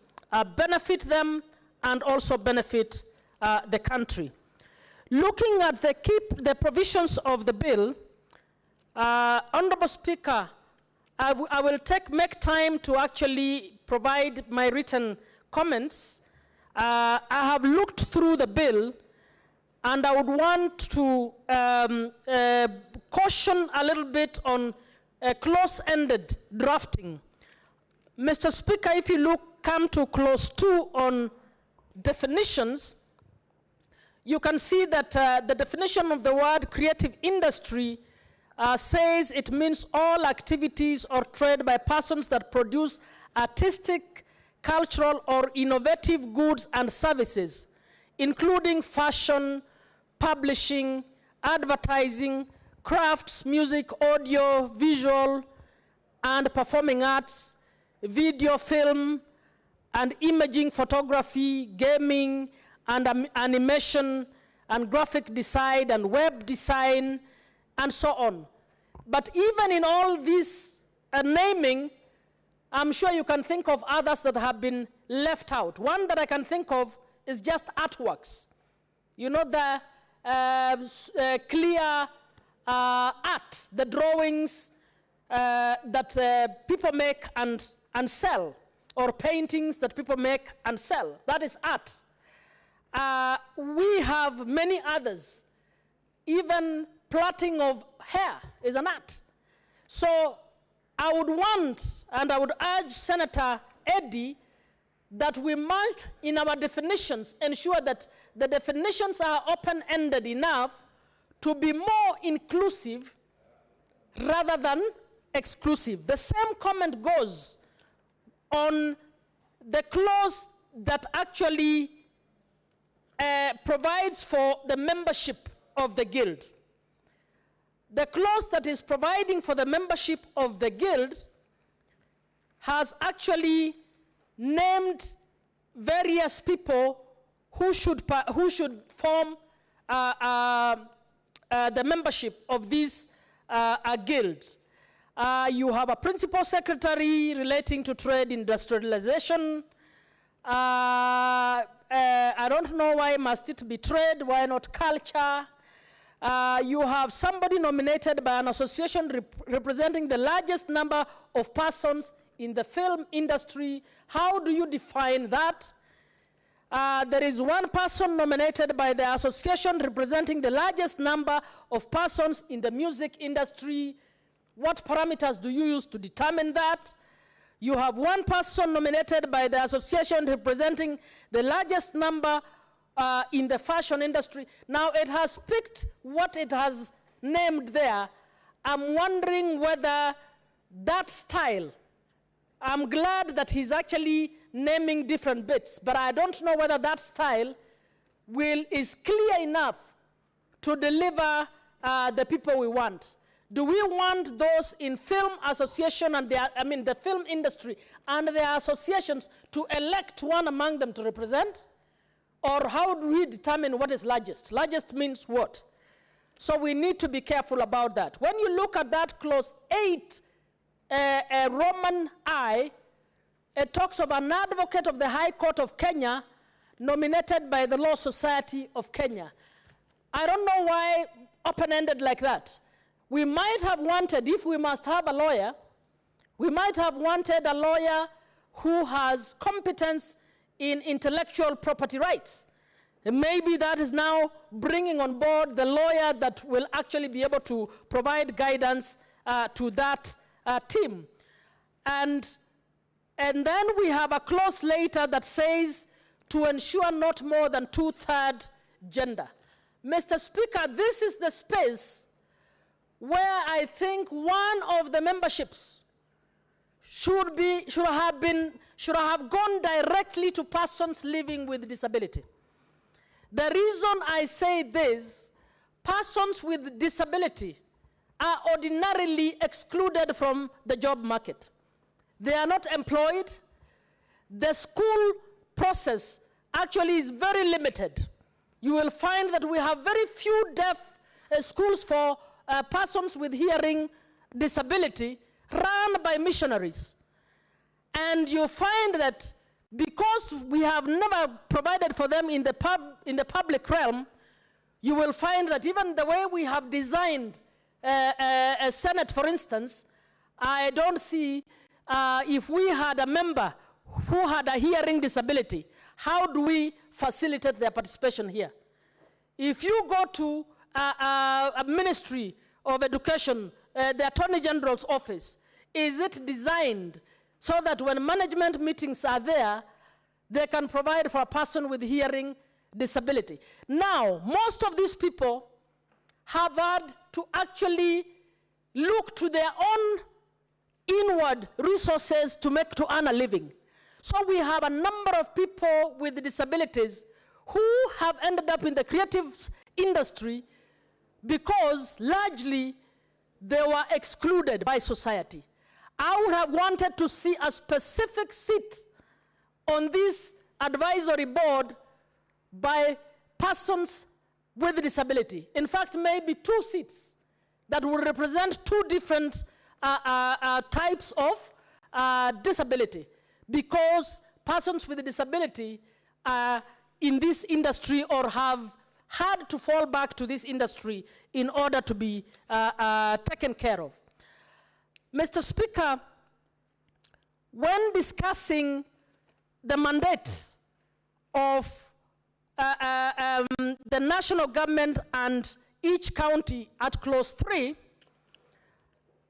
[SPEAKER 19] benefit them and also benefit the country. Looking at the provisions of the bill, Honorable Speaker, I will make time to actually provide my written comments. I have looked through the bill, and I would want to caution a little bit on close-ended drafting. Mr. Speaker, if you come to clause 2 on definitions, you can see that the definition of the word creative industry says it means all activities or trade by persons that produce artistic, cultural, or innovative goods and services, including fashion, publishing, advertising, crafts, music, audio, visual, and performing arts, video, film, and imaging, photography, gaming, and animation, and graphic design, and web design, and so on. But even in all this naming, I'm sure you can think of others that have been left out. One that I can think of is just artworks. You know, the clear art, the drawings that people make and sell, or paintings that people make and sell. That is art. We have many others. Even plaiting of hair is an art. So I would want, and I would urge Senator Eddy, that we must, in our definitions, ensure that the definitions are open-ended enough to be more inclusive rather than exclusive. The same comment goes on the clause that actually provides for the membership of the guild. The clause that is providing for the membership of the guild has actually named various people who should form the membership of this guild. You have a principal secretary relating to trade industrialization. I don't know why must it be trade, why not culture? You have somebody nominated by an association representing the largest number of persons in the film industry. How do you define that? There is one person nominated by the association representing the largest number of persons in the music industry. What parameters do you use to determine that? You have one person nominated by the association representing the largest number in the fashion industry. Now it has picked what it has named there. I'm wondering whether that style, I'm glad that he's actually naming different bits, but I don't know whether that style is clear enough to deliver the people we want. Do we want those in film association and the film industry and their associations to elect one among them to represent? Or how do we determine what is largest? Largest means what? So we need to be careful about that. When you look at that clause 8, Roman I, it talks of an advocate of the High Court of Kenya nominated by the Law Society of Kenya. I don't know why open-ended like that. We might have wanted, if we must have a lawyer, we might have wanted a lawyer who has competence in intellectual property rights. And maybe that is now bringing on board the lawyer that will actually be able to provide guidance to that team. And then we have a clause later that says to ensure not more than 2/3 gender. Mr. Speaker, this is the space where I think one of the memberships should have gone directly to persons living with disability. The reason I say this, persons with disability are ordinarily excluded from the job market. They are not employed. The school process actually is very limited. You will find that we have very few deaf schools for persons with hearing disability, run by missionaries. And you find that because we have never provided for them in the public realm, you will find that even the way we have designed a Senate, for instance, I don't see if we had a member who had a hearing disability, how do we facilitate their participation here? If you go to a Ministry of Education, the Attorney General's office, is it designed so that when management meetings are there, they can provide for a person with hearing disability? Now, most of these people have had to actually look to their own inward resources to earn a living. So we have a number of people with disabilities who have ended up in the creative industry because largely they were excluded by society. I would have wanted to see a specific seat on this advisory board by persons with disability. In fact, maybe 2 seats that will represent 2 different types of disability, because persons with disability are in this industry or have had to fall back to this industry in order to be taken care of. Mr. Speaker, when discussing the mandate of the national government and each county at clause 3,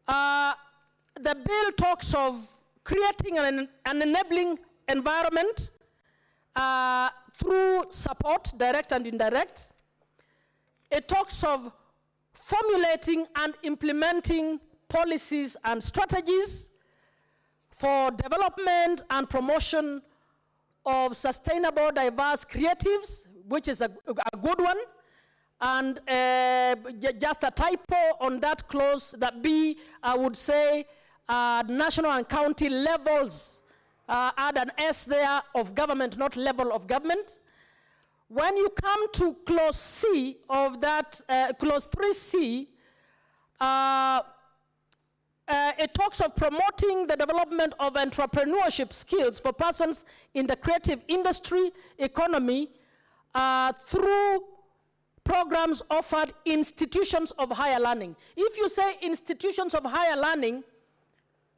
[SPEAKER 19] the bill talks of creating an enabling environment through support, direct and indirect. It talks of formulating and implementing policies and strategies for development and promotion of sustainable, diverse creatives, which is a good one. And just a typo on that clause, that B, I would say national and county levels, add an S there of government, not level of government. When you come to clause C of that, clause 3C, it talks of promoting the development of entrepreneurship skills for persons in the creative industry economy through programs offered institutions of higher learning. If you say institutions of higher learning,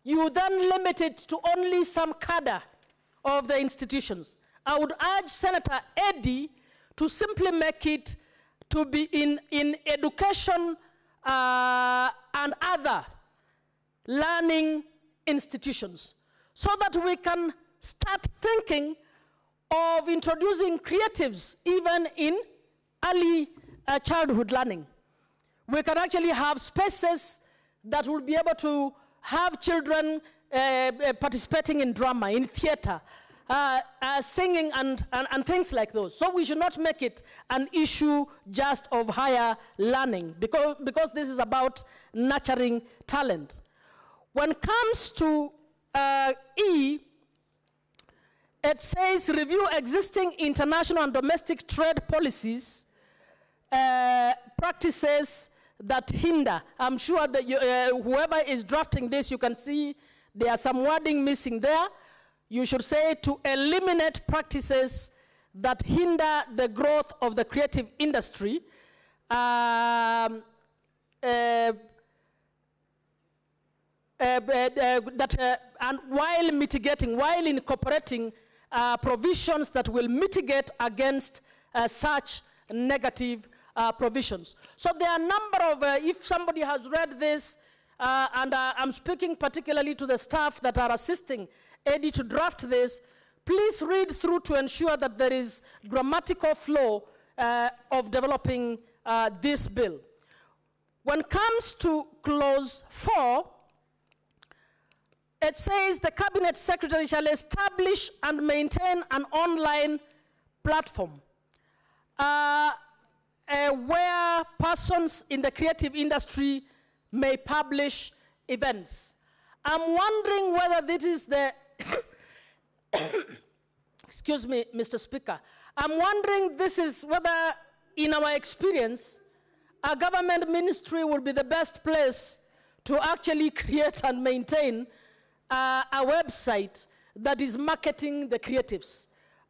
[SPEAKER 19] you then limit it to only some cadre of the institutions. I would urge Senator Eddy to simply make it to be in education and other learning institutions, so that we can start thinking of introducing creatives even in early childhood learning. We can actually have spaces that will be able to have children participating in drama, in theater, singing and things like those. So we should not make it an issue just of higher learning, because this is about nurturing talent. When it comes to E, it says review existing international and domestic trade policies, practices that hinder. I'm sure that whoever is drafting this, you can see there are some wording missing there. You should say to eliminate practices that hinder the growth of the creative industry. And while incorporating provisions that will mitigate against such negative provisions. So there are a number of, if somebody has read this, and I'm speaking particularly to the staff that are assisting Eddie to draft this, please read through to ensure that there is grammatical flow of developing this bill. When it comes to clause 4, it says the Cabinet Secretary shall establish and maintain an online platform where persons in the creative industry may publish events. I'm wondering whether this is the, excuse me, Mr. Speaker, I'm wondering this is whether, in our experience, a government ministry would be the best place to actually create and maintain a website that is marketing the creatives.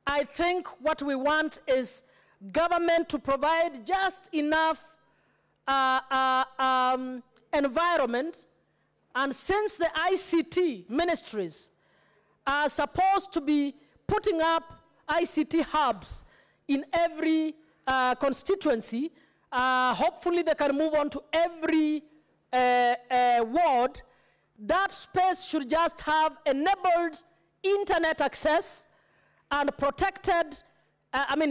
[SPEAKER 19] I think what we want is government to provide just enough environment, and since the ICT ministries are supposed to be putting up ICT hubs in every constituency, hopefully they can move on to every ward. That space should just have enabled internet access and protected,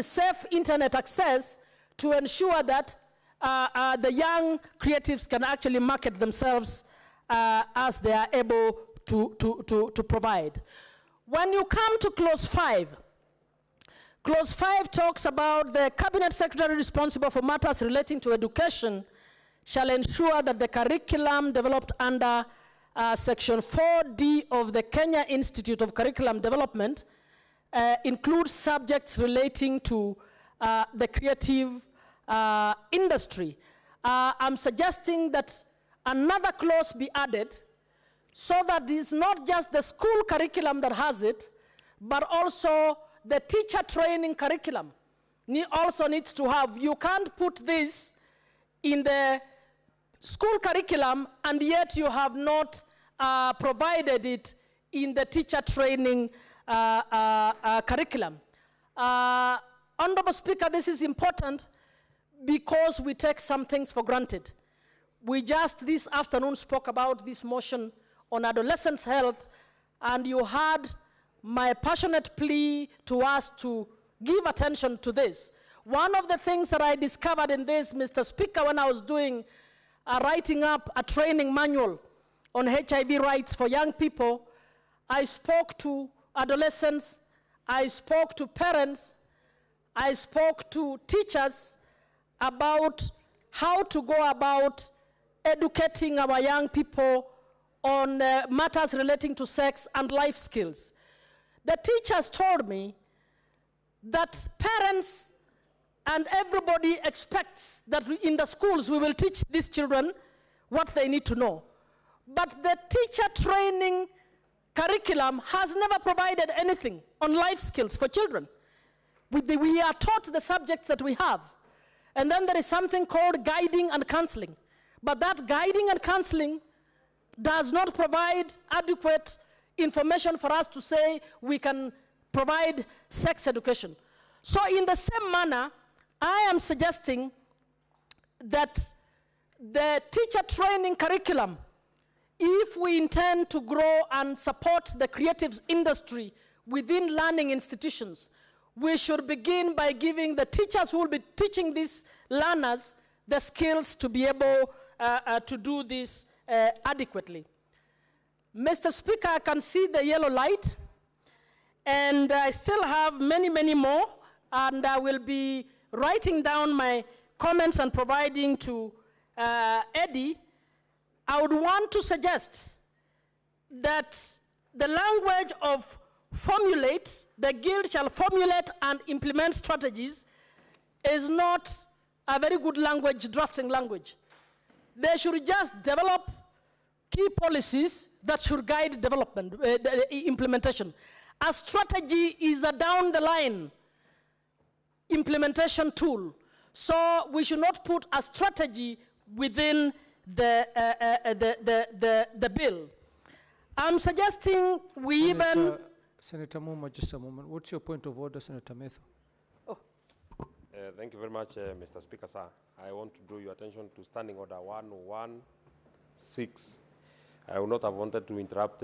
[SPEAKER 19] safe internet access to ensure that the young creatives can actually market themselves as they are able to provide. When you come to clause 5 talks about the cabinet secretary responsible for matters relating to education shall ensure that the curriculum developed under section 4D of the Kenya Institute of Curriculum Development includes subjects relating to the creative industry. I'm suggesting that another clause be added so that it's not just the school curriculum that has it, but also the teacher training curriculum also needs to have. You can't put this in the school curriculum and yet you have not provided it in the teacher training curriculum. Honorable Speaker, this is important because we take some things for granted. We just this afternoon spoke about this motion on adolescents' health, and you heard my passionate plea to us to give attention to this. One of the things that I discovered in this, Mr. Speaker, when I was writing up a training manual on HIV rights for young people, I spoke to adolescents, I spoke to parents, I spoke to teachers about how to go about educating our young people on matters relating to sex and life skills. The teachers told me that parents and everybody expects that in the schools we will teach these children what they need to know. But the teacher training curriculum has never provided anything on life skills for children. We are taught the subjects that we have. And then there is something called guiding and counseling. But that guiding and counseling does not provide adequate information for us to say we can provide sex education. So in the same manner, I am suggesting that the teacher training curriculum, if we intend to grow and support the creatives industry within learning institutions, we should begin by giving the teachers who will be teaching these learners the skills to be able to do this adequately. Mr. Speaker, I can see the yellow light, and I still have many, many more, and I will be writing down my comments and providing to Eddie. I would want to suggest that the language of formulate, the guild shall formulate and implement strategies, is not a very good language, drafting language. They should just develop key policies that should guide development, implementation. A strategy is a down the line implementation tool. So we should not put a strategy within the bill. I'm suggesting we
[SPEAKER 20] Senator Muma, just a moment. What's your point of order, Senator Metho?
[SPEAKER 5] Thank you very much, Mr. Speaker, sir. I want to draw your attention to Standing Order 116. I would not have wanted to interrupt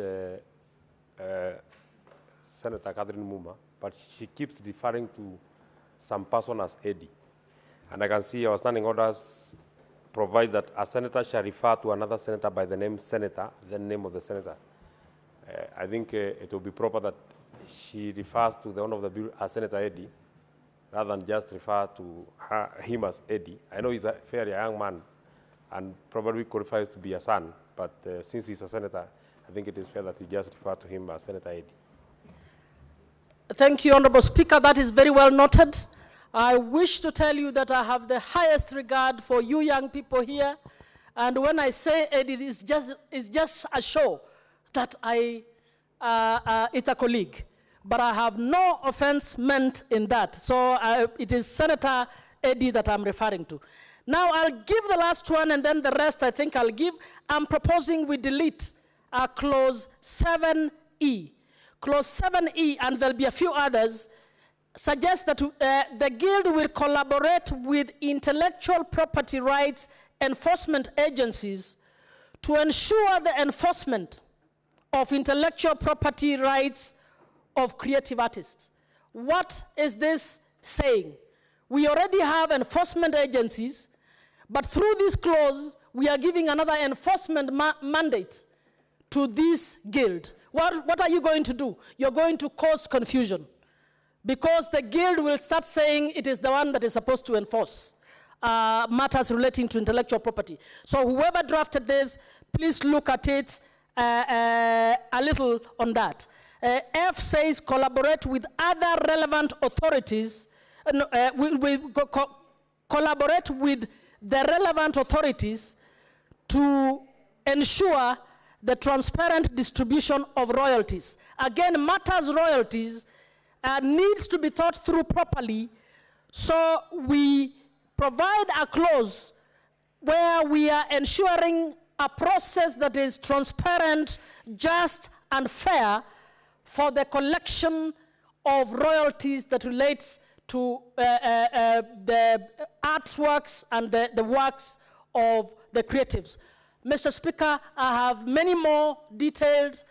[SPEAKER 5] Senator Catherine Muma, but she keeps referring to some person as Eddie. And I can see our standing orders provide that a senator shall refer to another senator by the name senator, the name of the senator. I think it will be proper that she refers to the owner of the bill as Senator Eddie, rather than just refer to him as Eddie. I know he's a fairly young man and probably qualifies to be a son, but since he's a senator, I think it is fair that we just refer to him as Senator Eddie.
[SPEAKER 19] Thank you, Honorable Speaker. That is very well noted. I wish to tell you that I have the highest regard for you young people here, And when I say Eddie, it's just a show that it's a colleague. But I have no offense meant in that. So it is Senator Eddie that I'm referring to. Now I'll give the last one, and then the rest I think I'll give. I'm proposing we delete clause 7E. Clause 7E, and there'll be a few others, suggests that the Guild will collaborate with intellectual property rights enforcement agencies to ensure the enforcement of intellectual property rights of creative artists. What is this saying? We already have enforcement agencies, but through this clause, we are giving another enforcement mandate to this guild. What are you going to do? You're going to cause confusion, because the guild will start saying it is the one that is supposed to enforce matters relating to intellectual property. So whoever drafted this, please look at it a little on that. F says collaborate with other relevant authorities, collaborate with the relevant authorities to ensure the transparent distribution of royalties. Again, matters royalties needs to be thought through properly, so we provide a clause where we are ensuring a process that is transparent, just, and fair for the collection of royalties that relates to the artworks and the works of the creatives. Mr. Speaker, I have many more detailed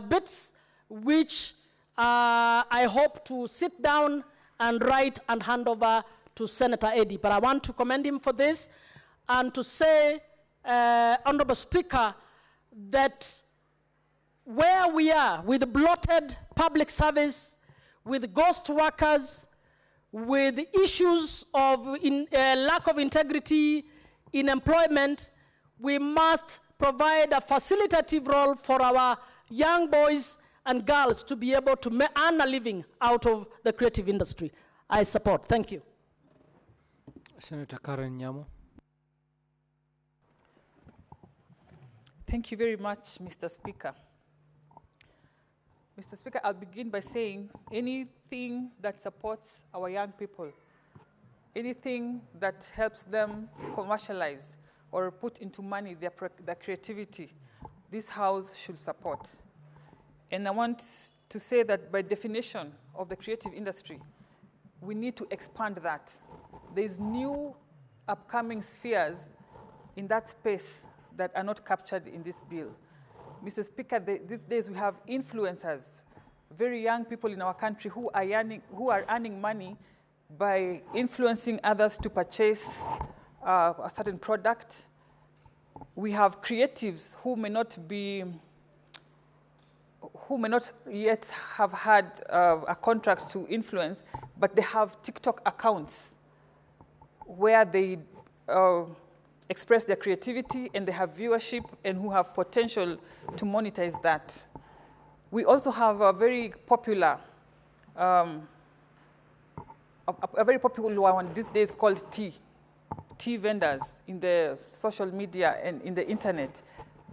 [SPEAKER 19] bits which I hope to sit down and write and hand over to Senator Eddie. But I want to commend him for this and to say, Honorable Speaker, that where we are with bloated public service, with ghost workers, with issues of lack of integrity in employment, we must provide a facilitative role for our young boys and girls to be able to earn a living out of the creative industry. I support. Thank you.
[SPEAKER 20] Senator Karen Nyamu.
[SPEAKER 8] Thank you very much, Mr. Speaker. Mr. Speaker, I'll begin by saying anything that supports our young people, anything that helps them commercialize or put into money their creativity, this House should support. And I want to say that by definition of the creative industry, we need to expand that. There's new upcoming spheres in that space that are not captured in this bill. Mr. Speaker, these days we have influencers, very young people in our country who are earning money by influencing others to purchase a certain product. We have creatives who may not yet have had a contract to influence, but they have TikTok accounts where they express their creativity and they have viewership and who have potential to monetize that. We also have a very popular one these days called tea vendors in the social media and in the internet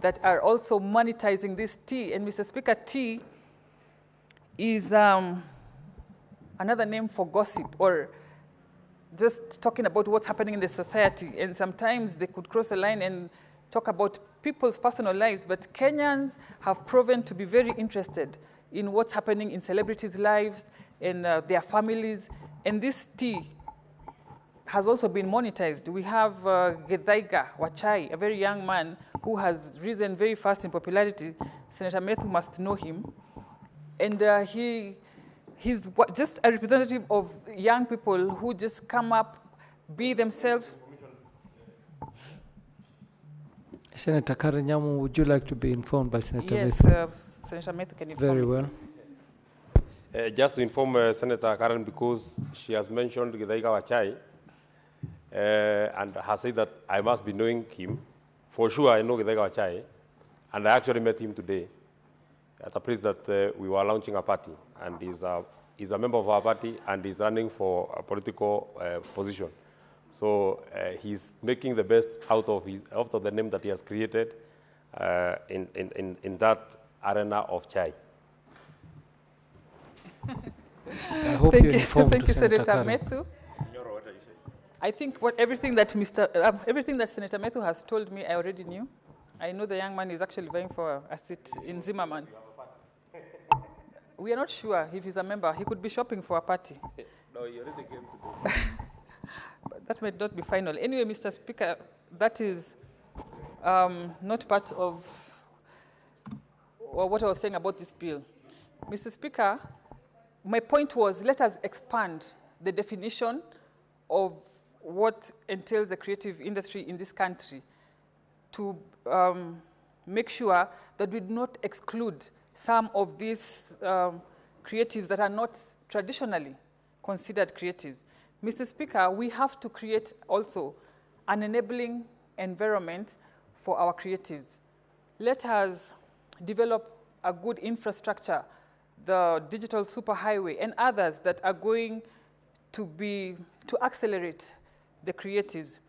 [SPEAKER 8] that are also monetizing this tea. And Mr. Speaker, tea is another name for gossip or just talking about what's happening in the society. And sometimes they could cross a line and talk about people's personal lives, but Kenyans have proven to be very interested in what's happening in celebrities' lives and their families. And this tea has also been monetized. We have Githaiga Wachai, a very young man who has risen very fast in popularity. Senator Methu must know him. And he's just a representative of young people who just come up, be themselves.
[SPEAKER 20] Senator Karen Nyamu, would you like to be informed by Senator
[SPEAKER 8] Yes,
[SPEAKER 20] Methu?
[SPEAKER 8] Senator Methu can inform
[SPEAKER 20] Very
[SPEAKER 8] me.
[SPEAKER 20] well.
[SPEAKER 5] Just to inform Senator Karen, because she has mentioned Githaiga Wachai, and has said that I must be knowing him. For sure, I know Githaiga Wachai, and I actually met him today at a place that we were launching a party, and he's a member of our party, and he's running for a political position. So he's making the best out of the name that he has created in that arena of chai.
[SPEAKER 20] I hope you're informed,
[SPEAKER 8] Thank you,
[SPEAKER 20] Senator
[SPEAKER 8] Senator
[SPEAKER 20] Kari.
[SPEAKER 8] Methu. I think everything that Senator Methu has told me, I already knew. I know the young man is actually vying for a seat in Zimmerman. We are not sure if he's a member. He could be shopping for a party.
[SPEAKER 5] No, he already came to
[SPEAKER 8] But that might not be final. Anyway, Mr. Speaker, that is not part of what I was saying about this bill. Mr. Speaker, my point was, let us expand the definition of what entails the creative industry in this country to make sure that we do not exclude some of these creatives that are not traditionally considered creatives. Mr. Speaker, we have to create also an enabling environment for our creatives. Let us develop a good infrastructure, the digital superhighway and others that are going to accelerate the creatives.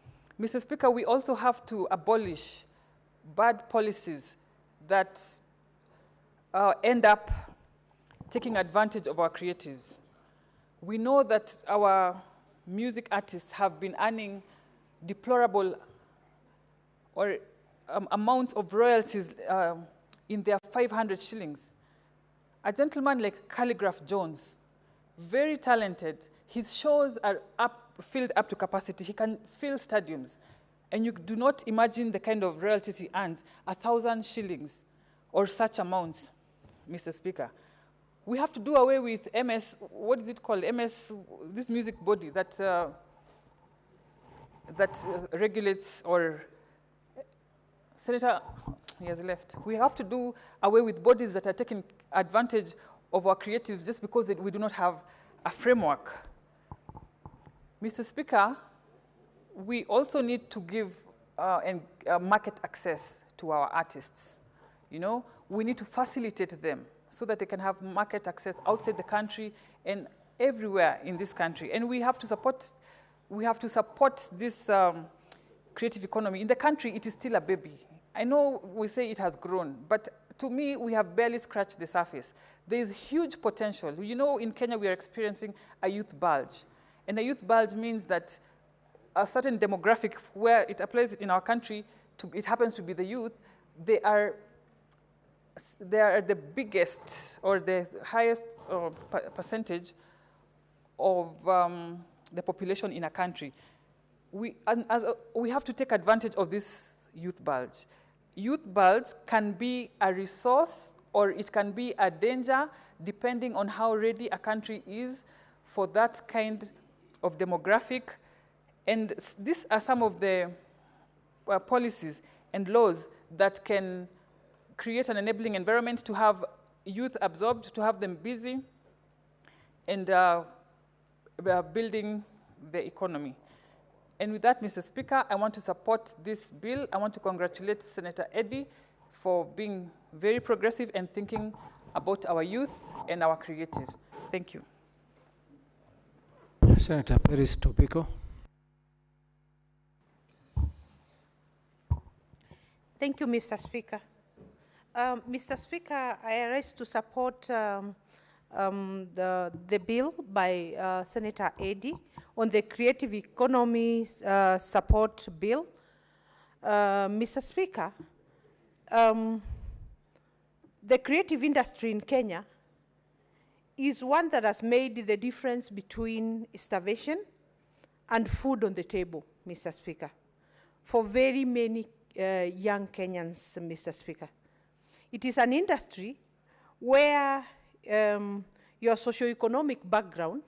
[SPEAKER 8] Mr. Speaker, we also have to abolish bad policies that end up taking advantage of our creatives. We know that our music artists have been earning deplorable or amounts of royalties in their 500 shillings. A gentleman like Calligraph Jones, very talented. His shows are filled up to capacity. He can fill stadiums. And you do not imagine the kind of royalties he earns, 1,000 shillings or such amounts, Mr. Speaker. We have to do away with MS, what is it called? MS, this music body that regulates or, Senator, he has left. We have to do away with bodies that are taking advantage of our creatives just because we do not have a framework. Mr. Speaker, we also need to give market access to our artists. You know, we need to facilitate them so that they can have market access outside the country and everywhere in this country. And we have to support this creative economy. In the country, it is still a baby. I know we say it has grown, but to me, we have barely scratched the surface. There is huge potential. You know, in Kenya, we are experiencing a youth bulge. And a youth bulge means that a certain demographic where it applies in our country, it happens to be the youth, they are the biggest or the highest percentage of the population in a country. We have to take advantage of this youth bulge. Youth bulge can be a resource or it can be a danger depending on how ready a country is for that kind of demographic. And these are some of the policies and laws that can create an enabling environment to have youth absorbed, to have them busy, and building the economy. And with that, Mr. Speaker, I want to support this bill. I want to congratulate Senator Eddy for being very progressive and thinking about our youth and our creatives. Thank you.
[SPEAKER 20] Senator Peris Tobiko.
[SPEAKER 9] Thank you, Mr. Speaker. Mr. Speaker, I rise to support the bill by Senator Eddy on the Creative Economy Support Bill. Mr. Speaker, the creative industry in Kenya is one that has made the difference between starvation and food on the table, Mr. Speaker, for very many young Kenyans, Mr. Speaker. It is an industry where your socioeconomic background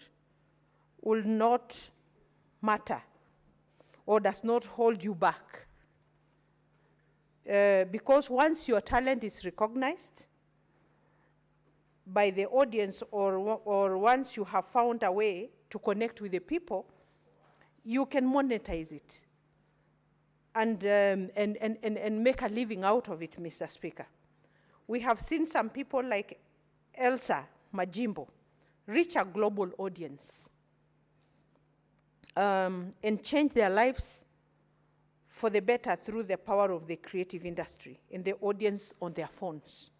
[SPEAKER 9] will not matter or does not hold you back. Because once your talent is recognized by the audience or once you have found a way to connect with the people, you can monetize it and make a living out of it, Mr. Speaker. We have seen some people like Elsa Majimbo reach a global audience. and change their lives for the better through the power of the creative industry and the audience on their phones.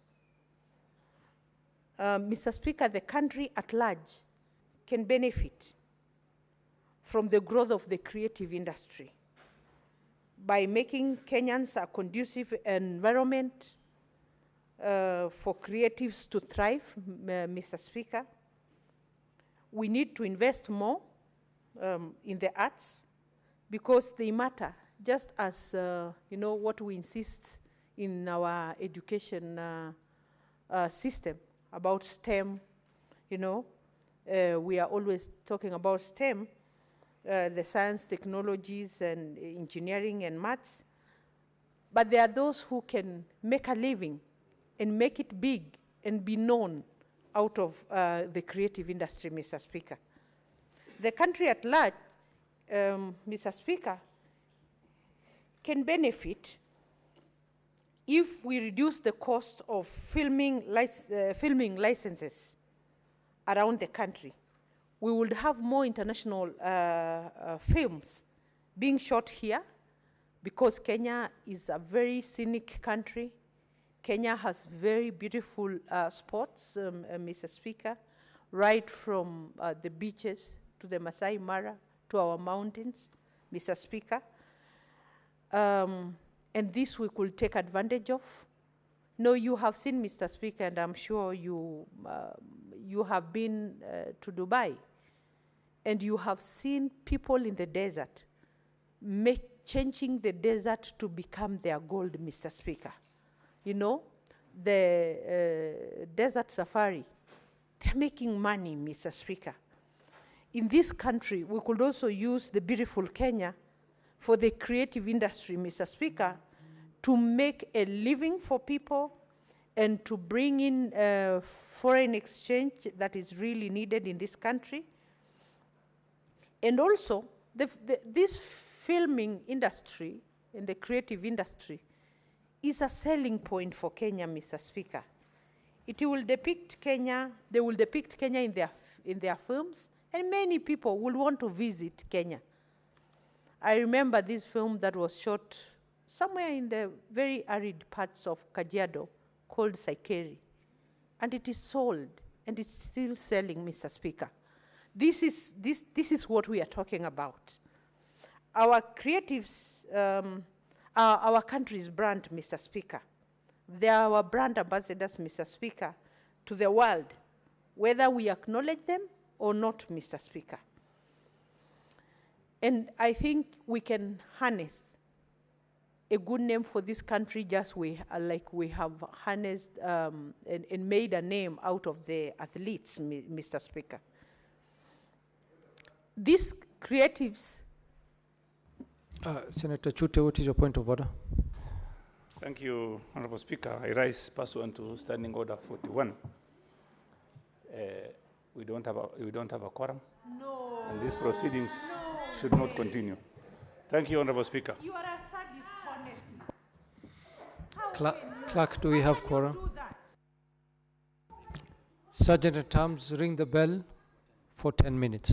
[SPEAKER 9] Mr. Speaker, the country at large can benefit from the growth of the creative industry by making Kenyans a conducive environment for creatives to thrive, Mr. Speaker. We need to invest more in the arts because they matter, just as what we insist in our education system about STEM. We are always talking about STEM, the science, technologies, and engineering and maths. But there are those who can make a living and make it big and be known out of the creative industry, Mr. Speaker. The country at large, Mr. Speaker, can benefit if we reduce the cost of filming licenses around the country. We would have more international films being shot here because Kenya is a very scenic country. Kenya has very beautiful spots, Mr. Speaker, right from the beaches to the Masai Mara to our mountains, Mr. Speaker. And this we could take advantage of. No, you have seen, Mr. Speaker, and I'm sure you have been to Dubai, and you have seen people in the desert changing the desert to become their gold, Mr. Speaker. The desert safari, they're making money, Mr. Speaker. In this country, we could also use the beautiful Kenya for the creative industry, Mr. Speaker, to make a living for people and to bring in foreign exchange that is really needed in this country. And also, this filming industry and the creative industry is a selling point for Kenya, Mr. Speaker. It will depict Kenya, they will depict Kenya in their films, and many people will want to visit Kenya. I remember this film that was shot somewhere in the very arid parts of Kajiado called Saikeri, and it is sold, and it's still selling, Mr. Speaker. This is what we are talking about. Our creatives, our country's brand, Mr. Speaker. They are our brand ambassadors, Mr. Speaker, to the world, whether we acknowledge them or not, Mr. Speaker. And I think we can harness a good name for this country just like we have harnessed and made a name out of the athletes, Mr. Speaker. These creatives...
[SPEAKER 20] Senator Chute, what is your point of order?
[SPEAKER 7] Thank you, Honorable Speaker. I rise pursuant to Standing Order 41. We don't have a quorum.
[SPEAKER 9] No.
[SPEAKER 7] And these proceedings should not continue. Thank you, Honorable Speaker.
[SPEAKER 9] You are a sadist, honestly.
[SPEAKER 20] Clerk, do we have quorum? Sergeant at Arms, ring the bell for 10 minutes.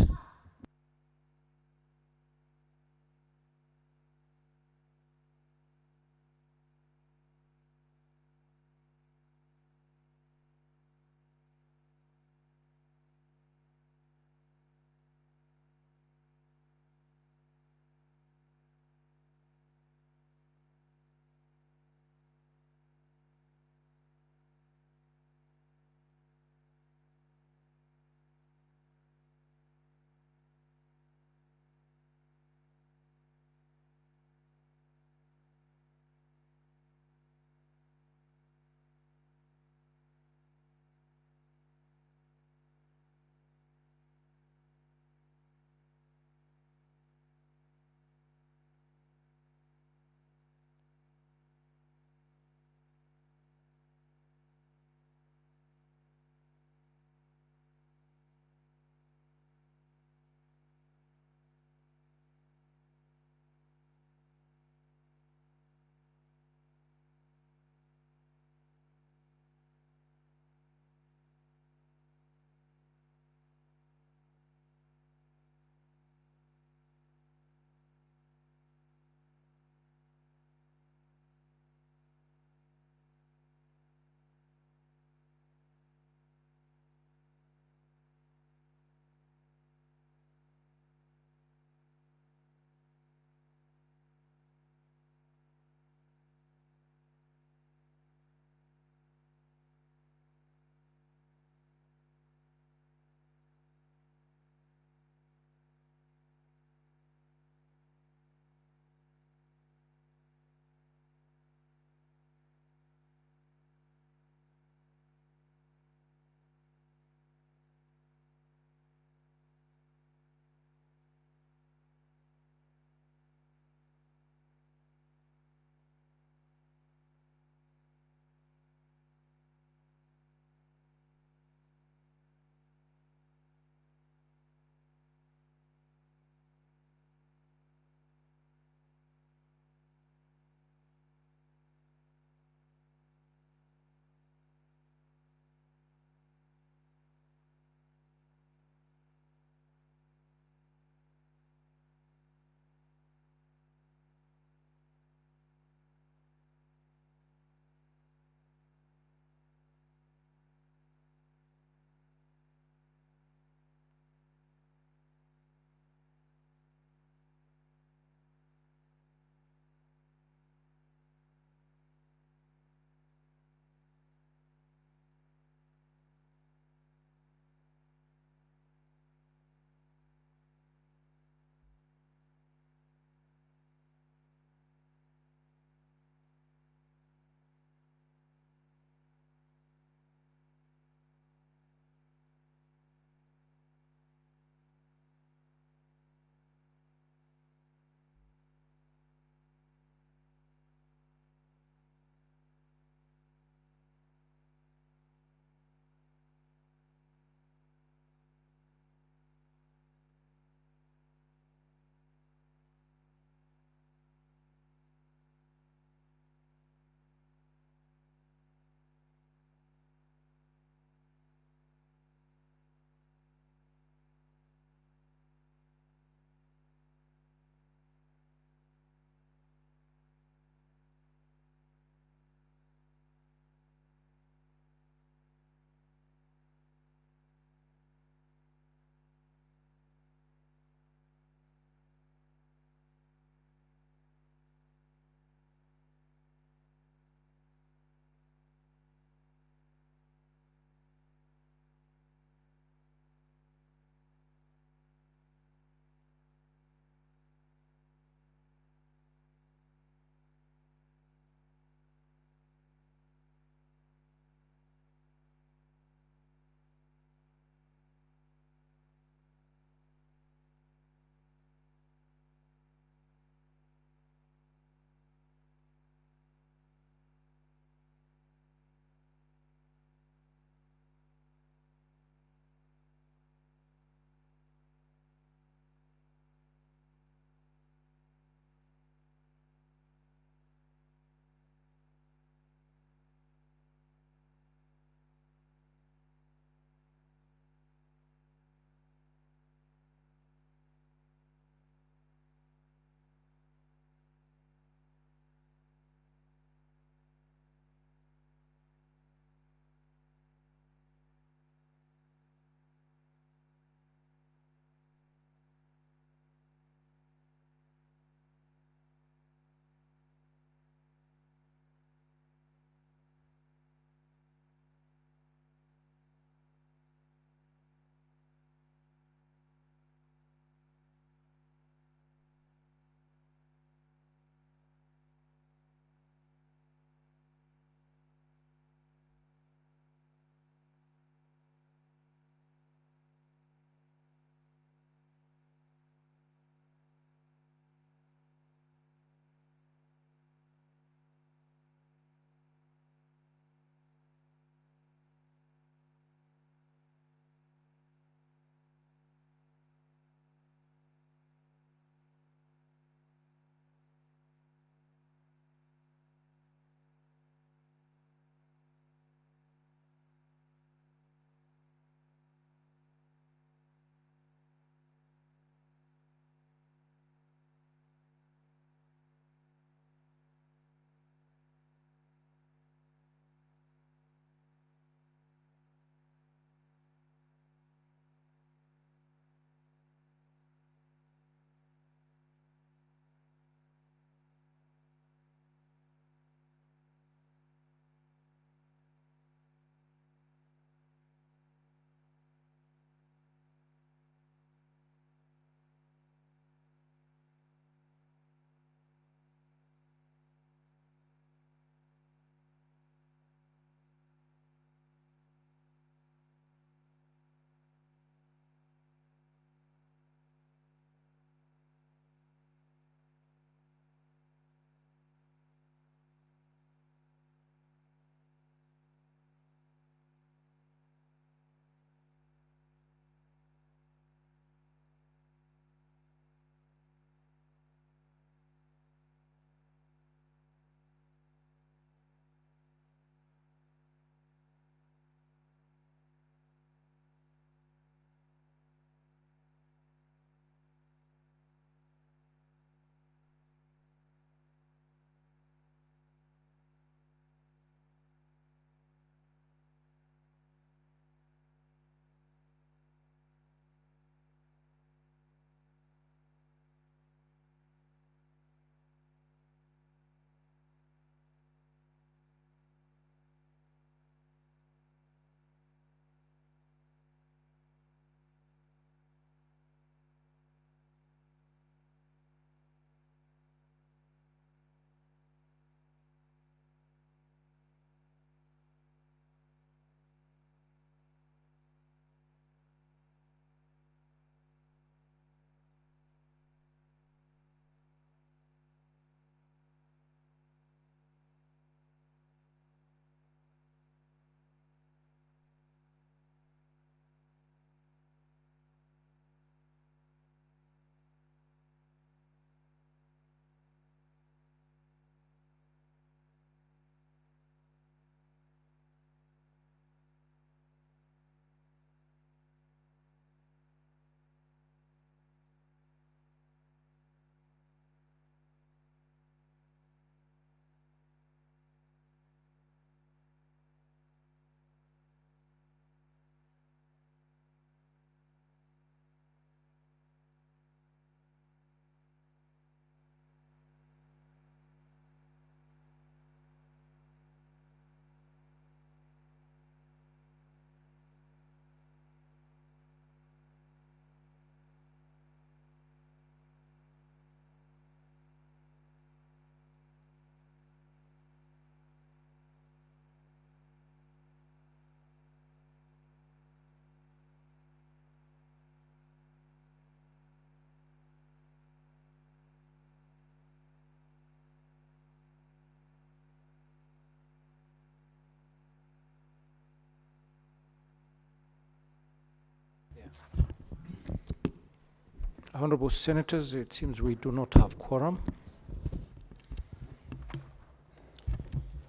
[SPEAKER 20] Honorable Senators, it seems we do not have quorum.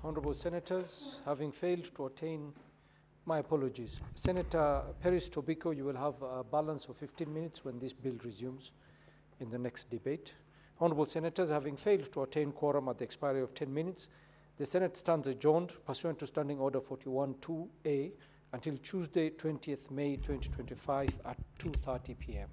[SPEAKER 20] Honorable Senators, having failed to attain, my apologies. Senator Peris Tobiko, you will have a balance of 15 minutes when this bill resumes in the next debate. Honorable Senators, having failed to attain quorum at the expiry of 10 minutes, the Senate stands adjourned pursuant to Standing Order 41-2A until Tuesday, 20th May 2025 at 2:30 p.m.